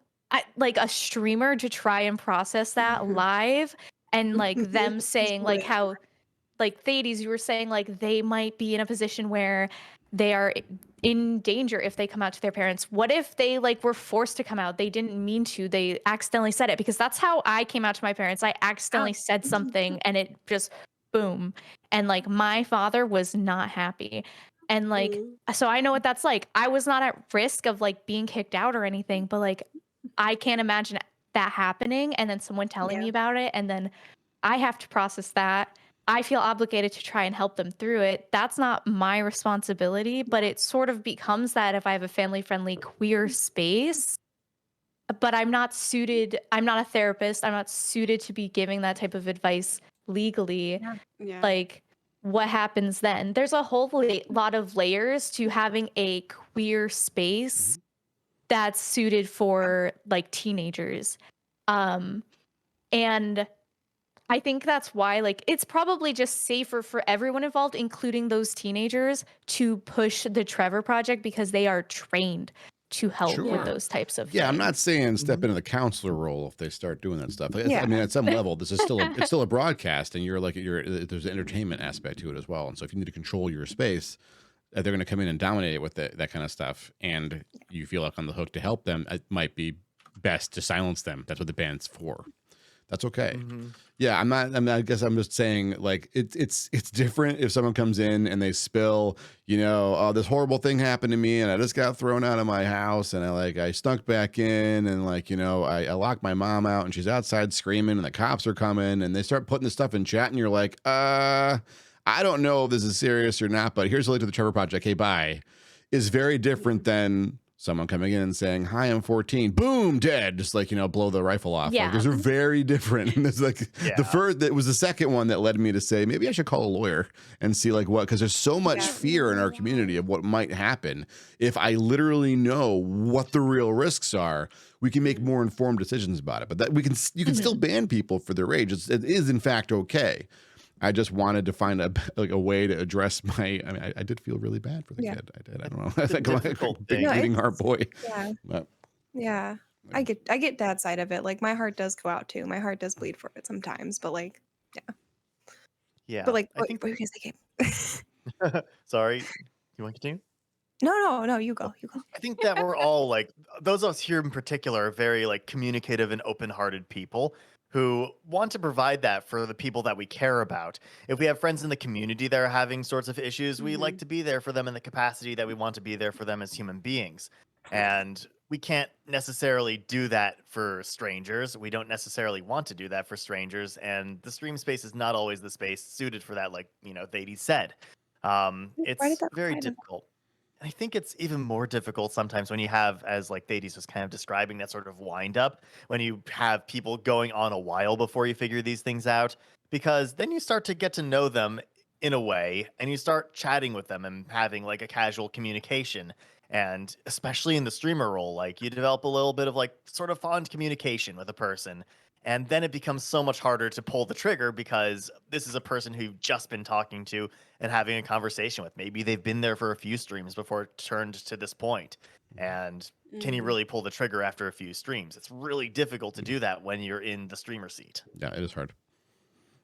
like a streamer to try and process that live and like them saying like how like Thades, you were saying like they might be in a position where they are in danger if they come out to their parents. What if they like were forced to come out? They didn't mean to. They accidentally said it, because that's how I came out to my parents. I accidentally said something and it just boom. And like my father was not happy. And like so I know what that's like. I was not at risk of like being kicked out or anything, but like I can't imagine that happening and then someone telling me about it and then I have to process that. I feel obligated to try and help them through it. That's not my responsibility, but it sort of becomes that if I have a family-friendly queer space, but I'm not suited, I'm not a therapist, I'm not suited to be giving that type of advice legally. Like, what happens then? There's a whole lot of layers to having a queer space that's suited for like teenagers. And I think that's why, like, it's probably just safer for everyone involved, including those teenagers, to push the Trevor Project because they are trained to help with those types of things. I'm not saying step into the counselor role if they start doing that stuff. I mean, at some level, this is still it's still a broadcast, and there's an entertainment aspect to it as well. And so if you need to control your space, they're going to come in and dominate it with that kind of stuff, and you feel like on the hook to help them. It might be best to silence them. That's what the band's for. That's okay. Yeah, I guess I'm just saying, like, it's different if someone comes in and they spill, oh, this horrible thing happened to me and I just got thrown out of my house and I snuck back in and I locked my mom out and she's outside screaming and the cops are coming and they start putting this stuff in chat and you're like, I don't know if this is serious or not, but here's a link to the Trevor Project. Okay, bye. Is very different than someone coming in and saying, hi, I'm 14, boom, dead. Just blow the rifle off. Yeah. Like, those are very different. And it's that was the second one that led me to say, maybe I should call a lawyer and see what, because there's so much fear in our community of what might happen. If I literally know what the real risks are, we can make more informed decisions about it. But you can still ban people for their age. It is in fact okay. I just wanted to find a way to address I did feel really bad for the kid. I did. I don't know. I think I'm like beating our boy. Yeah. But, I get that side of it. Like, my heart does go out too. My heart does bleed for it sometimes, but Yeah. But like, what were you guys thinking? Sorry. You want to continue? No, you go. I think that we're all those of us here in particular are very communicative and open-hearted people who want to provide that for the people that we care about. If we have friends in the community that are having sorts of issues, we like to be there for them in the capacity that we want to be there for them as human beings. And we can't necessarily do that for strangers. We don't necessarily want to do that for strangers. And the stream space is not always the space suited for that, like, Thaddeus said. It's very difficult. I think it's even more difficult sometimes when you have, as Thaddeus was kind of describing, that sort of wind up, when you have people going on a while before you figure these things out, because then you start to get to know them in a way and you start chatting with them and having a casual communication. And especially in the streamer role, you develop a little bit of sort of fond communication with a person. And then it becomes so much harder to pull the trigger because this is a person who you've just been talking to and having a conversation with. Maybe they've been there for a few streams before it turned to this point. And can you really pull the trigger after a few streams? It's really difficult to do that when you're in the streamer seat. Yeah, it is hard.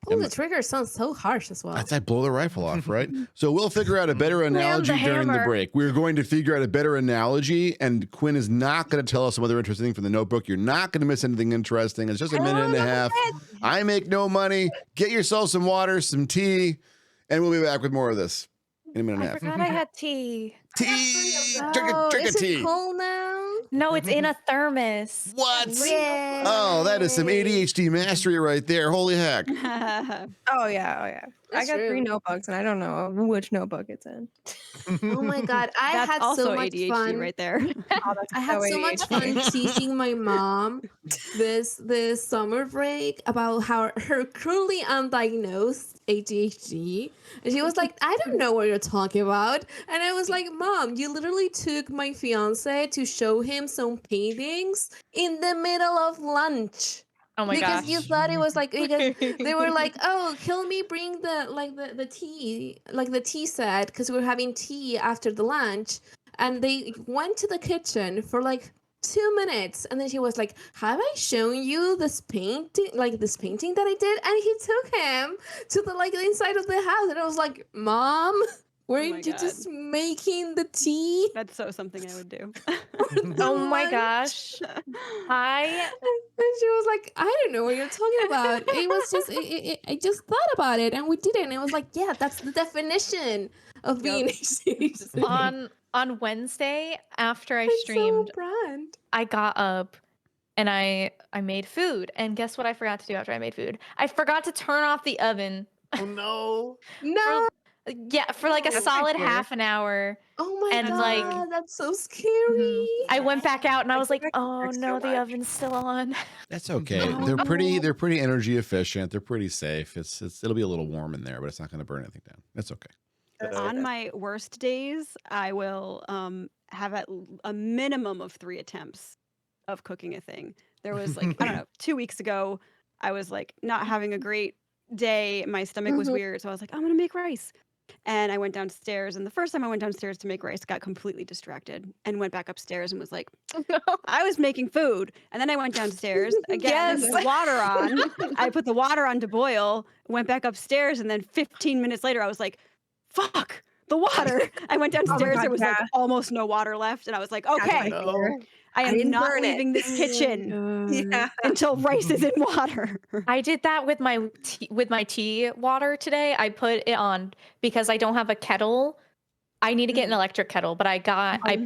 Pull the trigger sounds so harsh as well. That's blow the rifle off, right? So we'll figure out a better analogy during the break. We're going to figure out a better analogy, and Quinn is not going to tell us some other interesting thing from the notebook. You're not going to miss anything interesting. It's just a minute and a half. I make no money. Get yourself some water, some tea, and we'll be back with more of this in a minute and a half. I forgot I had tea. Tea! Drink a tea. Is it cold now? No, it's in a thermos. What? Yeah. Oh, that is some ADHD mastery right there. Holy heck. Oh yeah. I got 3 notebooks, and I don't know which notebook it's in. Oh my god, I That's had also so much ADHD fun. right there. Oh, that's I had so much fun teaching my mom this summer break about how her cruelly undiagnosed ADHD. And she was like, I don't know what you're talking about. And I was like, Mom, you literally took my fiance to show him some paintings in the middle of lunch. Oh my because gosh. you thought it was like because they were like, oh, help me bring the tea, like the tea set, because we were having tea after the lunch. And they went to the kitchen for like 2 minutes, and then she was like, have I shown you this painting that I did? And he took him to the inside of the house, and I was like, Mom, weren't you just making the tea? That's so something I would do. Oh my gosh. And she was like, I don't know what you're talking about. It was just, I just thought about it, and we did it. And it was like, yeah, that's the definition of being ADHD. On Wednesday after I It's streamed, so brand. I got up and I made food. And guess what I forgot to do after I made food? I forgot to turn off the oven. Oh no. No. For like a That's solid weird. half an hour. Oh my And, god, like- that's so scary. I went back out and I was like, Like, oh there's no, so the much. oven's still on. That's okay. Oh, They're no. pretty energy efficient. They're pretty safe. It'll be a little warm in there, but it's not going to burn anything down. That's okay. On my worst days, I will have a minimum of 3 attempts of cooking a thing. There was like, I don't know, 2 weeks ago, I was like not having a great day. My stomach was weird. So I was like, I'm going to make rice. And I went downstairs. And the first time I went downstairs to make rice, got completely distracted and went back upstairs and was like, I was making food. And then I went downstairs again, Yes. put water on. I put the water on to boil, went back upstairs. And then 15 minutes later, I was like, fuck the water. I went downstairs. God, there was like yeah. almost no water left. And I was like, okay, No. I am didn't not burn it. leaving this kitchen Yeah. until rice is in water. I did that with my tea water today. I put it on because I don't have a kettle. I need to get an electric kettle, but I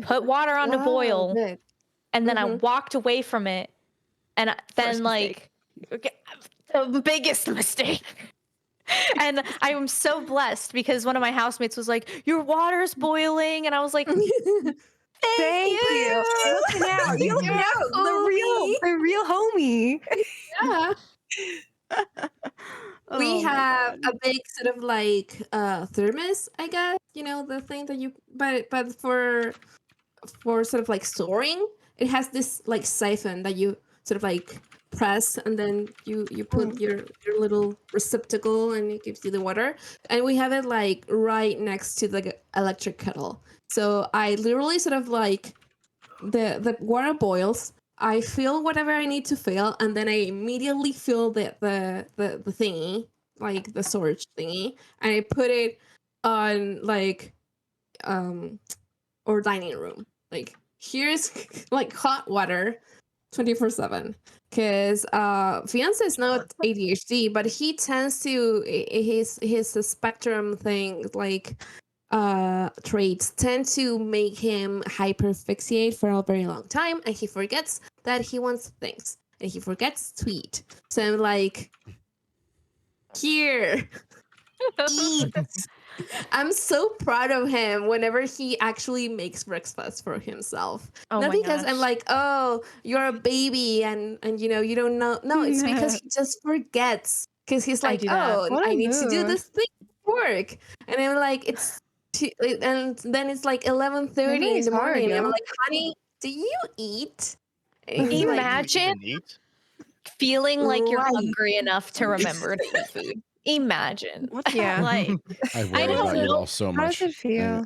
put water on to boil, Good. and then I walked away from it, and then mistake. the biggest mistake. And I am so blessed because one of my housemates was like, "Your water's boiling," and I was like, Thank you. Looking out. You looking out. The real homie. Yeah. We Oh my have God. a big sort of like thermos, I guess. You know, the thing that you but for sort of like storing, it has this like siphon that you sort of like press, and then you put your little receptacle, and it gives you the water. And we have it like right next to the electric kettle. So I literally sort of like the water boils. I fill whatever I need to fill, and then I immediately fill the thingy, like the storage thingy, and I put it on like or dining room. Like, here's like hot water 24/7, because fiance is not ADHD, but he tends to his spectrum thing, like traits tend to make him hyperfixate for a very long time, and he forgets that he wants things, and he forgets to eat. So I'm like, here, eat. I'm so proud of him whenever he actually makes breakfast for himself. Oh Not my because I'm gosh. like, oh, you're a baby and you know you don't know. No, it's because he just forgets. Because he's I like, do that. oh, What a I need to do mood. this thing at work, and I'm like, and then it's like 11:30 in Family's the morning. hard, And I'm yo. like, honey, do you eat? And he's like, Imagine You eat? feeling like you're Right. hungry enough to remember to eat food. Imagine. What's Yeah. that like? I worry don't about you know. all so How much. does it feel?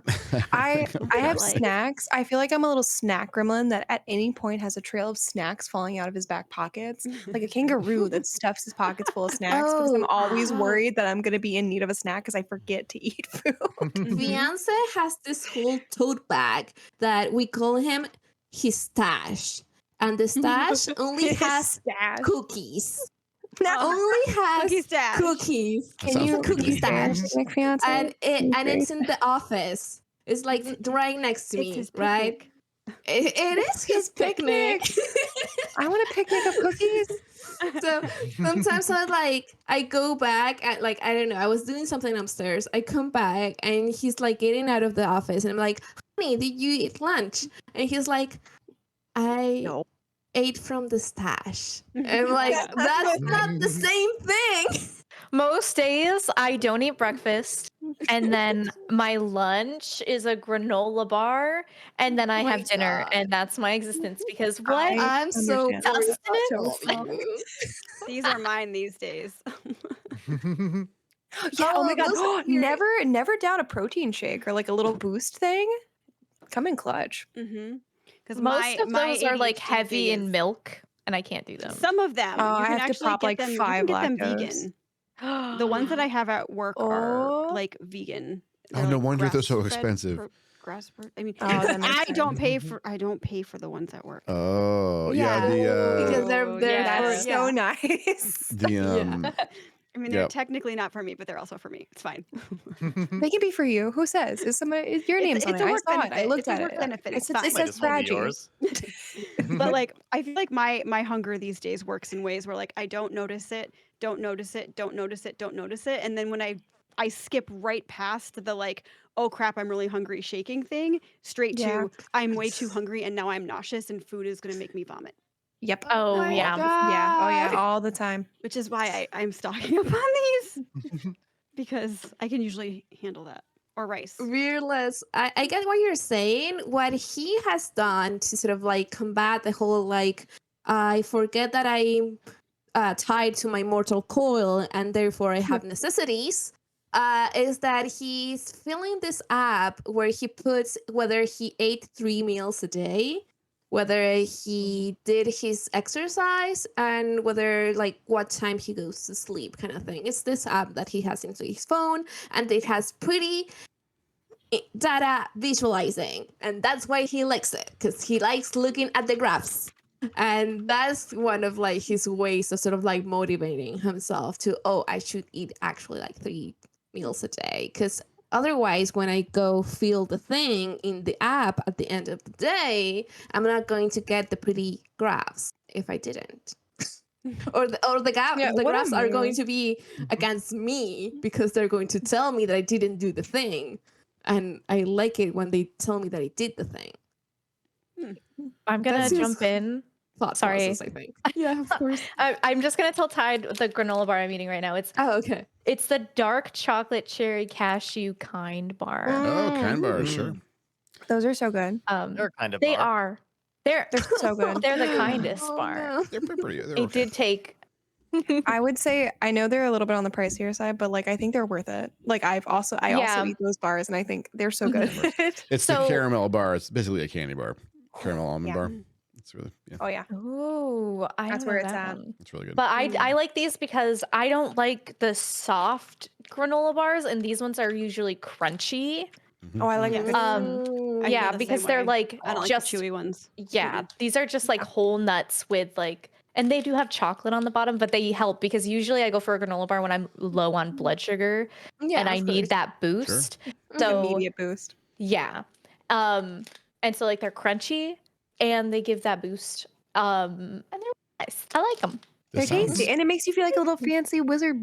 I have like? snacks. I feel like I'm a little snack gremlin that at any point has a trail of snacks falling out of his back pockets, like a kangaroo that stuffs his pockets full of snacks, because I'm Oh, always wow. worried that I'm going to be in need of a snack because I forget to eat food. Fiance has this whole tote bag that we call him his stash. And the stash only has Stash. cookies. No. Only has Cookie stash. cookies. That Can sounds you pretty cookie good. stash. Nick fiance? And Very it's in the office. It's like right next to It's me, his right? picnic. It is his picnic. I want a picnic of cookies. So sometimes I go back at like, I don't know, I was doing something upstairs. I come back and he's like getting out of the office and I'm like, honey, did you eat lunch? And he's like, I ate from the stash. And like, that's not the same thing. Most days I don't eat breakfast, and then my lunch is a granola bar, and then I have dinner, and that's my existence. Because what? I'm so sustenance. These are mine these days. Yeah. Oh my god. those are Never down a protein shake or like a little boost thing. Come in clutch. Because Most of those are like ADHD heavy thing in is- milk, and I can't do them. Some of them, Oh, you I can have to actually pop get like them. You 5 can get them lactose. vegan. The ones that I have at work are like vegan. Oh, They're no like wonder they're so grass-fed expensive. Grass-fed. I mean, Oh, that makes I don't sense. pay for the ones at work. Oh, Yeah, the because they're That's for, so nice. the I mean, they're Yep. technically not for me, but they're also for me. It's fine. They can be for you. Who says? Is somebody your name's on It's it? a I work saw it. I benefit. looked It's a at work it. benefit. It's It fine. says Might as well be Raji. yours. But like, I feel like my hunger these days works in ways where like I don't notice it, don't notice it, don't notice it, don't notice it, and then when I skip right past the like, oh crap, I'm really hungry shaking thing, straight Yeah. to I'm way too hungry and now I'm nauseous and food is gonna make me vomit. Yep. Oh my yeah. Yeah. Oh yeah. God. All the time. Which is why I'm stocking up on these because I can usually handle that. Or rice. Realize I get what you're saying. What he has done to sort of like combat the whole like I forget that I'm tied to my mortal coil and therefore I have necessities is that he's filling this app where he puts whether he ate 3 meals a day, whether he did his exercise, and whether like what time he goes to sleep kind of thing. It's this app that he has into his phone and it has pretty data visualizing, and that's why he likes it, because he likes looking at the graphs, and that's one of like his ways of sort of like motivating himself to, oh, I should eat actually like 3 meals a day, because otherwise when I go fill the thing in the app at the end of the day, I'm not going to get the pretty graphs if I didn't. or the graphs are going to be against me because they're going to tell me that I didn't do the thing. And I like it when they tell me that I did the thing. I'm gonna That's his jump in. Thought Sorry. process, I think. Yeah, of course. I'm just gonna tell Tide the granola bar I'm eating right now. Oh, okay. It's the dark chocolate cherry cashew kind bar. Oh, kind bar, sure. Those are so good. They're kind of They bar. are. They're so good. They're the kindest Oh, bar. no. They're pretty. They're It okay. did take. I would say I know they're a little bit on the pricier side, but like I think they're worth it. Like I also Yeah. eat those bars and I think they're so good. It's So- the caramel bar. It's basically a candy bar. Caramel almond Yeah. bar. It's really, Oh yeah. Ooh, I That's don't where know it's that at. one. it's really good. But I like these because I don't like the soft granola bars, and these ones are usually crunchy. Oh, I like Yes. it. Mm. I Yeah, feel the because same they're way. like I don't just like the chewy ones. yeah. These are just like whole nuts with like, and they do have chocolate on the bottom, but they help because usually I go for a granola bar when I'm low on blood sugar Yeah, and I of need course. that boost. Like So immediate boost. yeah, and so like they're crunchy and they give that boost. And they're nice. I like them. They're This sounds- tasty, and it makes you feel like a little fancy wizard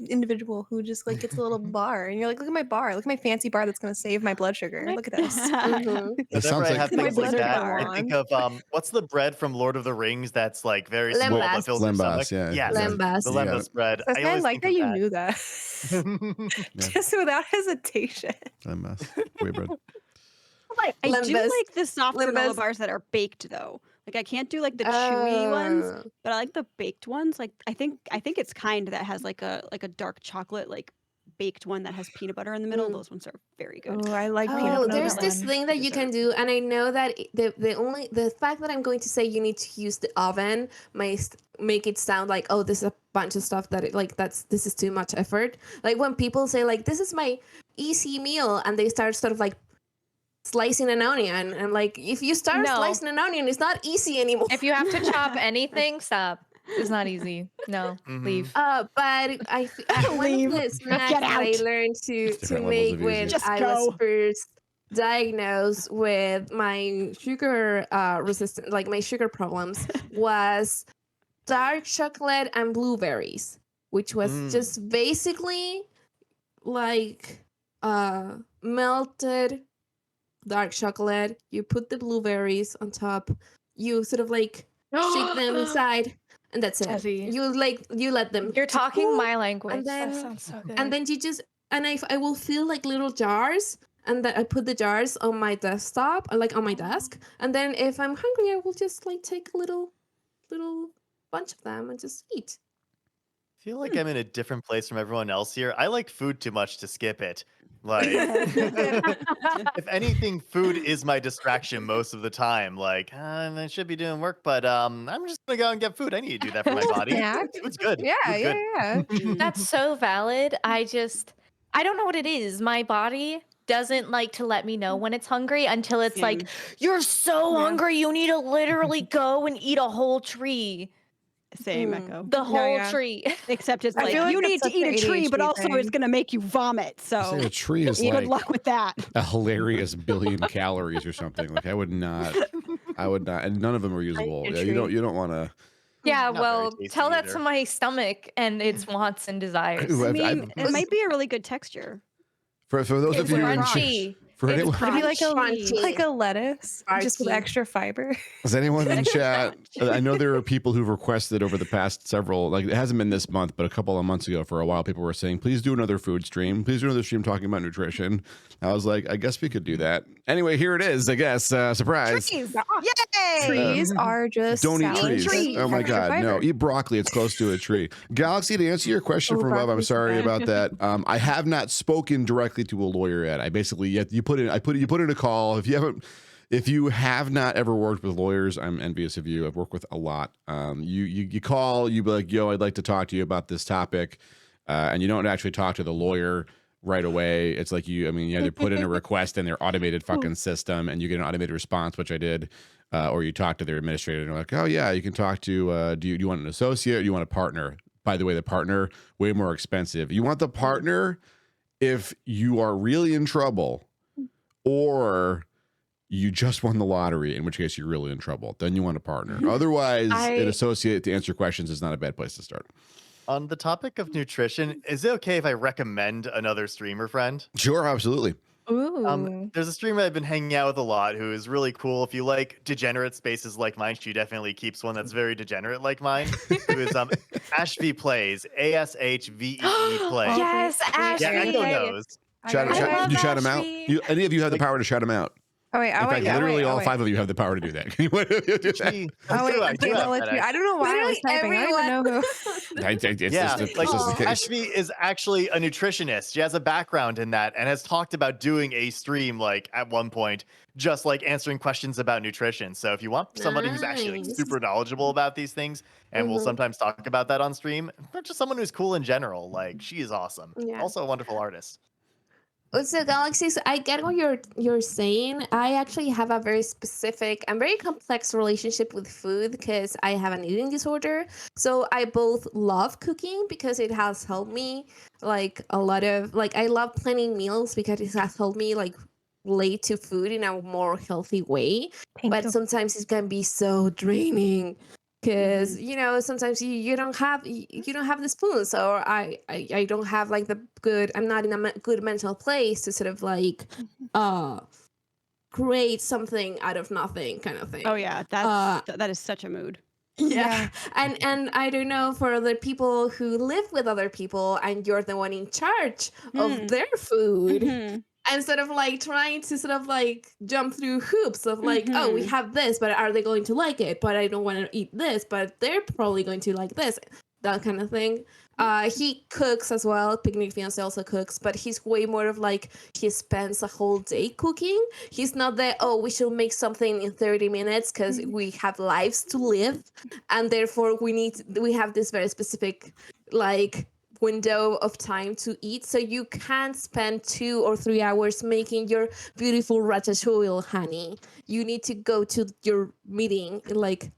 individual who just like gets a little bar, and you're like, look at my bar, look at my fancy bar that's gonna save my blood sugar. Look at this. Mhm. This Whenever sounds I like have My things like blizzard that, bar I think of what's the bread from Lord of the Rings that's like very small Lembas. but fills your Lembas, stomach? yeah. Yes, Lembas. the You got lembas it. bread. I always like think that of you knew that, just without hesitation. Lembas. Whey bread. I do Lembas. like the soft granola Lembas. bars that are baked though. Like I can't do like the chewy ones, Oh. but I like the baked ones. Like I think it's kind that has like a dark chocolate like baked one that has peanut butter in the middle. Mm. Those ones are very good. Oh, I like peanut Oh, butter. there's this one. thing that you can do, and I know that the fact that I'm going to say you need to use the oven may make it sound like, oh, this is a bunch of stuff that this is too much effort. Like when people say like, this is my easy meal, and they start sort of like slicing an onion, and like if you start No. slicing an onion, it's not easy anymore. If you have to chop anything, stop. It's not easy. No, leave. But one of the snacks Get that I out. learned to Different levels make of when easy. Just I go. was first diagnosed with my sugar resistant, like my sugar problems, was dark chocolate and blueberries, which was just basically like melted dark chocolate. You put the blueberries on top. You sort of like shake them inside, and that's it. Heavy. You let them. You're talking cool, my language. and then That sounds so good. and then you just I will fill like little jars, and then I put the jars on my desktop, like on my desk, and then if I'm hungry, I will just like take a little bunch of them and just eat. I feel like I'm in a different place from everyone else here. I like food too much to skip it. Like, if anything, food is my distraction most of the time. Like, I should be doing work, but I'm just gonna go and get food. I need to do that for my body. Food's good. Yeah, Food's good. yeah. That's so valid. I don't know what it is. My body doesn't like to let me know when it's hungry until it's like, you're so hungry, you need to literally go and eat a whole tree. Same Echo. The whole tree. Except it's I like, feel like you need that's to eat a such an tree, but ADHD also thing. it's going to make you vomit. So A tree is good like luck with that. a hilarious billion calories or something. Like I would not, and none of them are usable. Yeah, you don't want to. Yeah, Not well, very tasty tell that either. to my stomach and its wants and desires. I mean, it might be a really good texture. For those of It's you crunchy. for It's anyone, Maybe Crunchy. like a lettuce, just with Crunchy. extra fiber. is anyone in chat? I know there are people who've requested over the past several, like it hasn't been this month, but a couple of months ago for a while, people were saying, please do another food stream. Please do another stream talking about nutrition. I was like, I guess we could do that. Anyway, here it is, I guess. Surprise. Trees. Yay! Trees are just Don't eat salad trees. with Oh my extra God, no. fiber. Eat broccoli. It's close to a tree. Galaxy, to answer your question from above, I'm broccoli's sorry bad. about that. I have not spoken directly to a lawyer yet. I basically you put in a call. If you have not ever worked with lawyers, I'm envious of you. I've worked with a lot. You call, you be like, yo, I'd like to talk to you about this topic, and you don't actually talk to the lawyer right away. It's like you either put in a request in their automated fucking system and you get an automated response, which I did, or you talk to their administrator and they're like, oh yeah, you can talk to, do you want an associate or do you want a partner? By the way, the partner, way more expensive. You want the partner if you are really in trouble or you just won the lottery, in which case you're really in trouble. Then you want a partner. Otherwise, an associate to answer questions is not a bad place to start. On the topic of nutrition, is it okay if I recommend another streamer friend? Sure, absolutely. Ooh. There's a streamer I've been hanging out with a lot who is really cool. If you like degenerate spaces like mine, she definitely keeps one that's very degenerate like mine. Who is Ashv Plays, ASHVEE Plays. Yes, Ashley. Yeah, Echo knows. Can you shout him out? Ashley. Any of you have the power to shout him out? Oh wait, In fact, literally all five of you have the power to do that. Can you do that? She- Oh wait, I do okay, have I'll let that, you. I don't know why I was typing. I don't even know who. It's just the case. Ashvi is actually a nutritionist. She has a background in that and has talked about doing a stream like at one point, just like answering questions about nutrition. So if you want somebody who's actually like, super knowledgeable about these things, and we'll sometimes talk about that on stream, but just someone who's cool in general, like she is awesome. Yeah. Also a wonderful artist. So Galaxies, I get what you're saying. I actually have a very specific and very complex relationship with food because I have an eating disorder. So I both love cooking because it has helped me like a lot of like I love planning meals because it has helped me like relate to food in a more healthy way. But sometimes it can be so draining. Because sometimes you don't have the spoons, or I don't have like the good. I'm not in a good mental place to sort of like create something out of nothing kind of thing. Oh yeah, that is such a mood. Yeah. And I don't know, for the people who live with other people and you're the one in charge of their food. Instead of like trying to sort of like jump through hoops of like, oh, we have this, but are they going to like it? But I don't want to eat this, but they're probably going to like this, that kind of thing. He cooks as well. Picnic Fiance also cooks, but he's way more of like, he spends a whole day cooking. He's not that, oh, we should make something in 30 minutes because we have lives to live. And therefore we have this very specific like window of time to eat, so you can't spend 2 or 3 hours making your beautiful ratatouille, honey. You need to go to your meeting in like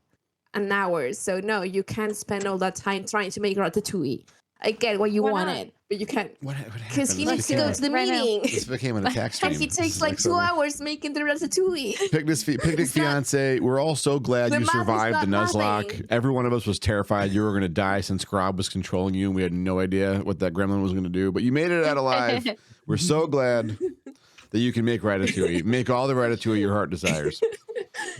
an hour. So no, you can't spend all that time trying to make ratatouille. I get what you Why not? wanted, but you can't. What Because he happened? needs to go to the Right now. meeting. This became an attack stream. And he This takes is like 2 something. hours making the ratatouille. Picnic It's not- fiance, we're all so glad The you math is survived the not Nuzlocke. mathing. Every one of us was terrified you were going to die since Grob was controlling you, and we had no idea what that gremlin was going to do. But you made it out alive. We're so glad that you can make ratatouille. Make all the ratatouille your heart desires.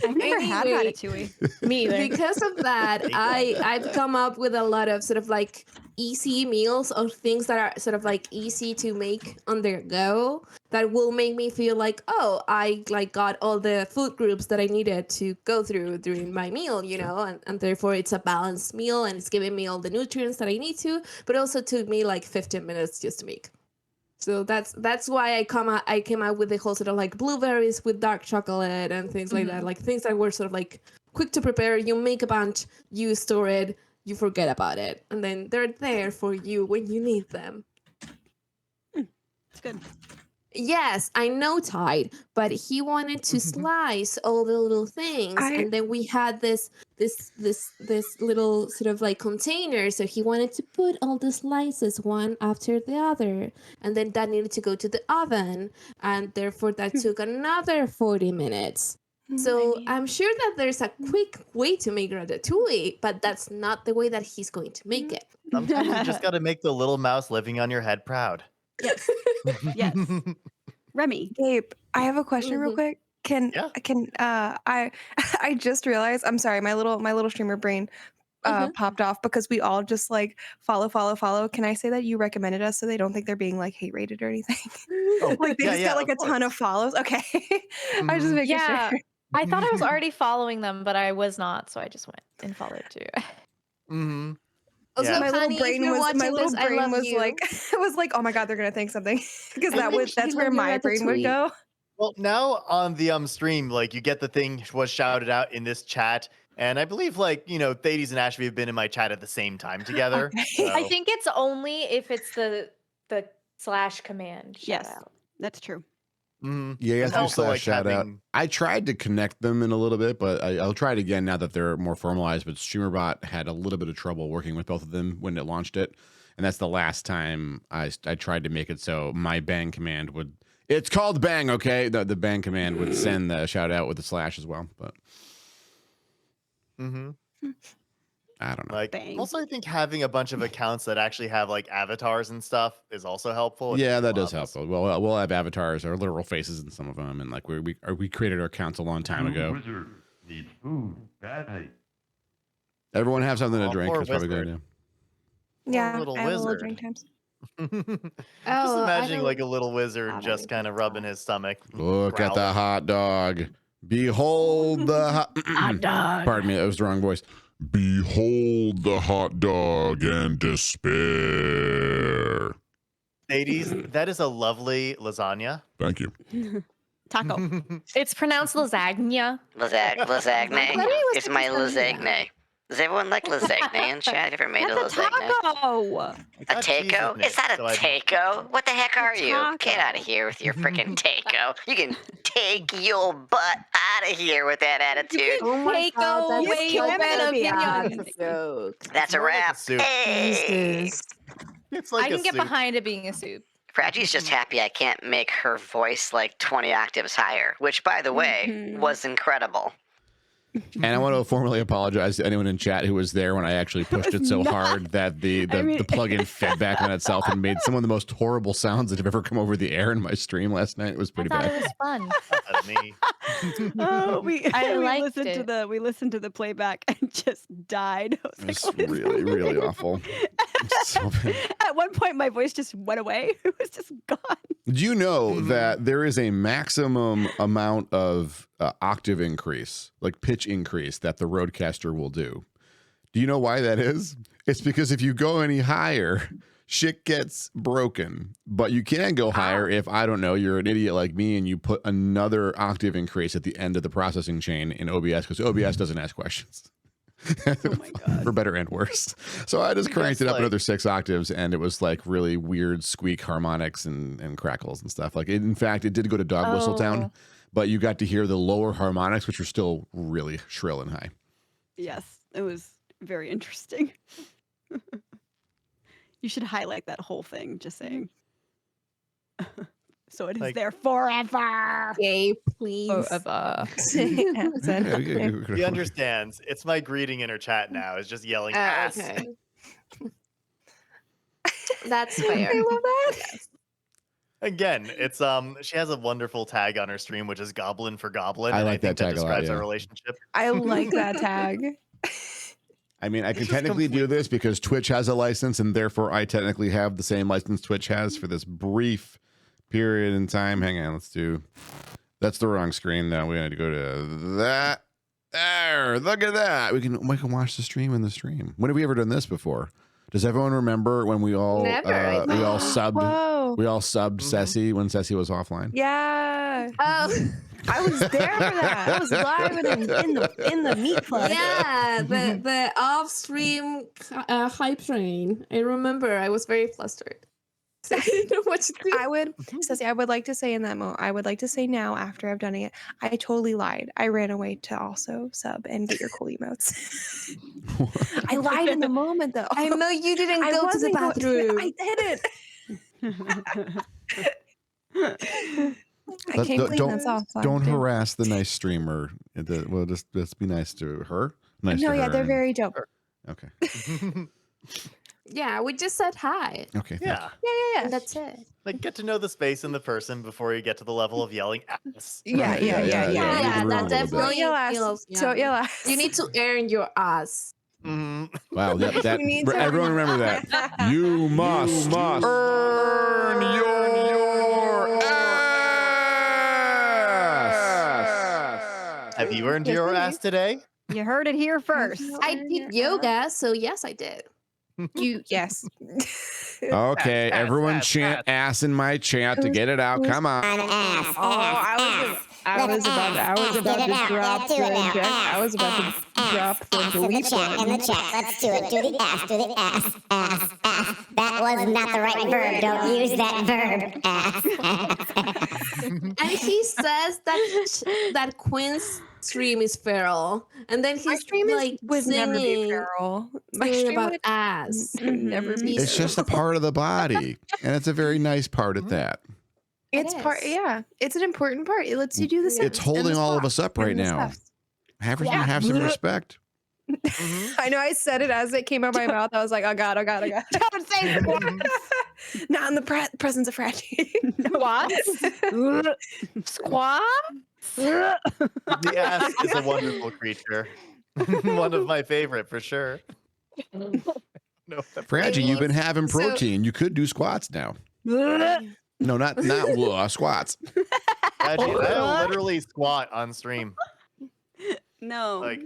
I've never had Anyway. ratatouille. Me either. Because of that, I've come up with a lot of sort of like easy meals or things that are sort of like easy to make on the go that will make me feel like, oh, I like got all the food groups that I needed to go through during my meal, you know, and therefore it's a balanced meal and it's giving me all the nutrients that I need to, but also took me like 15 minutes just to make. So that's why I came out with the whole sort of like blueberries with dark chocolate and things like that, like things that were sort of like quick to prepare. You make a bunch, you store it, you forget about it, and then they're there for you when you need them. It's good. Yes, I know Tide, but he wanted to slice all the little things, and then we had this little sort of like container. So he wanted to put all the slices one after the other, and then that needed to go to the oven, and therefore that took another 40 minutes. So I'm sure that there's a quick way to make ratatouille, but that's not the way that he's going to make it. Sometimes you just got to make the little mouse living on your head proud. Yes. Yes. Remy. Gabe, I have a question real quick. I just realized, I'm sorry, my little streamer brain popped off because we all just like follow. Can I say that you recommended us so they don't think they're being like hate rated or anything? Like they just got like a ton of follows. Okay. I was just making sure. I thought I was already following them, but I was not, so I just went and followed too. Mm-hmm. Also, Yeah. My little Connie, brain if you're was watching this, I love you. like it was like, oh my god, they're gonna think something because I think that's she where loved your my brain would ratatouille. go. Well, now on the stream, like you get the thing was shouted out in this chat, and I believe like Thades and Ashby have been in my chat at the same time together. Okay. So. I think it's only if it's the / command. Yes, shout out. that's true. Mm-hmm. Yeah, you And have to also, like, shout out. having- I tried to connect them in a little bit, but I'll try it again now that they're more formalized. But StreamerBot had a little bit of trouble working with both of them when it launched it. And that's the last time I tried to make it so my bang command would... It's called bang, okay? The bang command would send the shout out with the / as well. But I don't know. Like, Bang. also, I think having a bunch of accounts that actually have like avatars and stuff is also helpful. It Yeah, makes that a lot does less- help. Well, we'll have avatars or literal faces in some of them, and like we created our accounts a long time ago. Wizard needs food badly. Everyone have something to Oh, drink. poor That's probably a good wizard. idea. Yeah, little I have a little wizard. drink times. Just imagining like a little wizard I just don't kind of rubbing his stomach. Look at the growling. hot dog. Behold the hot dog. Pardon me, that was the wrong voice. Behold the hot dog and despair. Ladies, that is a lovely lasagna. Thank you. Taco. It's pronounced lasagna. Lasagne. It's my lasagne. Does everyone like lasagne in chat? Ever made a That's a lasagne? taco. A taco? Is that a taco? What the heck are you? taco. Get out of here with your freaking taco. You can take your butt out of here with that attitude. Oh my Take god, that's away so your bad opinion. joke. That's a more like a wrap. soup. Hey! Jesus. It's like I can a get soup. behind it being a soup. Fraggie's just happy I can't make her voice like 20 octaves higher, which, by the way, was incredible. And I want to formally apologize to anyone in chat who was there when I actually pushed it so hard that the plugin fed back on itself and made some of the most horrible sounds that have ever come over the air in my stream last night. It was pretty I thought bad. it was fun. Out of me. Oh, I we liked we listened to the playback and just died. I was It like, was what is really, really awful. So bad. At one point, my voice just went away. It was just gone. Do you know that there is a maximum amount of octave increase, like pitch increase, that the Rodecaster will do? Do you know why that is? It's because if you go any higher, shit gets broken. But you can go higher if, I don't know, you're an idiot like me and you put another octave increase at the end of the processing chain in OBS, because OBS doesn't ask questions. Oh my god. For better and worse. So I just cranked it up another 6 octaves, and it was like really weird squeak harmonics and crackles and stuff. Like, in fact, it did go to dog whistle town, but you got to hear the lower harmonics, which were still really shrill and high. Yes, it was very interesting. You should highlight that whole thing, just saying. So it is there forever. Yay, please. Forever. He understands. It's my greeting in her chat now. It's just yelling ass. Okay. That's fair. I love that. Yes. Again, it's she has a wonderful tag on her stream, which is Goblin for Goblin. I and like think that tag a lot, describes yeah. our relationship. I like that tag. I mean, I can technically do this because Twitch has a license, and therefore I technically have the same license Twitch has for this brief period in time. Hang on, that's the wrong screen though. We need to go to that. There, look at that. We can watch the stream in the stream. When have we ever done this before? Does everyone remember when we all Never. we all subbed Whoa. we all subbed Ceci when Ceci was offline? Yeah. Oh, I was there for that. I was live in the meat club. yeah, the off-stream hype train. I remember. I was very flustered. I didn't know what to do. Ceci, I would like to say in that moment, I would like to say now after I've done it, I totally lied. I ran away to also sub and get your cool emotes. I lied in the moment though. I know you didn't I go to the wasn't bathroom. I didn't. I can't clean this off. so I Don't did. harass the nice streamer. Well, just be nice to her. Nice No, to yeah, her they're and- very dope. Okay. Yeah, we just said hi. Okay. thank Yeah. Yeah. And that's it. Like, get to know the space and the person before you get to the level of yelling ass. Yeah. Right, yeah. Yeah, Leave the room a that little bit. definitely. Don't yell ass. Yeah. Don't yell ass. You need to earn your ass. Mhm. Wow, that You need to- everyone remember that. You must earn your ass. Have you earned Yes, your I ass today? You heard it here first. I did yoga, so yes, I did. Yes. Okay, Ass, everyone ass, chant ass in my chat to get it out. Come on. Oh, I was about to drop the inject. I was about to drop the delete one. In the chat, let's do it. Do the ass, do the ass, ass, ass. That was not the right verb. Don't use that verb. Ass, ass. And he says that Quinn's stream is feral, and then My he's stream like would never be singing, feral. My singing stream about would ass. never be. It's just a part of the body, and it's a very nice part at that. It's It part. is. Yeah, it's an important part. It lets you do the. It's steps and holding the all of squats us up right and the now. steps. Have some respect. I know. I said it as it came out of my mouth. I was like, "Oh God, oh God, oh God!" Don't say squats. Not in the presence of Fratty. Squats? The ass is a wonderful creature. One of my favorite for sure. No, Fraggy, you've been having protein. You could do squats now. No, not squats. I literally squat on stream. No. Like,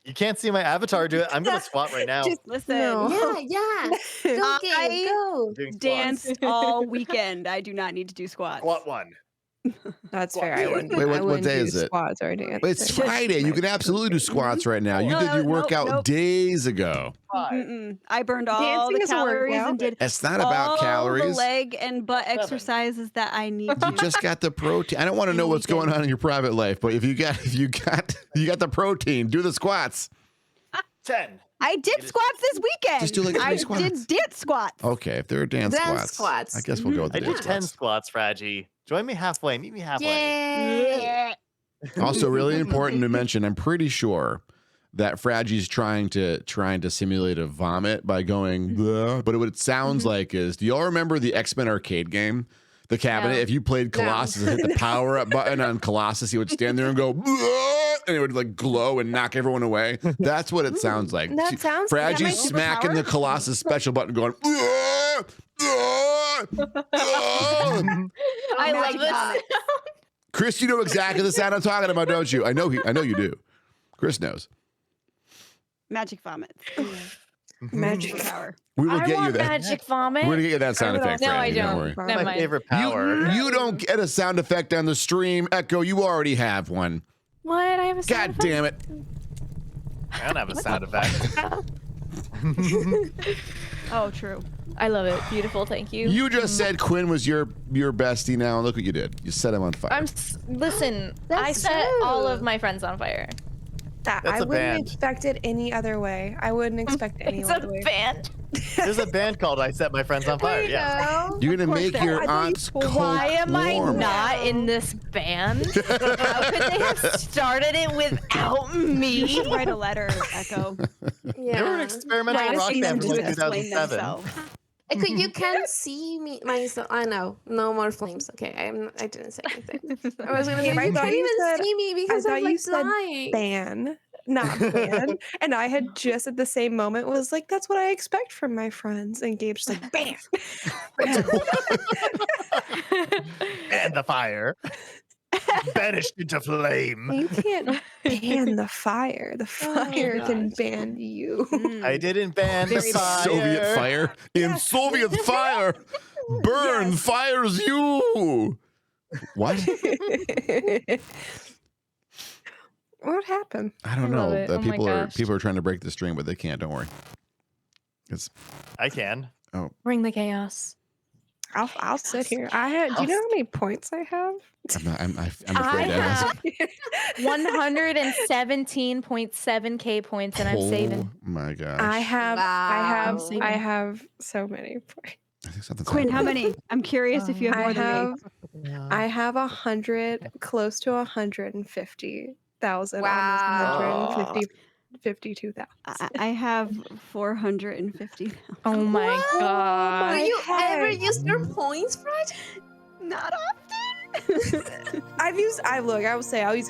you can't see my avatar do it. I'm gonna squat right now. Just listen. No. Yeah. Go, Gabe, go. I'm doing squats. Danced all weekend. I do not need to do squats. Squat one. That's fair. I wouldn't. Wait, what I wouldn't day do is it? Squats or dance. It's Friday. You can absolutely do squats right now. You did your Nope, workout nope. days ago. Mm-mm. I burned all Dancing the is a calories workout. and did It's not all about the calories. leg and butt exercises that I need You to. just got the protein. I don't want to know what's going on in your private life, but if you got the protein, do the squats. 10. I did squats this weekend. Just do like 3 I squats. did dance squats. Okay, if there are dance squats, I guess we'll go with the I did dance 10 squats. squats, Fraggy. Join me halfway. Meet me halfway. Yay. Also, really important to mention. I'm pretty sure that Fraggy's trying to simulate a vomit by going, "Bleh," but what it sounds like is, do y'all remember the X-Men arcade game? The cabinet, No. if you played Colossus and hit the power up button on Colossus, he would stand there and go, "Bleh," and it would like glow and knock everyone away. That's what it sounds like. That sounds like Fraggy's my smacking superpower. the Colossus special button going, "Bleh, bleh, bleh." I love magic this. vomit. Chris, you know exactly the sound I'm talking about, don't you? I know you do. Chris knows. Magic vomits. Magic. Power. We will I get you want that. magic vomit. We're gonna get you that sound effect. No, Fraggy, I don't. worry. Never My mind. favorite power. You don't get a sound effect on the stream, Echo. You already have one. What? I have a sound God damn it! I don't have a sound effect. Oh, true. I love it. Beautiful. Thank you. You just said Quinn was your bestie. Now and look what you did. You set him on fire. Listen. I That's set true. all of my friends on fire. That That's I a wouldn't band. expect it any other way. I wouldn't expect it any It's other a way. band. There's a band called I Set My Friends on Fire. Yeah. You're gonna make your aunt's coke Why am I warm. not in this band? How could they have started it without me? You should write a letter, Echo. Yeah. They were an experimental rock band from like 2007. You can't see me myself. I know. No more flames. Okay, I didn't say anything. I was gonna say I you thought can't you even said- see me because I thought I'm like you said dying. ban, not ban. And I had just at the same moment was like, that's what I expect from my friends. And Gabe's just like, ban. And the fire. Banished into flame. You can't ban the fire. The fire can gosh. ban you. I didn't ban the fire. Soviet fire. In Soviet fire. Burn, Yes. fires you. What? What happened? I don't love know. it. The Oh my gosh. people are trying to break the stream, but they can't. Don't worry. It's I can. Bring the chaos. I'll sit here. Do you know how many points I have? I'm afraid I to ask. have 117.7k points, and I'm saving. Oh my gosh. I have Wow. so many points. I think something's Quinn, how happening. many? I'm curious if you have more than me. I have 100, close to 150,000. Wow. Almost 152,000. I have 450. Oh my Do god. you ever heck? use your points for it? Not often. I'll use a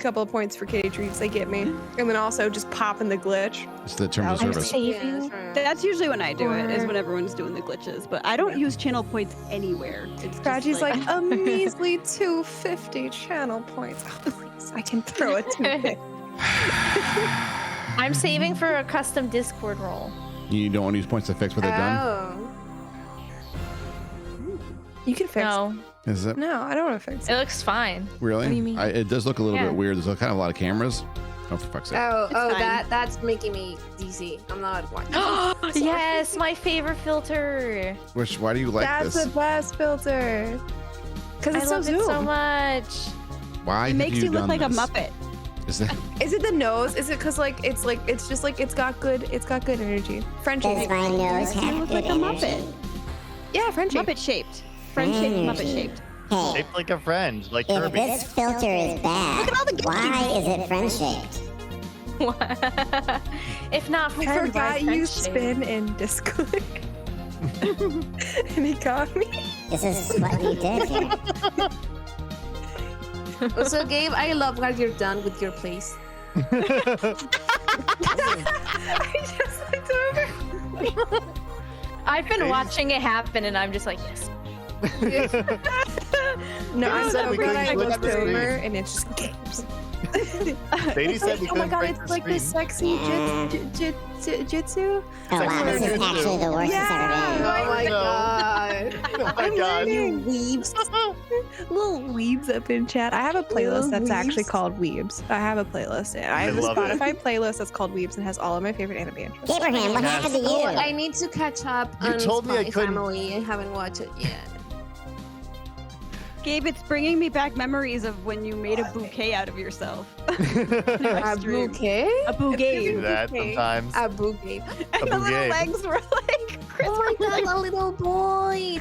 couple of points for kitty treats they get me. And then also just popping the glitch. It's the terms of I'm service. saving. That's usually when I do it, is Or- when everyone's doing the glitches. But I don't use channel points anywhere. It's just Scratchy's like a measly 250 channel points. Oh, please, I can throw it to I'm saving for a custom Discord role. You don't want to use points to fix what they've done? Oh. You can fix No, Is it No, I don't want to fix it it. looks fine. really? What do you mean? It does look a little Yeah. bit weird. There's kind of a lot of cameras. Oh, for fuck's sake. Oh, fine. that's making me DC. I'm not watching. Yes, my favorite filter. Why do you like That's this? the best filter. Because I it's so love zoom. it so much. Why it have makes you look done like a this? Muppet. Is that Is it the nose? Is it because it's just like it's got good energy. Friendship. Does my nose You have look good like a energy? Muppet. Yeah, friendship. Muppet shaped. Friend shaped, Muppet shaped. Hey, Shaped like a friend, like if Kirby. this filter is bad, why is it friend-shaped? If not I friend, forgot why you friendship? spin in Discord. And he got me. This is what you did here. So, Gabe, I love how you're done with your place. I just looked over. I've been watching it happen, and I'm just like, yes. No, I'm said so we glad I couldn't looked glitch the over stream. and it's just games. Sadie said we Oh my couldn't god, break it's the like this stream. sexy jitsu. Oh wow, this is actually the worst it's ever been. Oh my no. god. Oh my god. Weebs. Little weebs up in chat. I have a playlist Little that's actually weebs. called Weebs. I have a playlist. I have a love it. Spotify playlist that's called Weebs and has all of my favorite anime entries. Abraham, what Yes. happened to you? Oh, I need to catch up You on told me I Spy couldn't- Family. I haven't watched it yet. Gabe, it's bringing me back memories of when you made a bouquet out of yourself. A bouquet? A Do bouquet. that sometimes. A bouquet. And the little bouquet. legs were like Oh my god, a little boy.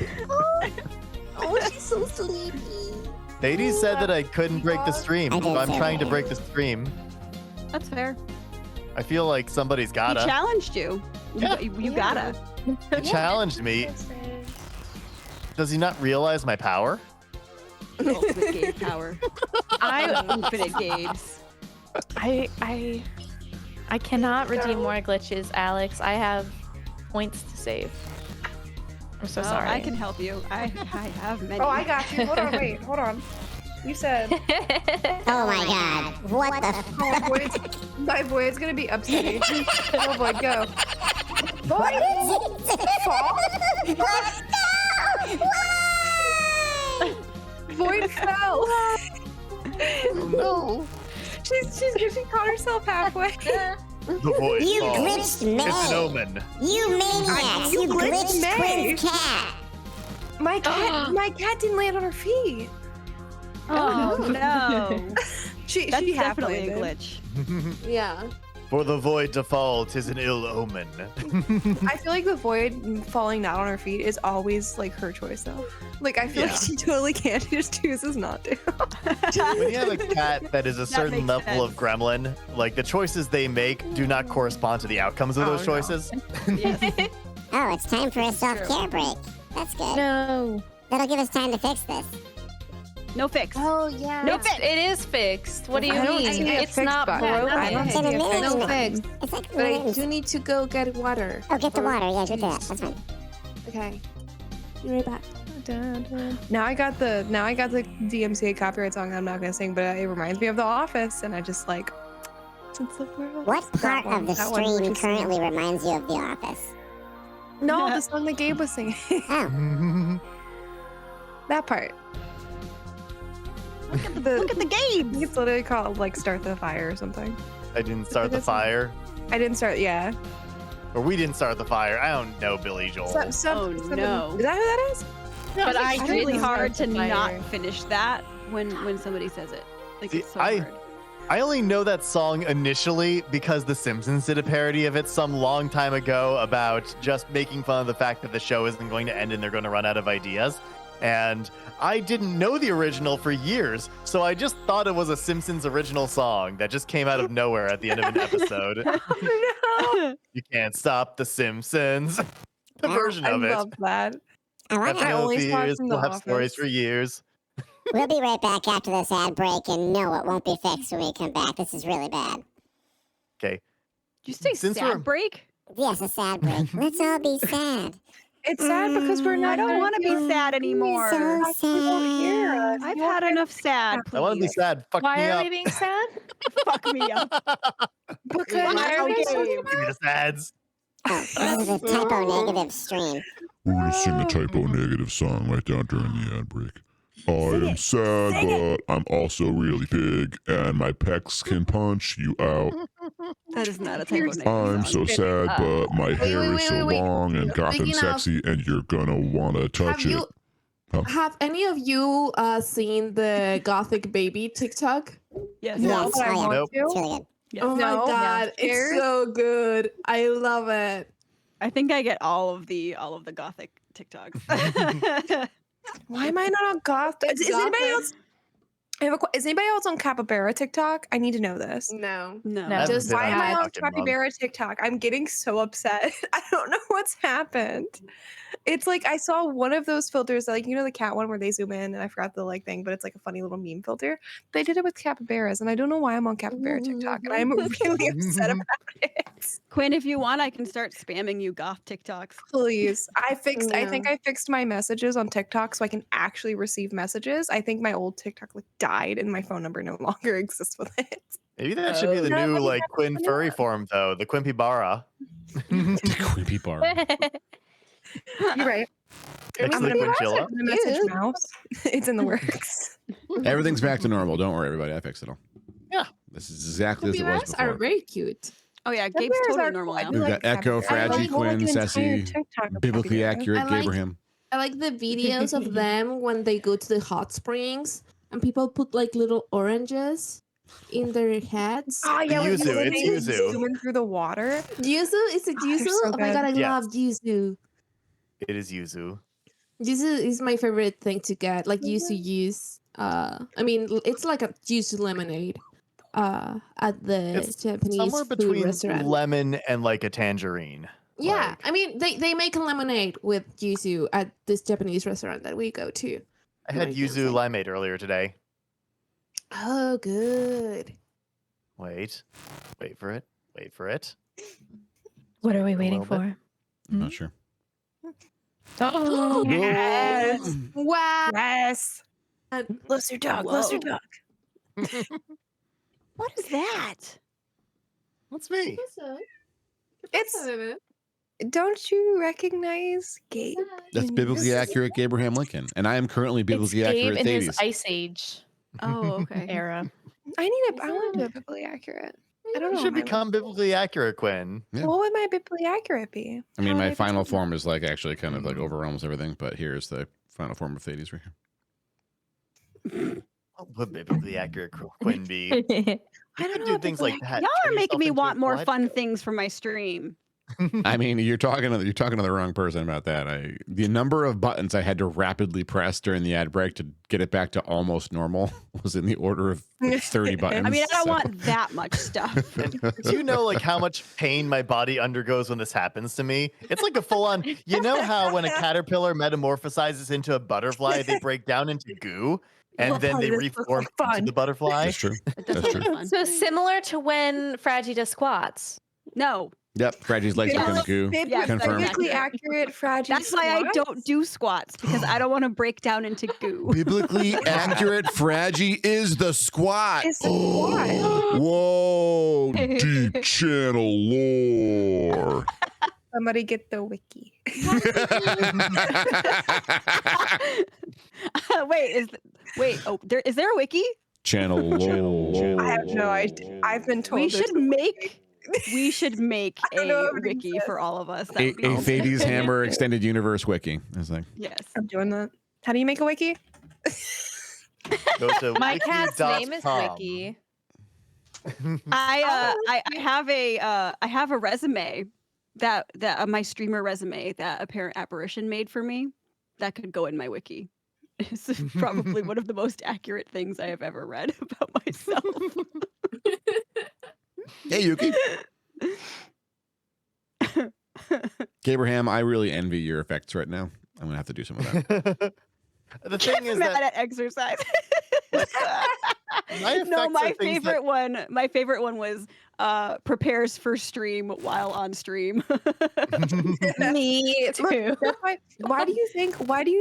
Oh, she's so sleepy. Sadie said that I couldn't break the stream, I did so I'm say trying to that. break the stream. That's fair. I feel like somebody's He gotta. challenged you. Yeah. You gotta. He challenged me. Does he not realize my power? Ultimate Gabe power. I Infinite Gabes. I cannot redeem more glitches, Alex. I have points to save. I'm so sorry. I can help you. I have many. Oh, I got you. Hold on, wait, hold on. You said Oh my god, what the f- my voice gonna be upsetting. Oh boy, go. Boy, Void fell. Oh no. She caught herself halfway. The voice. You falls. glitched May. It's an omen. You maniacs! you You glitched glitched May. Quinn's cat! My cat didn't land on her feet. Oh no. She That's she definitely half a landed. glitch. Yeah. For the void to fall, 'tis an ill omen. I feel like the void falling not on her feet is always like her choice though. Like I feel like she totally can't. She just chooses not to. When you have a cat that is a certain level of gremlin, like the choices they make do not correspond to the outcomes of those choices. Oh, it's time for a self-care break. That's good. No. That'll give us time to fix this. No fix. Oh yeah. No fix. It is fixed. What do you mean? It's not broken. I don't see a fix. No fix. It's like But I do need to go get water. Oh, get the water. Yeah, do that. That's fine. Okay. Be right back. Now I got the DMCA copyright song I'm not gonna sing, but it reminds me of The Office, and I just like since the world. What part of the stream currently reminds you of The Office? No, the song that Gabe was singing. Oh. That part. Look at the game. It's literally called like "Start the Fire" or something. I didn't start the fire. I didn't start. Yeah. Or we didn't start the fire. I don't know, Billy Joel. No. Is that who that is? No, But it's it's really didn't hard to start the fire. not finish that when somebody says it. Like See, it's so hard. I only know that song initially because The Simpsons did a parody of it some long time ago about just making fun of the fact that the show isn't going to end and they're going to run out of ideas. And I didn't know the original for years, so I just thought it was a Simpsons original song that just came out of nowhere at the end of an episode. No. You can't stop the Simpsons. The version of I it. love that. I want Have to. I no only saw it fears, from The we'll have stories Office. for years. We'll be right back after this ad break, and no, it won't be fixed when we come back. This is really bad. Okay. Did you say Since we're- sad break? Yes, a sad break. Let's all be sad. It's sad because we're not. I don't want to be sad anymore. So sad. I've had enough sad. I want to be please. sad. Fuck Why me are up. we being sad? Fuck me up. Because Why are we so Give me the sads. Oh, this is a typo negative stream. We're going to sing a typo negative song right down during the ad break. I am sad, but I'm also really big, and my pecs can punch you out. That is not a typo negative. I'm so sad, but my hair is so wait. long and goth and Speaking of- sexy, and you're gonna wanna touch it. Have any of you seen the Gothic Baby TikTok? Yes. Yes, but I oh, yeah. want Nope. to. It's really good. Yes. Oh my No, god, it's Cheers. so good. I love it. I think I get all of the gothic TikToks. Why am I not on goth? Is anybody else? Is anybody else on Capybara TikTok? I need to know this. No. No. No. Just Why am I on TikTok in months. Capybara TikTok? I'm getting so upset. I don't know what's happened. It's like I saw one of those filters, like you know the cat one where they zoom in, and I forgot the like thing, but it's like a funny little meme filter. They did it with capybaras, and I don't know why I'm on Capybara TikTok, and I'm really upset about it. Quinn, if you want, I can start spamming you goth TikToks. Please, I think No. I fixed my messages on TikTok so I can actually receive messages. I think my old TikTok like died, and my phone number no longer exists with it. Maybe that should be the No, new but you like have to Quinn put it furry on. form though, the Quimpybara. The creepy bar. You're right. Next I'm to the gonna Quinchilla. the message mouse. It's in the works. Everything's back to normal. Don't worry, everybody. I fixed it all. Yeah. This is exactly as it was Capybaras are before. very cute. Oh yeah, Capybaras Gabe's totally are normal cool. I now. do We've like got Echo, capybaras. I Fragi, like Quinn, an entire Ceci, TikTok of biblically capybaras. accurate I like- Gabraham. I like the videos of them when they go to the hot springs and people put like little oranges in their heads. Oh yeah, when Yuzu, when it's they Yuzu. zooming through the water. Yuzu? Is it Oh, they're Yuzu? so Oh my god, I good. Yes. love Yuzu. It is Yuzu. Yuzu is my favorite thing to get. Like Yuzu juice. I mean, it's like a Yuzu lemonade. At the It's Japanese Somewhere food between restaurant. lemon and like a tangerine. Yeah, Like, I mean, they make a lemonade with yuzu at this Japanese restaurant that we go to. I had Like, yuzu limeade earlier today. Oh, good. Wait for it. Wait for it. What are we A waiting little bit. for? I'm not sure. Oh, Yes. Wow. Yes. Closer dog. Closer Whoa. dog. What is that? That's me. It's. Don't you recognize Gabe? That's biblically accurate Gabraham Lincoln. And I am currently it's biblically Gabe accurate in his Thaddeus. Ice Age Oh, okay. era. I need a. I want to do a biblically accurate. I don't You know. should what my- become biblically accurate, Quinn. Yeah. What would my biblically accurate be? I mean, How would my final become- form is like actually kind of like overwhelms everything, but here's the final form of Thaddeus right here. What would biblically accurate Quinn be? You could do things like that. Y'all are Turn making yourself me into a want more fun kaleidoscope. things for my stream. I mean, you're talking to the wrong person about that. The number of buttons I had to rapidly press during the ad break to get it back to almost normal was in the order of 30 buttons. I mean, I don't want that much stuff. And do you know like how much pain my body undergoes when this happens to me? It's like a full-on. You know how when a caterpillar metamorphosizes into a butterfly, they break down into goo, and then they reform into the butterfly. That's true. That's true. So similar to when Fraggy does squats. No. Yep, Fraggie's legs become goo. Confirmed. Biblically accurate, Fraggy. That's why I don't do squats, because I don't want to break down into goo. Biblically accurate, Fraggy is the squat. It's a squat. Whoa, deep channel lore. Somebody get the wiki. Is there a wiki? Channel lore. I have no idea. I've been told We should make a wiki for all of us. A Thadeshammer extended universe wiki. I was like, yes, I'm doing that. How do you make a wiki? Go to My cat's name is wiki.com. Wiki. I have a resume that my streamer resume that a parent apparition made for me that could go in my wiki. It's probably one of the most accurate things I have ever read about myself. hey, Yuki. Gabraham, I really envy your effects right now. I'm gonna have to do some of that. The thing is mad that at exercise. my favorite one was prepares for stream while on stream. Me too. Why do you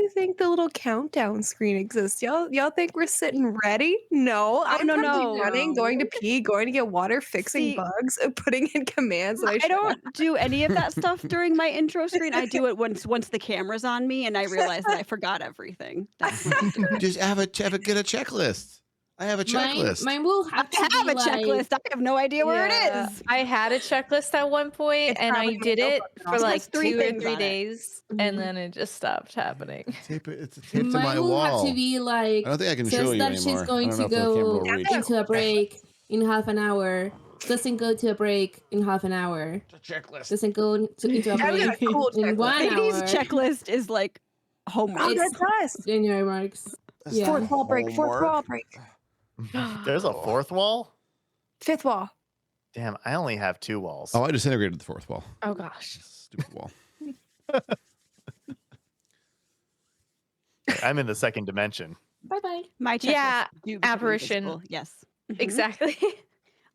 think the little countdown screen exists? Y'all think we're sitting ready? No, I'm running, going to pee, going to get water, fixing bugs, putting in commands. I don't do any of that stuff during my intro screen. I do it once the camera's on me and I realize that I forgot everything. That's when I do it. Just get a checklist. I have a checklist. Mine will have to have be a checklist. I have no idea where it is. I had a checklist at one point, and I did it for like 2 or 3 days, and then it just stopped happening. It's a tape to my Mine will wall. have to be like, I don't think I can says show you that anymore. she's going I to don't know if the camera will go reach. into a break in half an hour. Doesn't go to a break in half an hour. It's a checklist. Doesn't go into a break in 1 hour. Katie's checklist is like homework. Oh, that's us. January marks. Yeah. Fourth wall break. There's a fourth wall? Fifth wall. Damn, I only have 2 walls. Oh, I disintegrated the fourth wall. Oh gosh. Stupid wall. I'm in the second dimension. Bye bye. My checklist. Yeah, do become apparition. invisible. Yes. Exactly.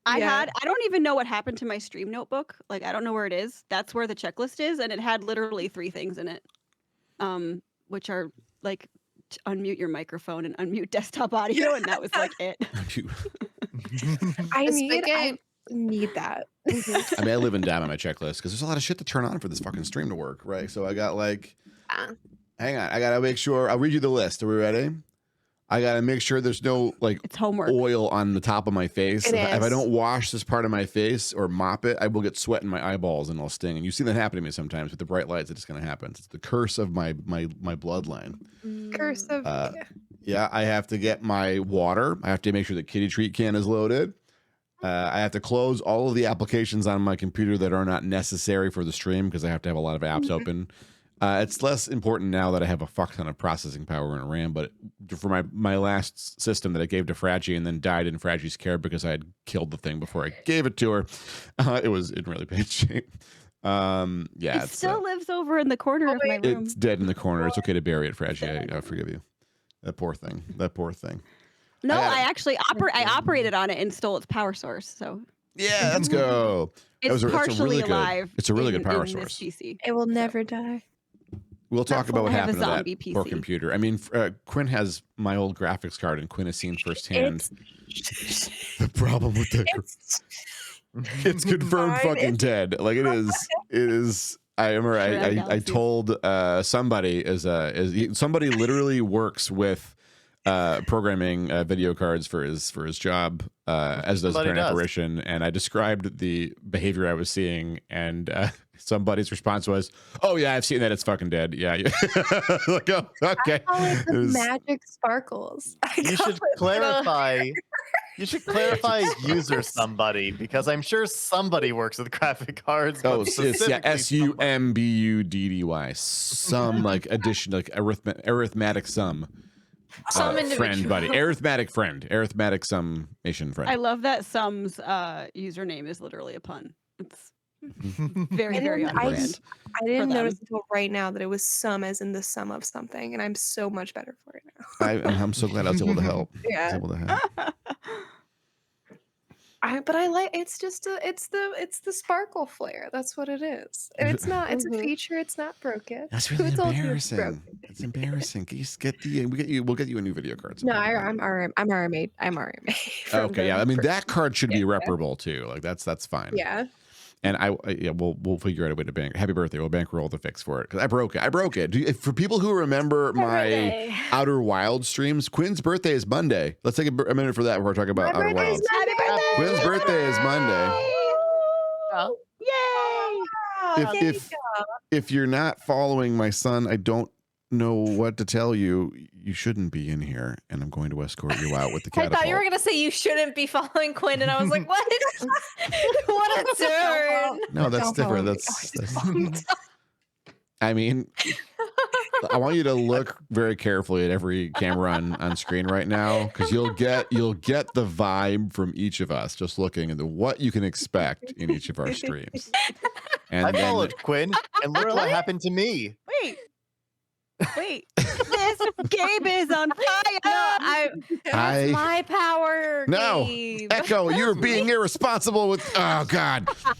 I don't even know what happened to my stream notebook. Like, I don't know where it is. That's where the checklist is, and it had literally 3 things in it, which are like unmute your microphone and unmute desktop audio, and that was like it. I need that. I mean, I live and die on my checklist because there's a lot of shit to turn on for this fucking stream to work, right? So I got like, hang on, I gotta make sure. I'll read you the list. Are we ready? I gotta make sure there's no like It's homework. oil on the top of my face. If I don't wash this part of my face or mop it, I will get sweat in my eyeballs and it'll sting. And you see that happen to me sometimes with the bright lights. It's gonna happen. It's the curse of my bloodline. Curse of Yeah, I have to get my water. I have to make sure the kitty treat can is loaded. I have to close all of the applications on my computer that are not necessary for the stream because I have to have a lot of apps open. It's less important now that I have a fuck ton of processing power and RAM, but for my last system that I gave to Fraggy and then died in Fraggy's care because I had killed the thing before I gave it to her, it was in really bad shape. Yeah, It still lives over in the corner of my room. it's dead in the corner. It's okay to bury it, Fraggy. I forgive you. That poor thing. No, I actually operated on it and stole its power source. So yeah, let's go. It's partially alive. It's a really good power in source. This PC. It will never die. We'll talk about what I have a happened to that zombie poor PC. computer. I mean, Quinn has my old graphics card, and Quinn has seen firsthand the problem with the. It's confirmed fucking dead. Like it is. I remember I told somebody somebody literally works with programming video cards for his job as does Parent Apparition, and I described the behavior I was seeing, and somebody's response was, "Oh yeah, I've seen that. It's fucking dead." Yeah. Like, oh, okay. I call it the magic sparkles. You should clarify. You should clarify user somebody, because I'm sure somebody works with graphic cards. Oh, it's SUMBUDDY. Some like addition, like arithmetic sum. Friend buddy. Arithmetic friend. Arithmetic summation friend. I love that Sum's username is literally a pun. It's very, very on brand. I didn't notice until right now that it was sum as in the sum of something, and I'm so much better for it now. I'm so glad I was able to help. Yeah. I was able to help. But I like it's the sparkle flare. That's what it is. And it's not. It's a feature. It's not broken. That's really embarrassing. It's embarrassing. Just get the. We'll get you a new video card. No, I'm already made. Okay, yeah. I mean, that card should be reparable too. Like that's fine. Yeah. And we'll figure out a way to bank. Happy birthday! We'll bankroll the fix for it because I broke it. For people who remember my Outer Wilds streams, Quinn's birthday is Monday. Let's take a minute for that before we talk about Outer Wilds. Quinn's birthday is Monday. Oh. Yay! If you're not following my son, I don't know what to tell you. You shouldn't be in here, and I'm going to escort you out with the catapult. I thought you were going to say you shouldn't be following Quinn, and I was like, what? What a turn. No, that's different. That's I mean, I want you to look very carefully at every camera on screen right now, because you'll get the vibe from each of us just looking at what you can expect in each of our streams. And I followed Quinn, and look what happened to me. Wait, this Gabe is on fire. No, that's my power. No, Gabe. Echo, you're being irresponsible with. Oh God. Felt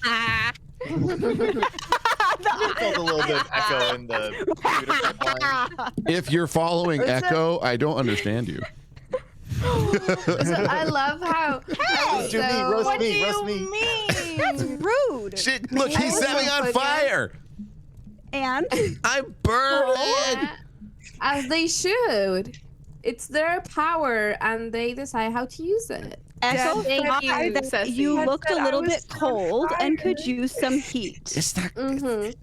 a little bit of Echo in the computer pipeline. If you're following Echo, I don't understand you. I love how. Roast me. That's rude. Shit, look, he set me on fire. And I'm burning. As they should. It's their power, and they decide how to use it. Echo, Thank you, Ceci. you looked a little bit cold and could use some heat. It's not. I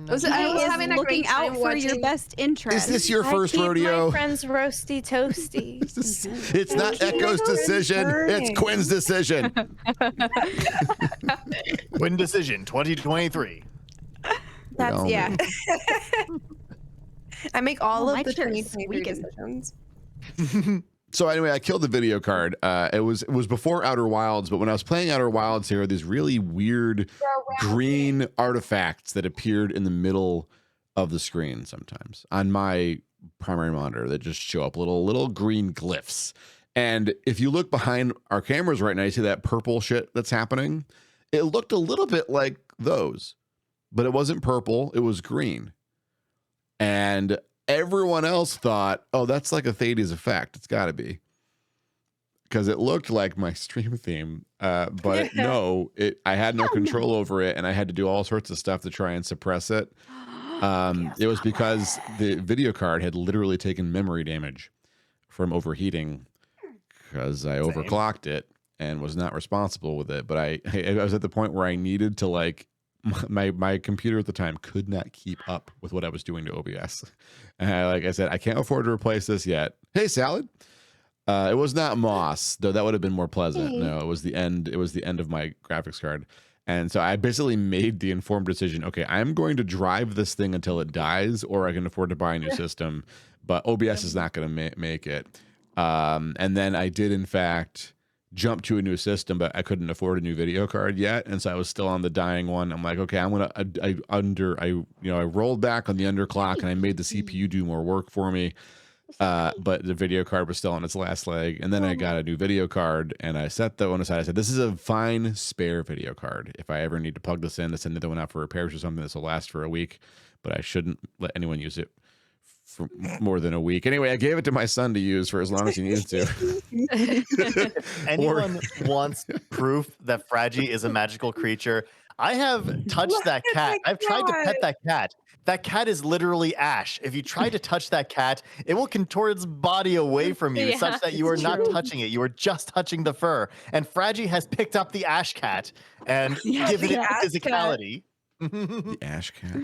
was He having is a great looking out time for your watching. best interest. Is this your first rodeo? My friends roasty toasty. It's not Echo's decision. It's Quinn's decision. Quinn decision 2023. That's yeah. I make all of the chair is 2023 decisions. So anyway, I killed the video card. It was before Outer Wilds, but when I was playing Outer Wilds, there were these really weird green artifacts that appeared in the middle of the screen sometimes on my primary monitor that just show up little green glyphs. And if you look behind our cameras right now, you see that purple shit that's happening. It looked a little bit like those, but it wasn't purple. It was green. And everyone else thought, oh, that's like a Thades effect. It's got to be. Because it looked like my stream theme. But no, I had no control over it, and I had to do all sorts of stuff to try and suppress it. It was because the video card had literally taken memory damage from overheating because I overclocked it and was not responsible with it. But I was at the point where I needed to, like, my computer at the time could not keep up with what I was doing to OBS. And like I said, I can't afford to replace this yet. Hey, Salad. It was not Moss, though that would have been more pleasant. Hey. No, it was the end. It was the end of my graphics card. And so I basically made the informed decision. Okay, I'm going to drive this thing until it dies, or I can afford to buy a new system. But OBS is not going to make it. And then I did, in fact, jump to a new system, but I couldn't afford a new video card yet, and so I was still on the dying one. I'm like, okay, I'm gonna I rolled back on the underclock, and I made the CPU do more work for me. But the video card was still on its last leg, and then I got a new video card, and I set that one aside. I said, this is a fine spare video card. If I ever need to plug this in to send another one out for repairs or something, this will last for a week, but I shouldn't let anyone use it for more than a week. Anyway, I gave it to my son to use for as long as he needed to. If anyone wants proof that Fragi is a magical creature, I have touched that cat. I've tried to pet that cat. That cat is literally Ash. If you try to touch that cat, it will contort its body away from you such that you are not touching it. You are just touching the fur. And Fragi has picked up the Ash cat and given it physicality. The Ash cat.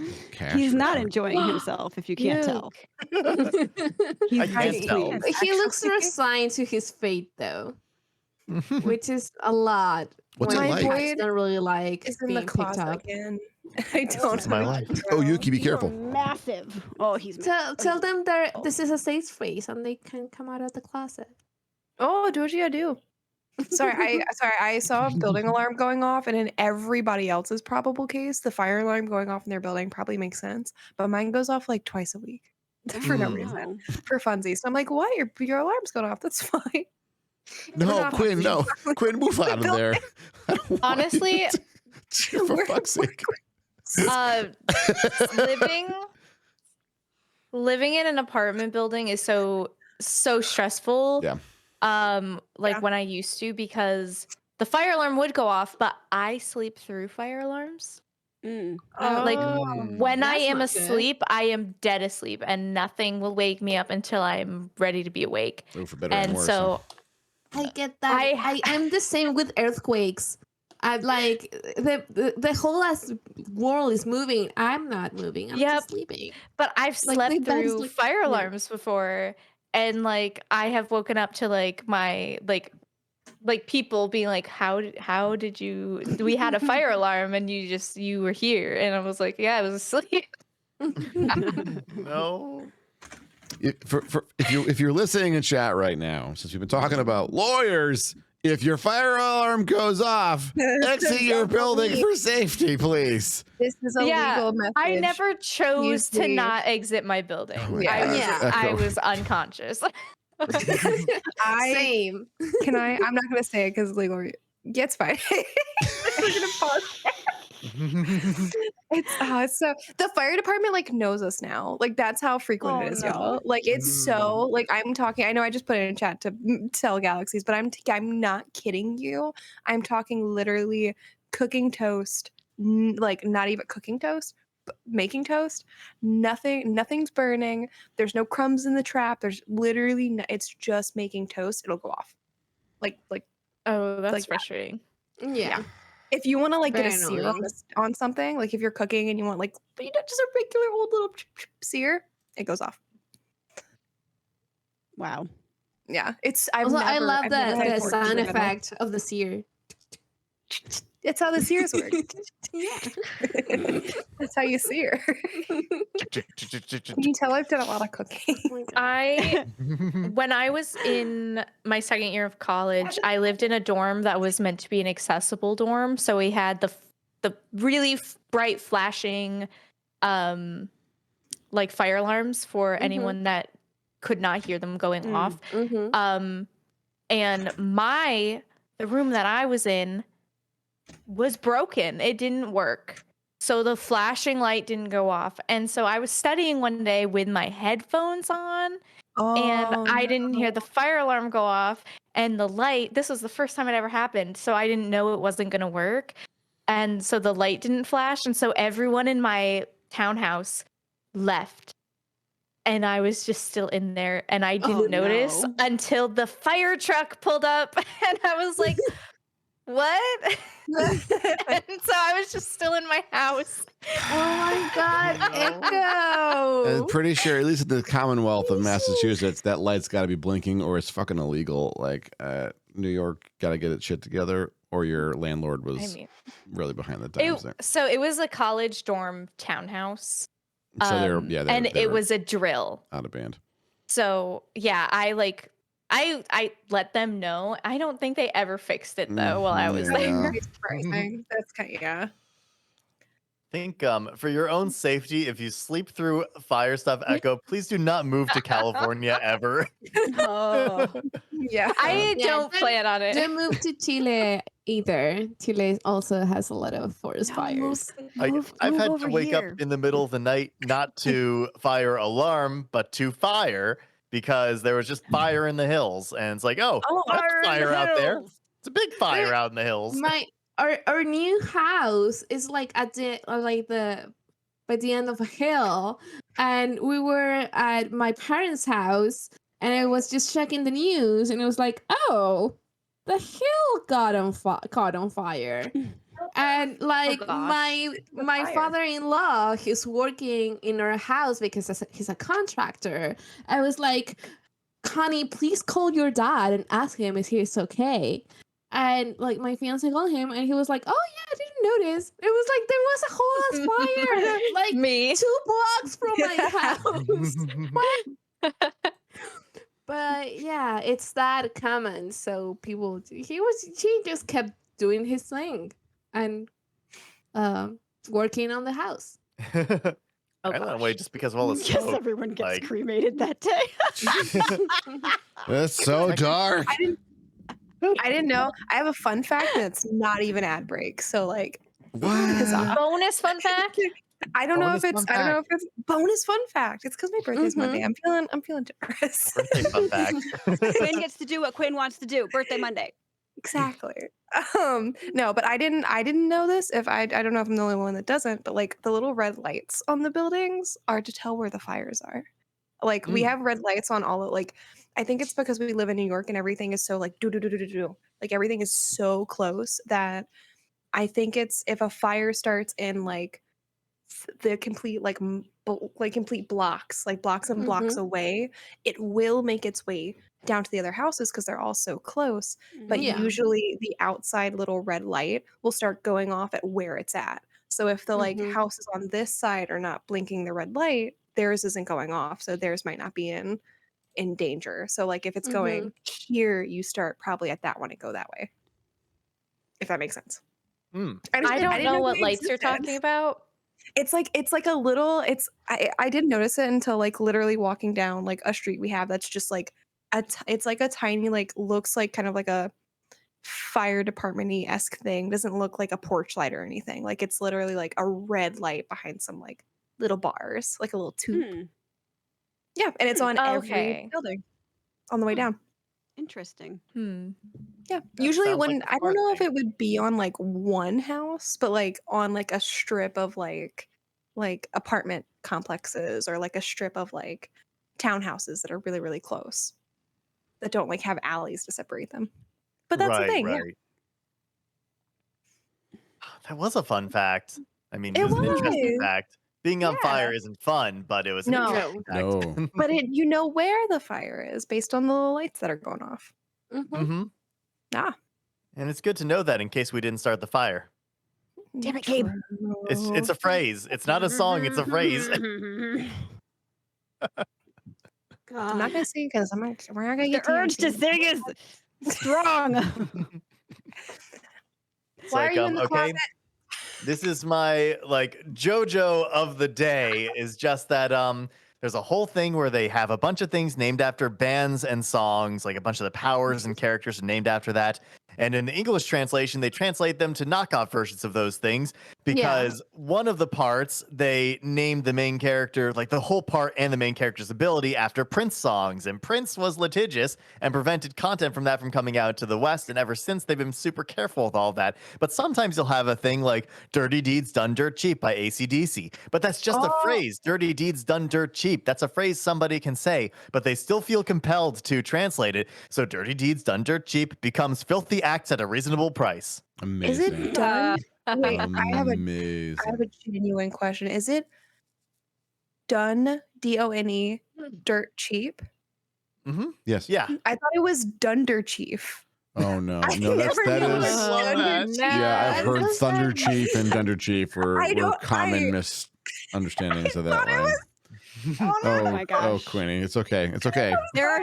He's not enjoying himself, if you can't tell. I can't tell. He looks resigned to his fate, though. which is a lot. What's it when like? cats don't really like Is in the being picked closet up. again. I don't It's my know. life. Oh, Yuki, be careful. Massive. Oh, he's Tell them this is a safe space and they can come out of the closet. Oh, do what you gotta do. Sorry, I saw a building alarm going off, and in everybody else's probable case, the fire alarm going off in their building probably makes sense. But mine goes off like twice a week for no reason, for funsies. So I'm like, "What? Your alarm's going off? That's fine." No, Quinn, no. Quinn, move out of there. Honestly, for fuck's sake. living in an apartment building is so stressful. Yeah. When I used to, because the fire alarm would go off, but I sleep through fire alarms. When I am asleep, I am dead asleep, and nothing will wake me up until I'm ready to be awake. Oh, for better and worse. So I get that. I am the same with earthquakes. I'm like the whole ass world is moving. I'm not moving. I'm just sleeping. But I've slept through fire alarms before, and like I have woken up to like my like people being like, how did you? We had a fire alarm, and you were here, and I was like, yeah, I was asleep. No. If you're listening in chat right now, since we've been talking about lawyers, if your fire alarm goes off, exit your building for safety, please. This is a legal message. I never chose to not exit my building. I was unconscious. Same. I'm not gonna say it because legal. Yeah, it's fine. We're gonna pause. It's so the fire department like knows us now. Like that's how frequent it is, y'all. Like it's so like I'm talking. I know I just put it in chat to tell galaxies, but I'm not kidding you. I'm talking literally cooking toast, like not even cooking toast, but making toast. Nothing's burning. There's no crumbs in the trap. There's literally it's just making toast. It'll go off. Like oh, that's frustrating. Yeah. If you want to like Very get a sear on something, like if you're cooking and you want like just a regular old little sear, it goes off. Wow. Yeah, it's. I love the sound effect of the sear. It's how the sears work. That's how you sear. Can you tell I've done a lot of cooking? When I was in my second year of college, I lived in a dorm that was meant to be an accessible dorm. So we had the really bright flashing like fire alarms for anyone that could not hear them going off. And the room that I was in was broken. It didn't work. So the flashing light didn't go off. And so I was studying one day with my headphones on and I didn't hear the fire alarm go off and the light, this was the first time it ever happened. So I didn't know it wasn't going to work. And so the light didn't flash. And so everyone in my townhouse left. And I was just still in there and I didn't notice until the fire truck pulled up and I was like, what? And so I was just still in my house. Oh my God, Echo. I'm pretty sure, at least in the Commonwealth of Massachusetts, that light's got to be blinking or it's fucking illegal. Like, New York got to get its shit together or your landlord was really behind the times there. So it was a college dorm townhouse. So it was a drill. Out of band. So yeah, I let them know. I don't think they ever fixed it though while I was there. That's kind of, yeah. I think for your own safety, if you sleep through fire stuff, Echo, please do not move to California ever. Yeah. I don't plan on it. Don't move to Chile either. Chile also has a lot of forest fires. I've had to wake up in the middle of the night, not to fire alarm, but to fire. Because there was just fire in the hills, and it's like, that's fire out there. It's a big fire out in the hills. Our new house is like at by the end of a hill, and we were at my parents' house, and I was just checking the news, and it was like, oh, the hill caught on fire. And like my father-in-law, he's working in our house because he's a contractor. I was like, Connie, please call your dad and ask him if he's okay. And like my fiance called him and he was like, oh yeah, I didn't notice. It was like there was a whole ass fire like Me. 2 blocks from my house. But yeah, it's that common. So she just kept doing his thing and working on the house. Oh, I don't wait just because of all the Yes, smoke. everyone gets like- cremated that day. That's so dark. I didn't know. I have a fun fact that's not even ad break. So like, What? bonus fun fact. I don't know if Bonus it's. fun I don't know if it's bonus fun fact. It's because my birthday's Mhm. Monday. I'm feeling generous. Birthday fun fact. Quinn gets to do what Quinn wants to do. Birthday Monday. Exactly. No, but I didn't know this. If I don't know if I'm the only one that doesn't, but like the little red lights on the buildings are to tell where the fires are. Like we have red lights on all of like I think it's because we live in New York and everything is so like do. Like everything is so close that I think it's if a fire starts in like the complete like complete blocks, like blocks and blocks away, it will make its way down to the other houses because they're all so close. But Yeah. usually the outside little red light will start going off at where it's at. So if the like houses on this side are not blinking the red light, theirs isn't going off. So theirs might not be in danger. So like if it's going here, you start probably at that one and go that way. If that makes sense. I don't know what lights you're talking about. It's like a little I didn't notice it until like literally walking down like a street we have that's just like it's like a tiny like looks like kind of like a fire department-y esque thing. Doesn't look like a porch light or anything. Like it's literally like a red light behind some like little bars, like a little tube. Yeah, and it's on every building on the way down. Interesting. Yeah. Usually when I don't know if it would be on like one house, but like on like a strip of like apartment complexes or like a strip of like townhouses that are really, really close that don't like have alleys to separate them. But that's the thing. Yeah. That was a fun fact. I mean, It it was an interesting was. fact. Being on fire isn't fun, but it was an interesting fact. No. But you know where the fire is based on the little lights that are going off. Ah. And it's good to know that in case we didn't start the fire. Damn it, Gabe. It's a phrase. It's not a song. It's a phrase. I'm not gonna sing because we're not gonna get The urge to sing is strong. Why are you in the closet? This is my like JoJo of the day is just that there's a whole thing where they have a bunch of things named after bands and songs, like a bunch of the powers and characters are named after that. And in the English translation, they translate them to knockoff versions of those things because one of the parts, they named the main character, like the whole part and the main character's ability after Prince songs. And Prince was litigious and prevented content from that from coming out to the West. And ever since, they've been super careful with all of that. But sometimes you'll have a thing like Dirty Deeds Done Dirt Cheap by AC/DC. But that's just a phrase, Dirty Deeds Done Dirt Cheap. That's a phrase somebody can say, but they still feel compelled to translate it. So Dirty Deeds Done Dirt Cheap becomes filthy acts at a reasonable price. Amazing. Is it done? Wait, Amazing. I have a genuine question. Is it done, D-O-N-E, dirt cheap? Yes. Yeah. I thought it was Dunder Chief. Oh no, I no, that never is. Yeah, I've heard Thunder Chief and Dunder Chief were common misunderstandings of that line. Oh my gosh. Oh, Quinny, it's okay. It's okay. There are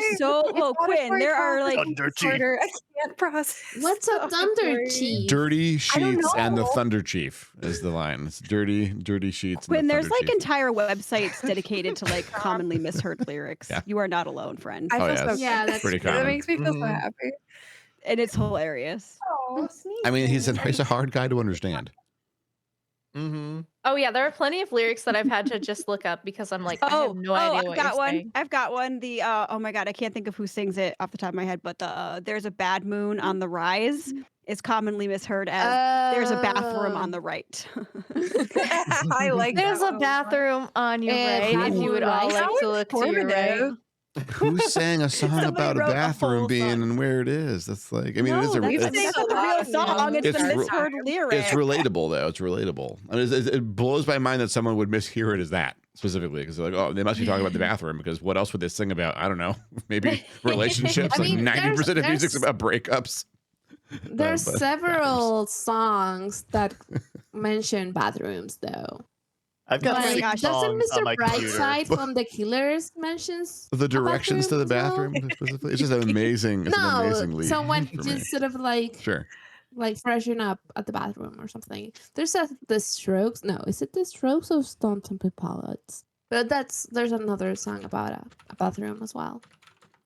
Quinn, there are like harder. I can't process. What's a Thunder Chief? Dirty sheets and the Thunder Chief is the line. It's dirty sheets. Quinn, and the there's Thunder like Chief. entire websites dedicated to like commonly misheard lyrics. Yeah. You are not alone, friend. I feel yes. so Yeah, that's pretty That common. makes me feel so happy. And it's hilarious. Oh, sneak. I mean, he's a hard guy to understand. Oh yeah, there are plenty of lyrics that I've had to just look up because I'm like, I have no idea what you're saying. I've got one. The oh my god, I can't think of who sings it off the top of my head, but the there's a bad moon on the rise is commonly misheard as there's a bathroom on the right. I like There's that a bathroom on your And right. If you would all like to look to your right. Who sang a song Somebody about a wrote a bathroom full being song. and where it is? That's like, I mean, it is a. That's It's, not the real song. It's the misheard lyric. it's relatable though. It's relatable. I mean, it blows my mind that someone would mishear it as that specifically because they're like, oh, they must be talking about the bathroom because what else would they sing about? I don't know. Maybe relationships. I mean, like 90% of there's- music's about breakups. There's several songs that mention bathrooms, though. I've got Like, 6 doesn't songs on Mr. my computer. Brightside from The Killers mentions The a directions to the bathroom bathroom specifically. It's just amazing. It's an No, amazing lead so when for you me. just sort of like Sure. freshen up at the bathroom or something. There's The Strokes. No, is it The Strokes or Stone Temple Pilots? But there's another song about a bathroom as well.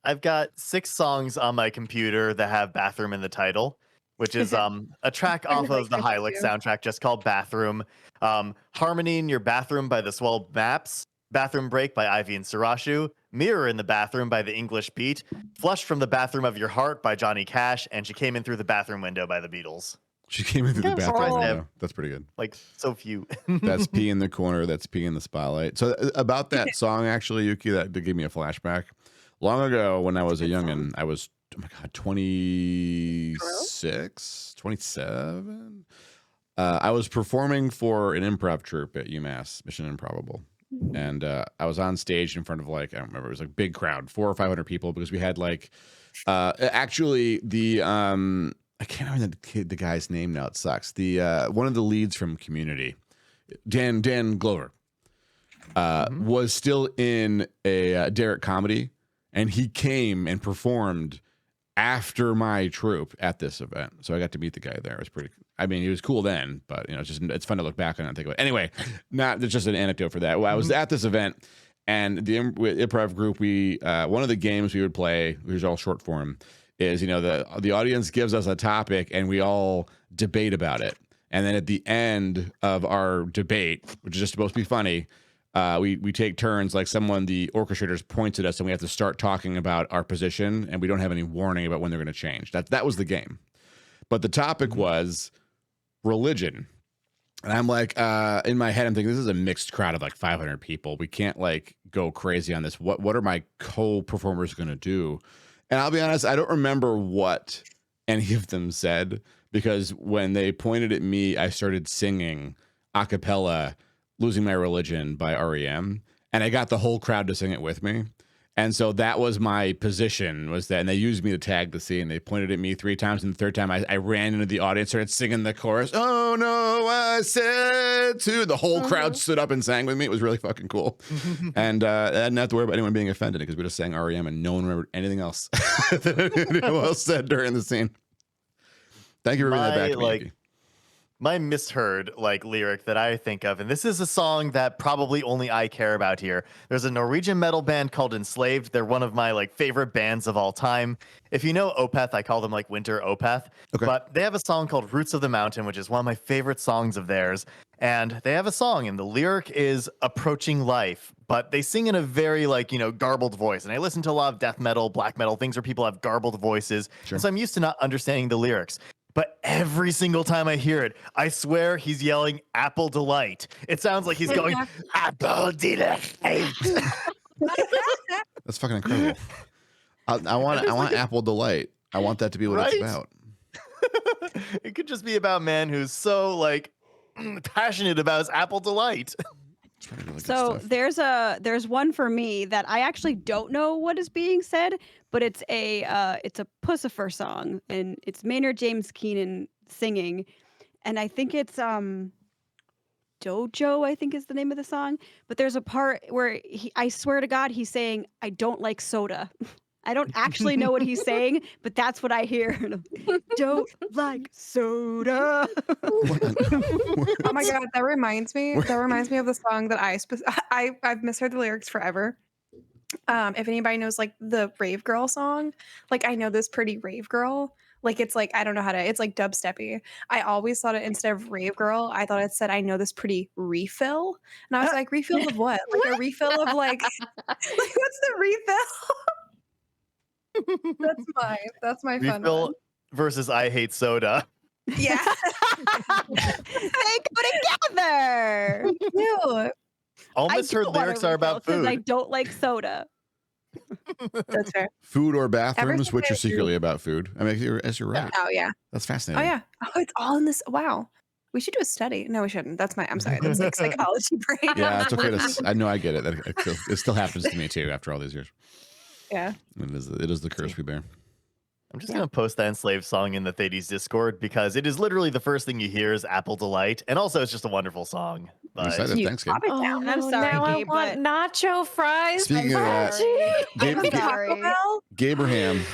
I've got 6 songs on my computer that have bathroom in the title, which is a track off of the Hylix soundtrack just called Bathroom. Harmony in Your Bathroom by the Swell Maps. Bathroom Break by Ivy and Sarashu. Mirror in the Bathroom by the English Beat. Flush from the Bathroom of Your Heart by Johnny Cash. And She Came In Through the Bathroom Window by the Beatles. She came in through the bathroom window. That's pretty good. Like, so few. That's Pee in the Corner. That's Pee in the Spotlight. So about that song, actually, Yuki, that gave me a flashback. Long ago, when I was a youngin', I was, 26, 27. I was performing for an improv troupe at UMass, Mission Improbable. And I was on stage in front of I don't remember, it was like big crowd, 400 or 500 people, because we had actually the, I can't remember the guy's name now, it sucks. The one of the leads from Community, Dan Glover, was still in a Derek comedy. And he came and performed after my troupe at this event. So I got to meet the guy there. It was pretty, he was cool then, but it's fun to look back on and think about it. Anyway, there's just an anecdote for that. Well, I was at this event, and the improv group, one of the games we would play, which was all short form, is, the audience gives us a topic and we all debate about it. And then at the end of our debate, which is just supposed to be funny, we take turns, the orchestrators points at us and we have to start talking about our position, and we don't have any warning about when they're going to change. That was the game. But the topic was religion. And I'm in my head, I'm thinking, this is a mixed crowd of 500 people. We can't go crazy on this. What are my co-performers going to do? And I'll be honest, I don't remember what any of them said, because when they pointed at me, I started singing a cappella Losing My Religion by REM, and I got the whole crowd to sing it with me. And so that was my position, was that, and they used me to tag the scene. They pointed at me 3 times, and the third time I ran into the audience, started singing the chorus. Oh no, I said to. The whole crowd stood up and sang with me. It was really fucking cool. And I didn't have to worry about anyone being offended, because we just sang REM and no one remembered anything else that anyone else said during the scene. Thank you for bringing that back to me, Yuki. My misheard lyric that I think of, and this is a song that probably only I care about here. There's a Norwegian metal band called Enslaved. They're one of my favorite bands of all time. If you know Opeth, I call them Winter Opeth. Okay. But they have a song called Roots of the Mountain, which is one of my favorite songs of theirs. And they have a song, and the lyric is approaching life, but they sing in a very garbled voice. And I listen to a lot of death metal, black metal, things where people have garbled voices. Sure. So I'm used to not understanding the lyrics. But every single time I hear it, I swear he's yelling Apple Delight. It sounds like he's going, Apple Delight. That's fucking incredible. I want Apple Delight. I want that to be what it's about. It could just be about a man who's so passionate about his Apple Delight. Really so there's one for me that I actually don't know what is being said, but it's a Pussifer song, and it's Maynard James Keenan singing, and I think it's Dojo, I think is the name of the song. But there's a part where I swear to God, he's saying, "I don't like soda." I don't actually know what he's saying, but that's what I hear. Don't like soda. Oh my God, that reminds me of the song that I've misheard the lyrics forever. If anybody knows the Rave Girl song, I know this pretty Rave Girl. It's I don't know how to, it's dubsteppy. I always thought it, instead of Rave Girl, I thought it said, I know this pretty refill. And I was like, refill of what? A refill of what's the refill? That's my fun Refill one. versus I hate soda. Yeah. They go together. Ew. All misheard lyrics are about food. I don't like soda. That's fair. Food or bathrooms, which are secretly about food. I mean, you're right. Oh yeah. That's fascinating. Oh yeah. Oh, it's all in this. Wow. We should do a study. No, we shouldn't. I'm sorry. That's psychology brain. Yeah, it's okay. I know, I get it. It still happens to me too after all these years. Yeah. It is the curse we bear. I'm just going to post that enslaved song in the Thades Discord because it is literally the first thing you hear is Apple Delight. And also, it's just a wonderful song. I'm excited. Thanks, Gabe. Oh, I'm no, sorry, now Gabe, I want nacho fries. Speaking of that, Gabraham,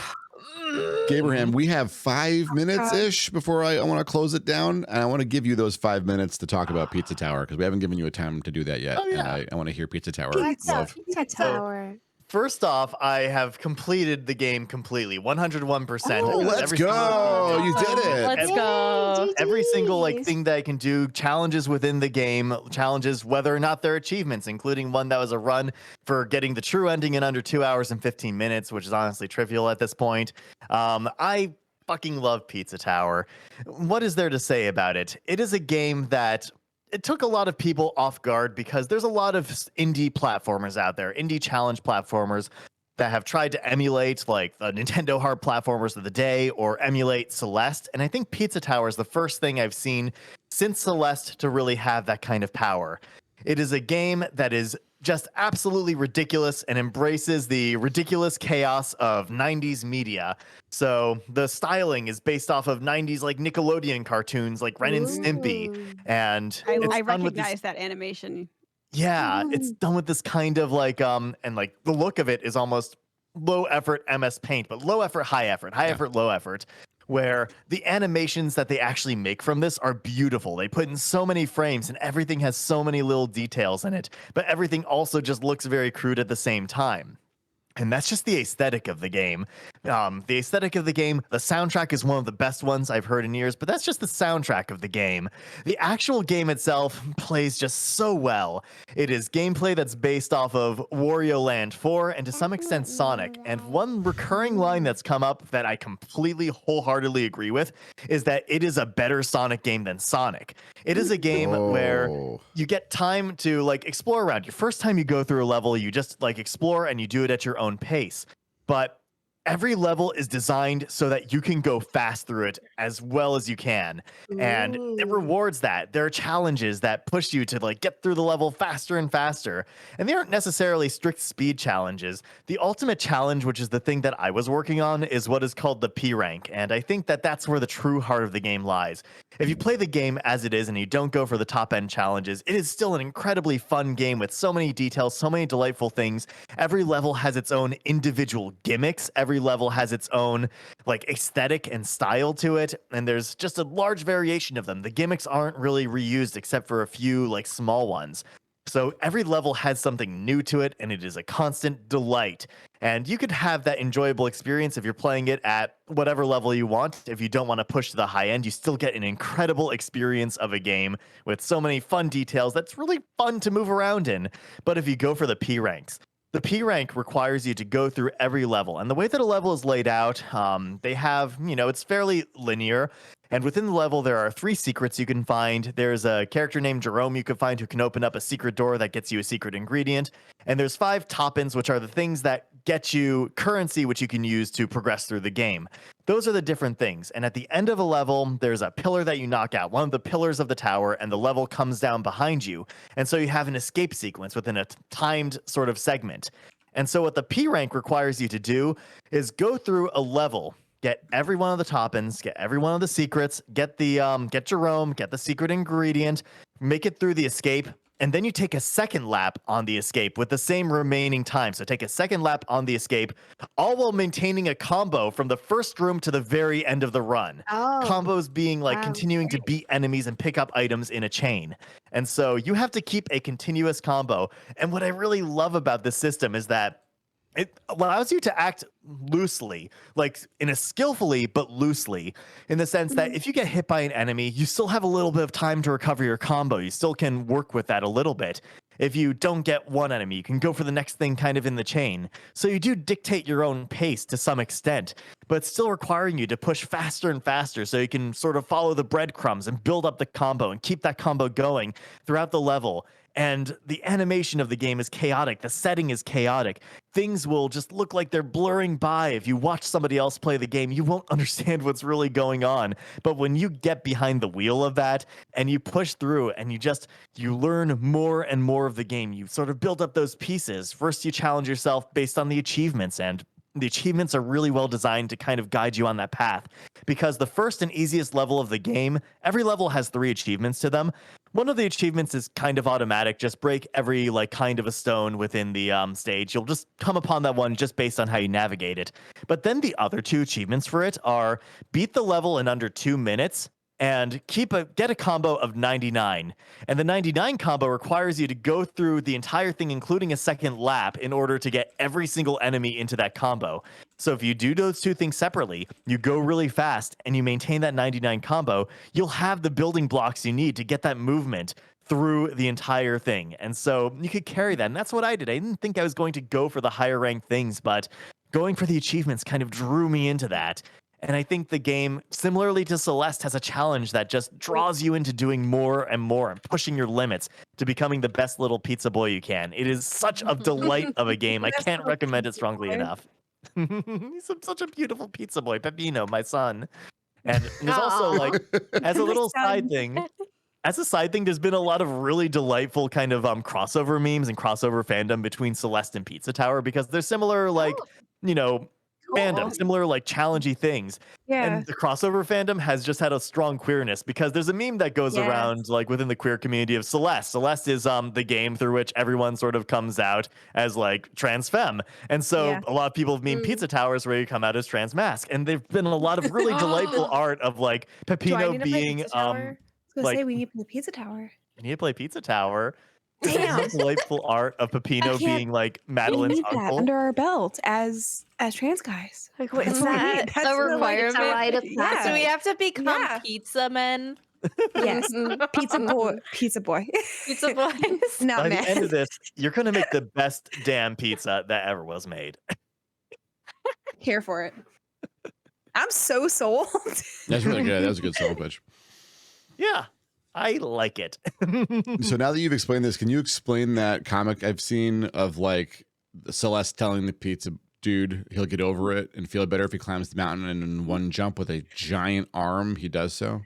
we have 5 minutes-ish before I want to close it down. And I want to give you those 5 minutes to talk about Pizza Tower because we haven't given you a time to do that yet. And I want to hear Pizza Tower. Pizza Tower. First off, I have completed the game completely, 101%. Oh, let's go! You did it. Let's go. Every single thing that I can do, challenges within the game, challenges whether or not they're achievements, including one that was a run for getting the true ending in under 2 hours and 15 minutes, which is honestly trivial at this point. I fucking love Pizza Tower. What is there to say about it? It is a game that it took a lot of people off guard because there's a lot of indie platformers out there, indie challenge platformers that have tried to emulate like the Nintendo hard platformers of the day or emulate Celeste. And I think Pizza Tower is the first thing I've seen since Celeste to really have that kind of power. It is a game that is just absolutely ridiculous and embraces the ridiculous chaos of 90s media. So the styling is based off of 90s like Nickelodeon cartoons like Ren and Stimpy. And I recognize that animation. Yeah, it's done with this kind of like and like the look of it is almost low effort MS Paint, but low effort, high effort, high effort, low effort, where the animations that they actually make from this are beautiful. They put in so many frames and everything has so many little details in it, but everything also just looks very crude at the same time. And that's just the aesthetic of the game. The aesthetic of the game, the soundtrack is one of the best ones I've heard in years, but that's just the soundtrack of the game. The actual game itself plays just so well. It is gameplay that's based off of Wario Land 4 and to some extent Sonic. And one recurring line that's come up that I completely wholeheartedly agree with is that it is a better Sonic game than Sonic. It is a game where you get time to like explore around. Your first time you go through a level, you just like explore and you do it at your own pace. But every level is designed so that you can go fast through it as well as you can. And it rewards that. There are challenges that push you to like get through the level faster and faster. And they aren't necessarily strict speed challenges. The ultimate challenge, which is the thing that I was working on, is what is called the P rank. And I think that that's where the true heart of the game lies. If you play the game as it is and you don't go for the top end challenges, it is still an incredibly fun game with so many details, so many delightful things. Every level has its own individual gimmicks. Every level has its own like aesthetic and style to it, and there's just a large variation of them. The gimmicks aren't really reused except for a few like small ones. So every level has something new to it, and it is a constant delight. And you could have that enjoyable experience if you're playing it at whatever level you want. If you don't want to push to the high end, you still get an incredible experience of a game with so many fun details that's really fun to move around in. But if you go for the P ranks, the P rank requires you to go through every level. And the way that a level is laid out, they have, it's fairly linear. And within the level, there are 3 secrets you can find. There's a character named Jerome you can find who can open up a secret door that gets you a secret ingredient. And there's 5 top-ins, which are the things that get you currency, which you can use to progress through the game. Those are the different things. And at the end of a level, there's a pillar that you knock out, one of the pillars of the tower, and the level comes down behind you. And so you have an escape sequence within a timed sort of segment. And so what the P rank requires you to do is go through a level, get every one of the top-ins, get every one of the secrets, get Jerome, get the secret ingredient, make it through the escape, and then you take a second lap on the escape with the same remaining time. So take a second lap on the escape, all while maintaining a combo from the first room to the very end of the run. Combos being like continuing to beat enemies and pick up items in a chain. And so you have to keep a continuous combo. And what I really love about this system is that it allows you to act loosely, like in a skillfully, but loosely, in the sense that if you get hit by an enemy, you still have a little bit of time to recover your combo. You still can work with that a little bit. If you don't get one enemy, you can go for the next thing kind of in the chain. So you do dictate your own pace to some extent, but it's still requiring you to push faster and faster so you can sort of follow the breadcrumbs and build up the combo and keep that combo going throughout the level. And the animation of the game is chaotic. The setting is chaotic. Things will just look like they're blurring by. If you watch somebody else play the game, you won't understand what's really going on. But when you get behind the wheel of that and you push through and you learn more and more of the game, you sort of build up those pieces. First, you challenge yourself based on the achievements and the achievements are really well designed to kind of guide you on that path, because the first and easiest level of the game, every level has 3 achievements to them. One of the achievements is kind of automatic, just break every like kind of a stone within the stage. You'll just come upon that one just based on how you navigate it. But then the other 2 achievements for it are beat the level in under 2 minutes and get a combo of 99. And the 99 combo requires you to go through the entire thing, including a second lap, in order to get every single enemy into that combo. So if you do those 2 things separately, you go really fast and you maintain that 99 combo, you'll have the building blocks you need to get that movement through the entire thing. And so you could carry that. And that's what I did. I didn't think I was going to go for the higher ranked things, but going for the achievements kind of drew me into that. And I think the game, similarly to Celeste, has a challenge that just draws you into doing more and more and pushing your limits to becoming the best little pizza boy you can. It is such a delight of a game. I can't recommend it strongly enough. He's such a beautiful pizza boy, Peppino, my son. And there's also like, as a little side thing, there's been a lot of really delightful kind of crossover memes and crossover fandom between Celeste and Pizza Tower, because they're similar, like, fandom, similar like challengey things. And the crossover fandom has just had a strong queerness, because there's a meme that goes around like within the queer community of Celeste. Celeste is the game through which everyone sort of comes out as like trans femme. And so a lot of people have memed Pizza Towers where you come out as trans mask. And there've been a lot of really delightful art of like Peppino being say we need to play Pizza Tower. You need to play Pizza Tower. Damn. Delightful art of Peppino being like Madeline's we need uncle. That under our belt as trans guys. Like, what is that? That's a requirement. So we have to become pizza men. Yes, pizza boy, pizza boys. By the end of this, you're gonna make the best damn pizza that ever was made. Here for it. I'm so sold. That's really good. That was a good soul pitch. Yeah. I like it. So now that you've explained this, can you explain that comic I've seen of like Celeste telling the pizza dude he'll get over it and feel better if he climbs the mountain, and in one jump with a giant arm he does so?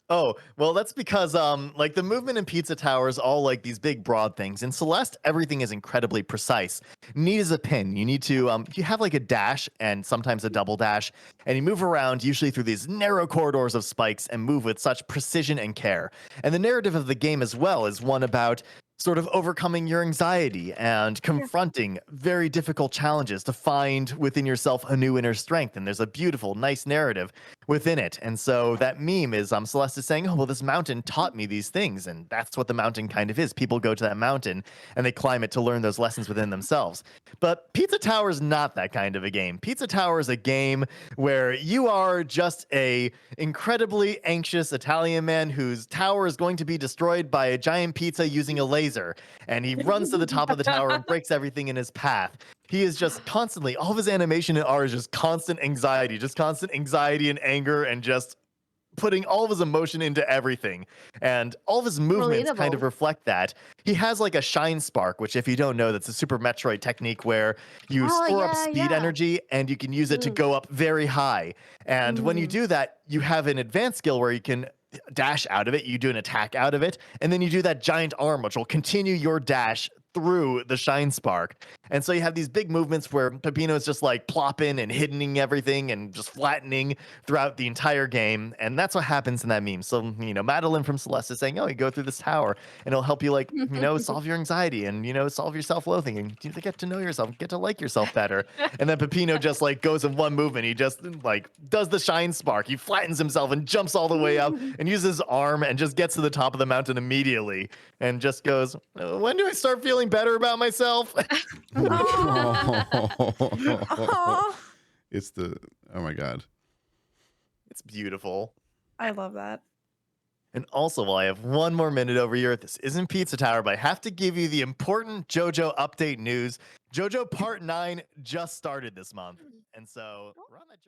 Oh, well, that's because like the movement in Pizza Tower is all like these big broad things. In Celeste, everything is incredibly precise. Neat as a pin. You need to you have like a dash and sometimes a double dash, and you move around usually through these narrow corridors of spikes and move with such precision and care. And the narrative of the game as well is one about sort of overcoming your anxiety and confronting very difficult challenges to find within yourself a new inner strength. And there's a beautiful, nice narrative within it. And so that meme is Celeste is saying, oh, well, this mountain taught me these things. And that's what the mountain kind of is. People go to that mountain and they climb it to learn those lessons within themselves. But Pizza Tower is not that kind of a game. Pizza Tower is a game where you are just a incredibly anxious Italian man whose tower is going to be destroyed by a giant pizza using a laser. And he runs to the top of the tower and breaks everything in his path. He is just constantly, all of his animation and art is just constant anxiety and anger, and just putting all of his emotion into everything. And all of his movements kind of reflect that. He has like a shine spark, which if you don't know, that's a Super Metroid technique where you store up speed energy and you can use it to go up very high. And when you do that, you have an advanced skill where you can dash out of it, you do an attack out of it, and then you do that giant arm, which will continue your dash through the shine spark. And so you have these big movements where Peppino is just like plopping and hiddening everything and just flattening throughout the entire game. And that's what happens in that meme. So, Madeline from Celeste is saying, oh, you go through this tower and it'll help you like, solve your anxiety and, solve your self-loathing and you get to know yourself, get to like yourself better. And then Peppino just like goes in one movement. He just like does the shine spark. He flattens himself and jumps all the way up and uses his arm and just gets to the top of the mountain immediately and just goes, when do I start feeling better about myself? It's oh my god, it's beautiful. I love that. And also, while I have one more minute over here, this isn't Pizza Tower, but I have to give you the important JoJo update news. JoJo Part 9 just started this month, and so we're on that journey.